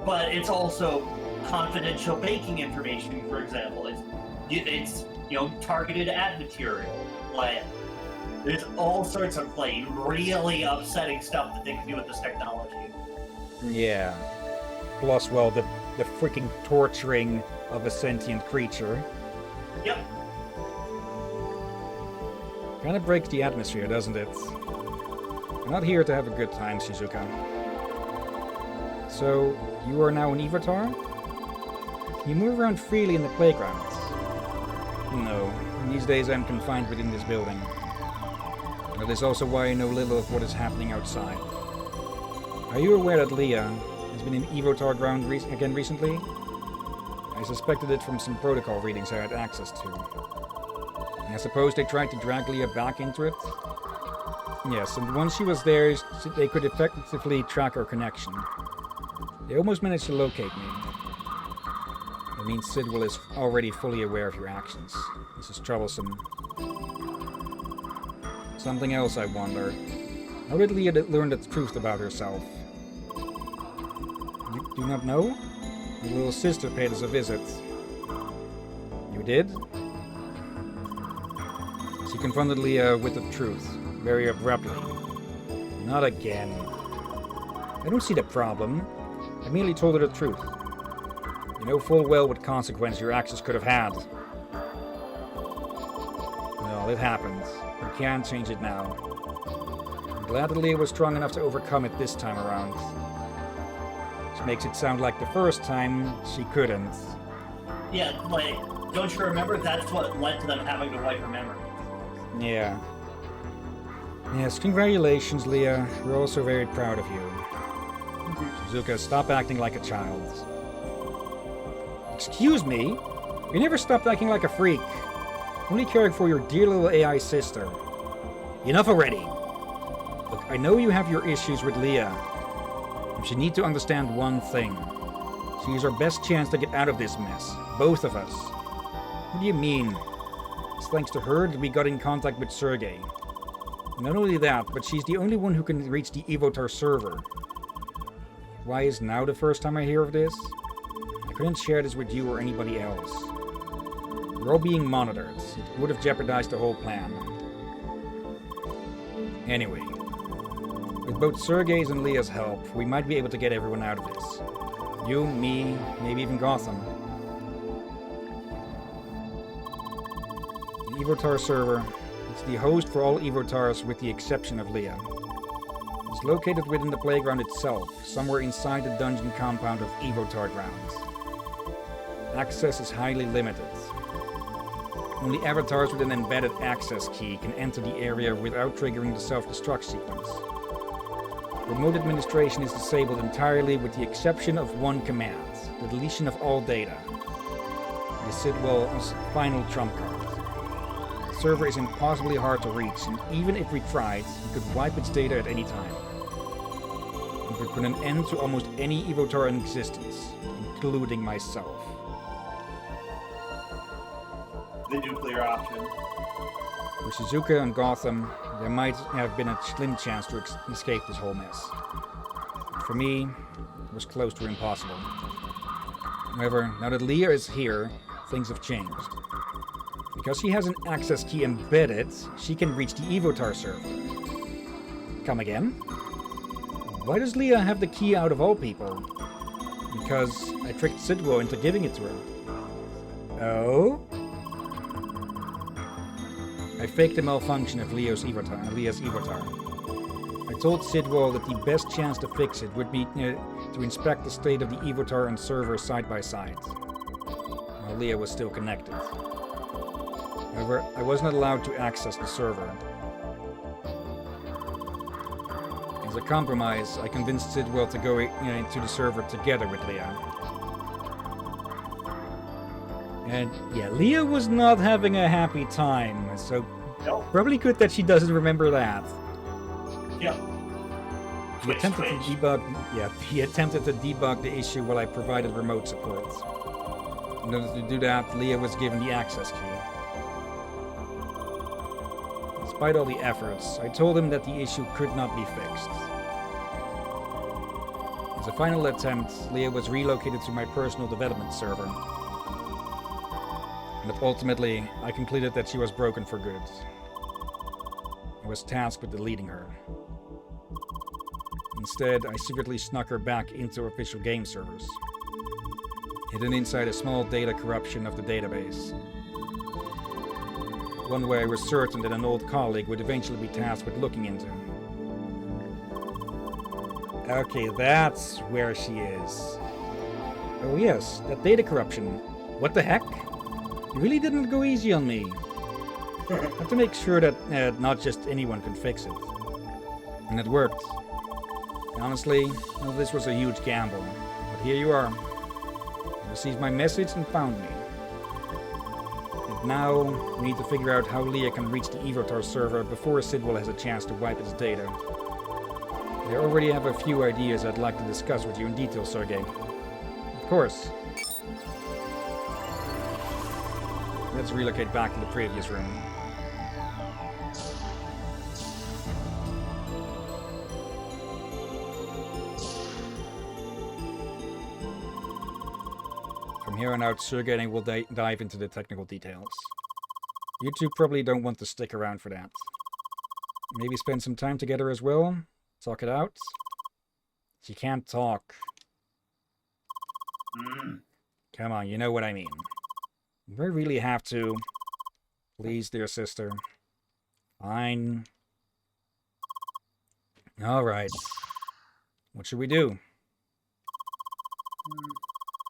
But it's also confidential banking information, for example. It's targeted ad material. Like, there's all sorts of really upsetting stuff that they can do with this technology. Yeah. Plus, well, the freaking torturing of a sentient creature. Yep. Kind of breaks the atmosphere, doesn't it? We're not here to have a good time, Shizuka. So, you are now an Evotar? You move around freely in the playground. No, these days I'm confined within this building. That is also why I know little of what is happening outside. Are you aware that Leah has been in Evotar ground again recently? I suspected it from some protocol readings I had access to. I suppose they tried to drag Leah back into it? Yes, and once she was there, they could effectively track our connection. They almost managed to locate me. That means Sidwell is already fully aware of your actions. This is troublesome. Something else I wonder. How did Leah learn the truth about herself? You do not know? Your little sister paid us a visit. You did? She confronted Leah with the truth, very abruptly. Not again. I don't see the problem. I merely told her the truth. You know full well what consequence your actions could have had. Well, it happened. You can't change it now. I'm glad that Leah was strong enough to overcome it this time around. Which makes it sound like the first time she couldn't. Yeah, like, don't you remember? That's what led to them having to wipe her memory. Yeah. Yes, congratulations, Leah. We're also very proud of you. Shizuka, stop acting like a child. Excuse me? You never stopped acting like a freak. Only caring for your dear little AI sister. Enough already. Look, I know you have your issues with Leah. But you need to understand one thing. She is our best chance to get out of this mess. Both of us. What do you mean? It's thanks to her that we got in contact with Sergei. Not only that, but she's the only one who can reach the Evotar server. Why is now the first time I hear of this? I couldn't share this with you or anybody else. We're all being monitored. It would have jeopardized the whole plan. Anyway, with both Sergei's and Leah's help, we might be able to get everyone out of this. You, me, maybe even Gotham. The Evotar server. It's the host for all Evotars with the exception of Leah. It's located within the playground itself, somewhere inside the dungeon compound of Evotar grounds. Access is highly limited. Only avatars with an embedded access key can enter the area without triggering the self-destruct sequence. Remote administration is disabled entirely with the exception of one command, the deletion of all data. It is Sidwell's final trump card. The server is impossibly hard to reach, and even if we tried, we could wipe its data at any time. We could put an end to almost any Evotar in existence, including myself. The nuclear option. For Shizuka and Gotham, there might have been a slim chance to escape this whole mess. For me, it was close to impossible. However, now that Leah is here, things have changed. Because she has an access key embedded, she can reach the Evotar server. Come again? Why does Leah have the key out of all people? Because I tricked Sidwell into giving it to her. Oh? I faked a malfunction of Leah's Evotar. I told Sidwell that the best chance to fix it would be to inspect the state of the Evotar and server side by side, while Leah was still connected. However, I was not allowed to access the server. As a compromise, I convinced Sidwell to go into the server together with Leah. And yeah, Leah was not having a happy time, so probably good that she doesn't remember that. Yep. He attempted to Twitch. debug. Yeah, he attempted to debug the issue while I provided remote support. In order to do that, Leah was given the access key. Despite all the efforts, I told him that the issue could not be fixed. As a final attempt, Leah was relocated to my personal development server. But ultimately, I concluded that she was broken for good. I was tasked with deleting her. Instead, I secretly snuck her back into official game servers, hidden inside a small data corruption of the database. One way I was certain that an old colleague would eventually be tasked with looking into. Okay, that's where she is. Oh yes, that data corruption. What the heck? You really didn't go easy on me. I have to make sure that not just anyone can fix it. And it worked. Honestly, well, this was a huge gamble. But here you are. You received my message and found me. And now, we need to figure out how Leah can reach the Evotar server before Sidwell has a chance to wipe its data. I already have a few ideas I'd like to discuss with you in detail, Sergey. Of course. Let's relocate back to the previous room. From here on out, Sergey and I will dive into the technical details. You two probably don't want to stick around for that. Maybe spend some time together as well? Talk it out? She can't talk. Come on, you know what I mean. Do I really have to? Please, dear sister. Fine. Alright. What should we do?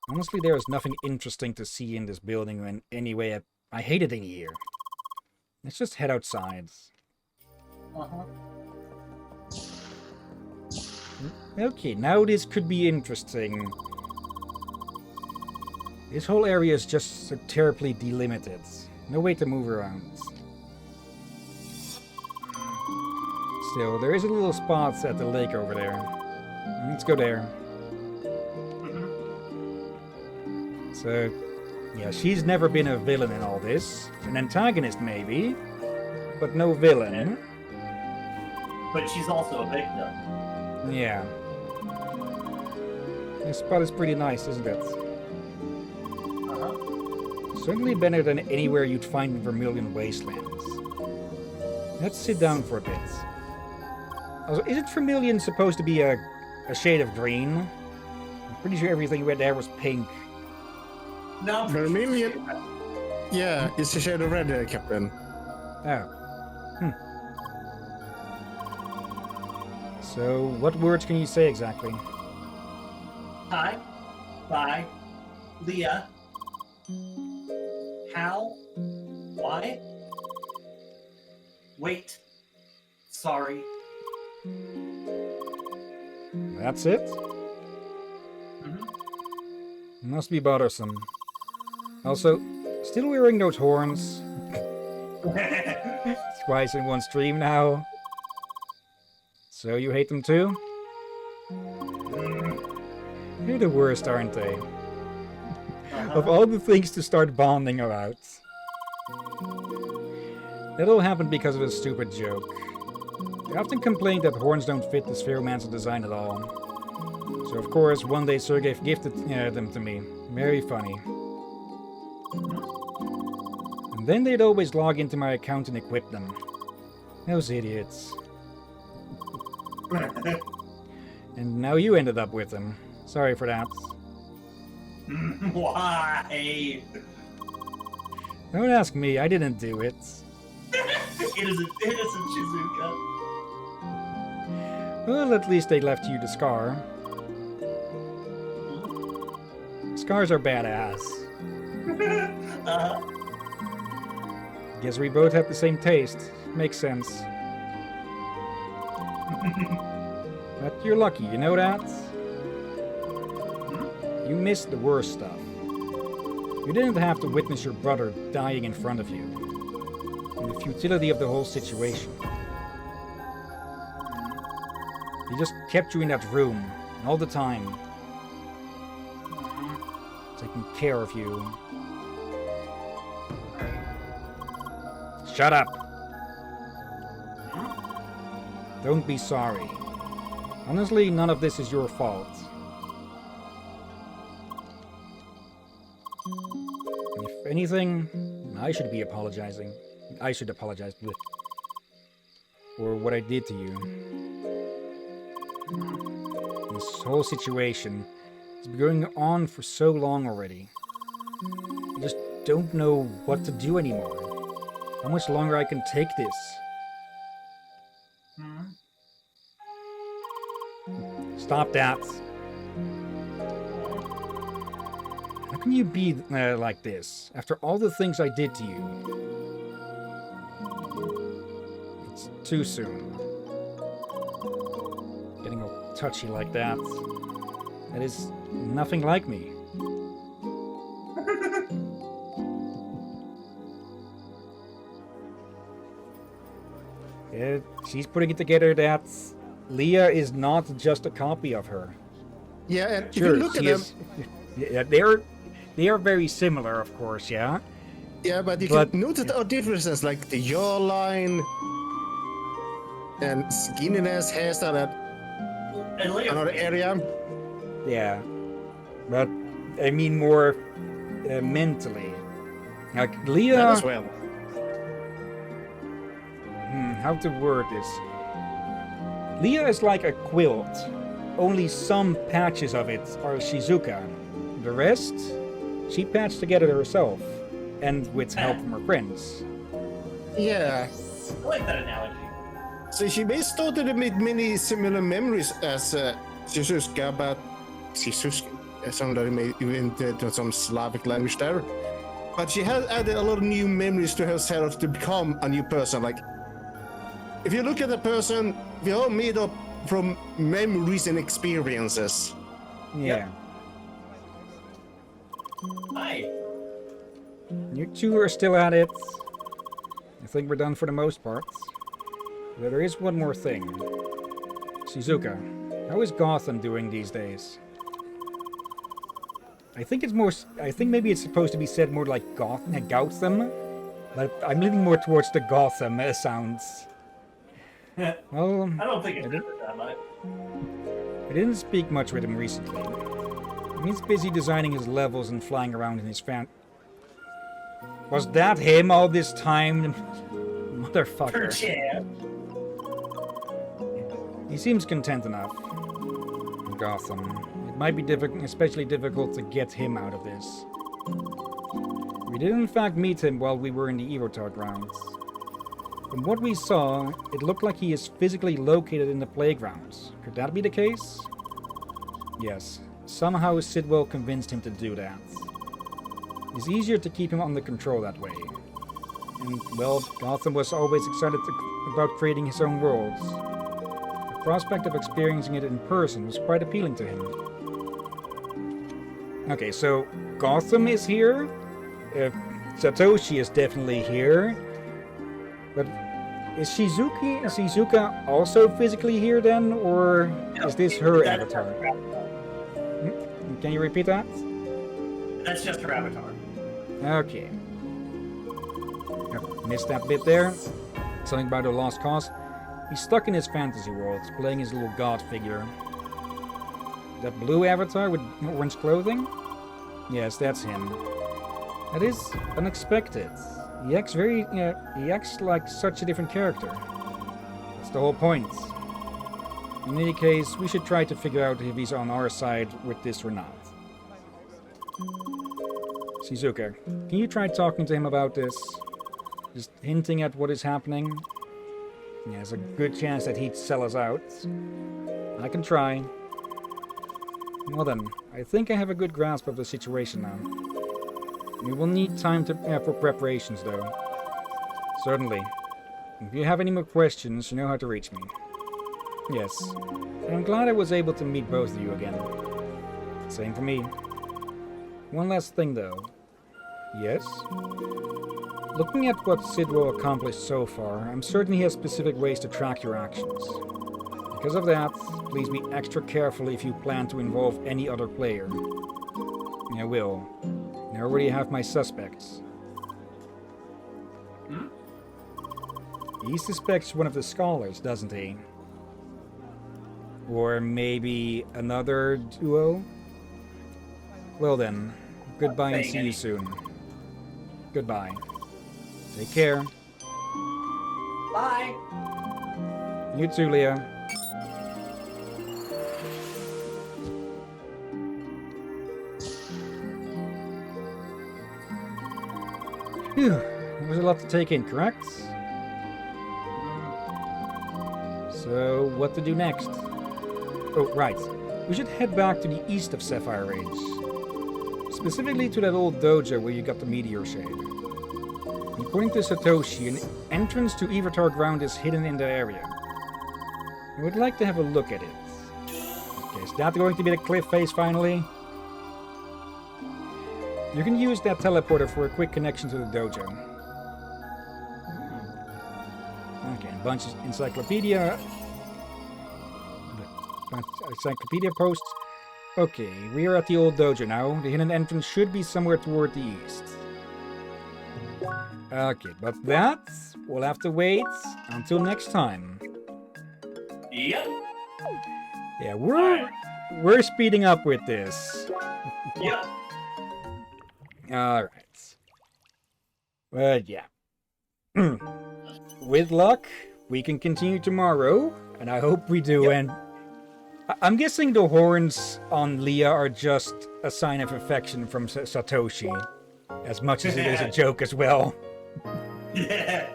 Honestly, there is nothing interesting to see in this building in any way. I hate it in here. Let's just head outside. Uh-huh. Okay, now this could be interesting. This whole area is just so terribly delimited. No way to move around. Still, there is a little spot at the lake over there. Let's go there. So, yeah, she's never been a villain in all this. An antagonist, maybe, but no villain. But she's also a victim. Yeah. This spot is pretty nice, isn't it? Uh-huh. Certainly better than anywhere you'd find in Vermilion Wastelands. Let's sit down for a bit. Also, isn't Vermilion supposed to be a shade of green? I'm pretty sure everything there was pink. No. Vermilion. Yeah, it's a shade of red, Captain. Oh. So, what words can you say exactly? Hi. Bye. Leah. How? Why? Wait. Sorry. That's it? Must be bothersome. Also, still wearing those horns? Twice in one stream now. So you hate them too? They're the worst, aren't they? Of all the things to start bonding about. That all happened because of a stupid joke. I often complained that horns don't fit the Spheromancer design at all. So of course, one day Sergey gifted them to me. Very funny. And then they'd always log into my account and equip them. Those idiots. And now you ended up with them. Sorry for that. Why? Don't ask me, I didn't do it. Innocent Shizuka. Well, at least they left you the scar. Scars are badass. Guess we both have the same taste. Makes sense. But you're lucky, you know that? You missed the worst stuff. You didn't have to witness your brother dying in front of you. And the futility of the whole situation. He just kept you in that room all the time. Taking care of you. Shut up! Don't be sorry. Honestly, none of this is your fault. If anything, I should be apologizing. I should apologize for what I did to you. This whole situation has been going on for so long already. I just don't know what to do anymore. How much longer I can take this? Stop that. How can you be like this after all the things I did to you? It's too soon. Getting all touchy like that. That is nothing like me. She's putting it together that Leah is not just a copy of her. Yeah, and Sure, if you look at them, yeah, they are very similar, of course, yeah. yeah, but you But- can notice our differences, like the jawline and skinniness, hairstyle, and And Leah, another area. Yeah, but I mean more mentally. Like Leah, That as well. how to word this? Leah is like a quilt. Only some patches of it are Shizuka. The rest, she patched together herself, and with help from her friends. Yeah. I like that analogy. So she may started to make many similar memories as Shizuka, but Shizuka, somebody may invent some Slavic language there. But she has added a lot of new memories to herself to become a new person. Like, if you look at a person, we are made up from memories and experiences. Yeah. Hi. You two are still at it. I think we're done for the most part. But there is one more thing. Shizuka, how is Gotham doing these days? I think maybe it's supposed to be said more like Gotham, but I'm leaning more towards the Gotham sounds. Well, I don't think it's that much. I didn't speak much with him recently. He's busy designing his levels and flying around in his fan. Was that him all this time? Motherfucker. Yeah. He seems content enough. Gotham. It might be especially difficult to get him out of this. We did in fact meet him while we were in the Evotard grounds. From what we saw, it looked like he is physically located in the playgrounds. Could that be the case? Yes. Somehow Sidwell convinced him to do that. It's easier to keep him under control that way. And, well, Gotham was always excited about creating his own worlds. The prospect of experiencing it in person was quite appealing to him. Okay, so Gotham is here. Satoshi is definitely here. But is Shizuka also physically here then? Or is this her avatar? Can you repeat that? That's just her avatar. Okay. Yep, missed that bit there. Something about a lost cause. He's stuck in his fantasy world, playing his little god figure. That blue avatar with orange clothing? Yes, that's him. That is unexpected. He acts like such a different character. That's the whole point. In any case, we should try to figure out if he's on our side with this or not. Shizuka, can you try talking to him about this? Just hinting at what is happening? Yeah, there's a good chance that he'd sell us out. I can try. Well then, I think I have a good grasp of the situation now. We will need time for preparations, though. Certainly. If you have any more questions, you know how to reach me. Yes. And I'm glad I was able to meet both of you again. Same for me. One last thing, though. Yes? Looking at what Sidwell accomplished so far, I'm certain he has specific ways to track your actions. Because of that, please be extra careful if you plan to involve any other player. I will. I already have my suspects. He suspects one of the scholars, doesn't he? Or maybe another duo? Well then, goodbye and see you soon. Goodbye. Take care. Bye. You too, Leah. Phew, there was a lot to take in, correct? So, what to do next? Oh, right. We should head back to the east of Sapphire Ridge. Specifically to that old dojo where you got the meteor shade. According to Satoshi, an entrance to Avatar Ground is hidden in that area. I would like to have a look at it. Okay, is that going to be the cliff face finally? You can use that teleporter for a quick connection to the dojo. Okay, a bunch of encyclopedia posts. Okay, we are at the old dojo now. The hidden entrance should be somewhere toward the east. Okay, but that we'll have to wait until next time. Yep. Yeah, we're speeding up with this. Yep. All right. But yeah. With luck, we can continue tomorrow, and I hope we do. Yep. And I'm guessing the horns on Leah are just a sign of affection from Satoshi, as much as it is a joke as well. Yeah.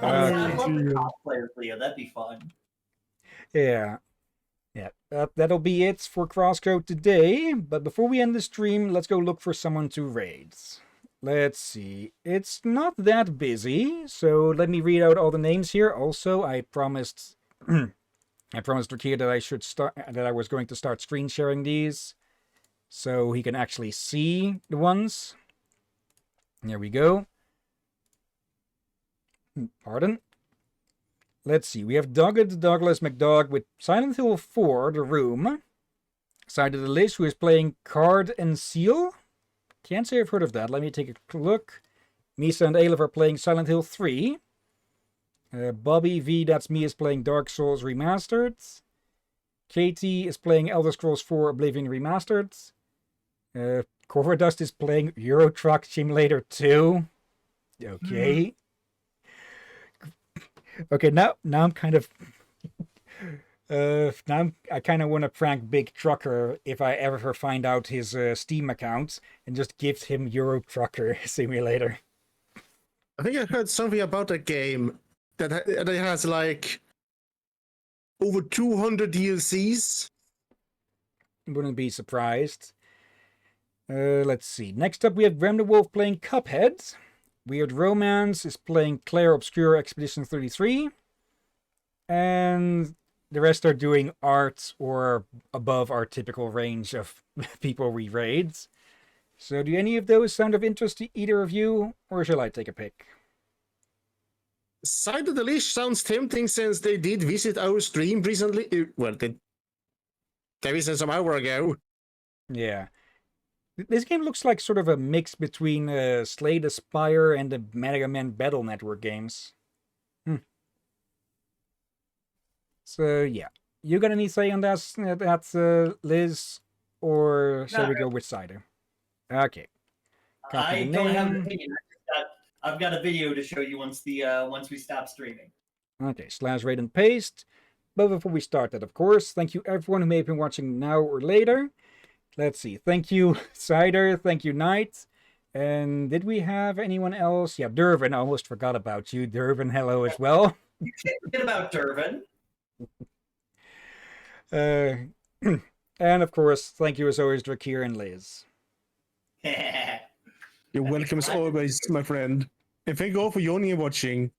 Okay. I'd love to cosplay as Leo. That'd be fun. Yeah. Yeah, that'll be it for CrossCode today. But before we end the stream, let's go look for someone to raid. Let's see. It's not that busy, so let me read out all the names here. Also, I promised Rakia that I was going to start screen sharing these, so he can actually see the ones. There we go. Pardon. Let's see, we have Dogged Douglas McDog with Silent Hill 4, The Room. Side of the list, who is playing Card and Seal. Can't say I've heard of that. Let me take a look. Misa and Aleph are playing Silent Hill 3. Bobby V, that's me, is playing Dark Souls Remastered. Katie is playing Elder Scrolls 4 Oblivion Remastered. Corverdust is playing Euro Truck Simulator 2. Okay. Okay, now I'm kind of I kind of want to prank Big Trucker if I ever find out his Steam account and just give him Euro Trucker Simulator. I think I heard something about that game that has like over 200 DLCs. Wouldn't be surprised. Let's see. Next up, we have Graham the Wolf playing Cuphead. Weird Romance is playing Claire Obscure Expedition 33. And the rest are doing art or above our typical range of people we raid. So do any of those sound of interest to either of you? Or shall I take a pick? Side of the List sounds tempting since they did visit our stream recently. Well, they visited some hour ago. Yeah. This game looks like sort of a mix between Slay the Spire and the Mega Man Battle Network games. So, yeah. You got any say on that, Liz? Or shall we go with Cider? Okay. Copy I the don't have an name. opinion. I've got a video to show you once we stop streaming. Okay, /raid and paste. But before we start that, of course, thank you everyone who may have been watching now or later. Let's see. Thank you, Cider. Thank you, Knight. And did we have anyone else? Yeah, Dervin. I almost forgot about you. Dervin, hello as well. You can't forget about Dervin. And of course, thank you as always, Drakir and Liz. You're welcome as always, my friend. And thank you all for joining and watching.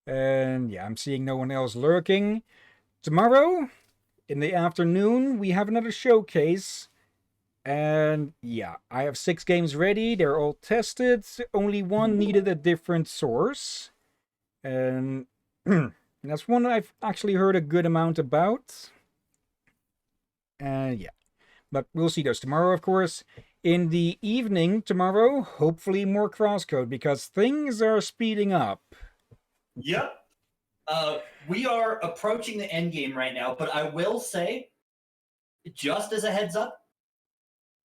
And yeah, I'm seeing no one else lurking. Tomorrow, in the afternoon, we have another showcase. And yeah, I have 6 games ready. They're all tested. Only one needed a different source. And That's one I've actually heard a good amount about. Yeah. But we'll see those tomorrow, of course. In the evening tomorrow, hopefully more CrossCode, because things are speeding up. Yep. We are approaching the end game right now, but I will say, just as a heads up,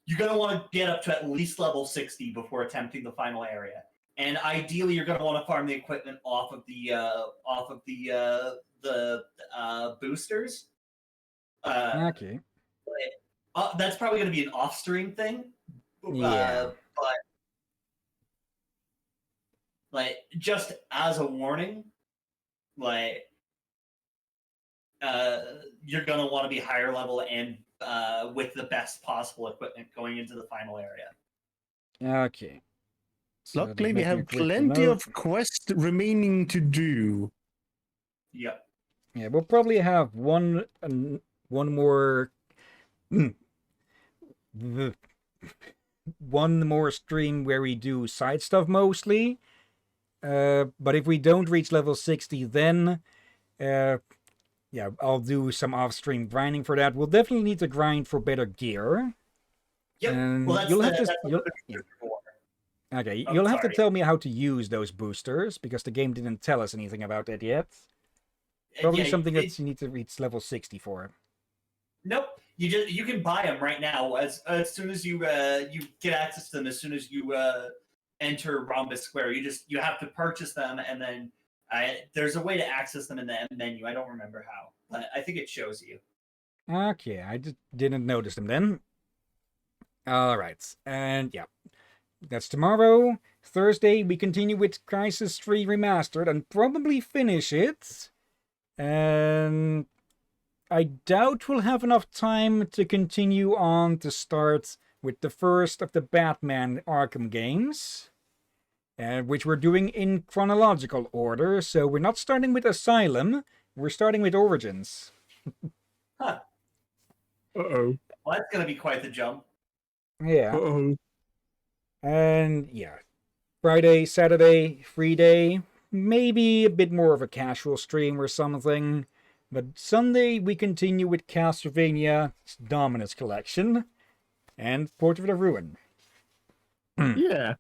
you're going to want to get up to at least level 60 before attempting the final area. And ideally, you're going to want to farm the equipment off of the boosters. Okay. That's probably going to be an off-stream thing. Yeah. But like, just as a warning, like, you're going to want to be higher level and with the best possible equipment going into the final area. Okay. So Luckily, we making a have quick plenty note. of quests remaining to do. Yep. Yeah, we'll probably have one more one more stream where we do side stuff mostly. But if we don't reach level 60, then yeah, I'll do some off-stream grinding for that. We'll definitely need to grind for better gear. Yep. And Well, that's you'll the, have to. that's what You'll, the yeah. boosters are for. Okay, Oh, you'll have to sorry. tell me how to use those boosters because the game didn't tell us anything about that yet. Probably Yeah, something that you need to reach level 60 for. Nope. You can buy them right now as soon as you get access to them. As soon as you enter Rhombus Square, you have to purchase them, and then there's a way to access them in the menu. I don't remember how, but I think it shows you. Okay, I just didn't notice them then. Alright, and yeah. That's tomorrow. Thursday, we continue with Crisis 3 Remastered and probably finish it. And I doubt we'll have enough time to continue on to start with the first of the Batman Arkham games, which we're doing in chronological order. So we're not starting with Asylum, we're starting with Origins. Huh. Uh-oh. Well, that's gonna be quite the jump. Yeah. Uh-oh. And yeah, Friday, Saturday, free day. Maybe a bit more of a casual stream or something. But Sunday, we continue with Castlevania Dominus Collection and Portrait of Ruin. Yeah.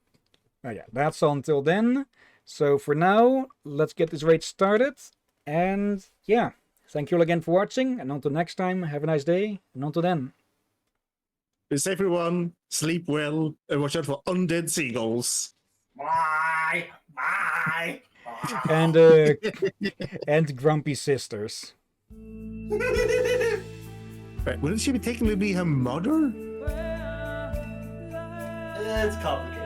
Oh yeah, that's all until then. So for now, let's get this raid started. And yeah, thank you all again for watching. And until next time, have a nice day. And until then. Be safe, everyone. Sleep well, and watch out for undead seagulls. Bye. Bye. And grumpy sisters. Right, wouldn't she be technically be her mother? It's complicated.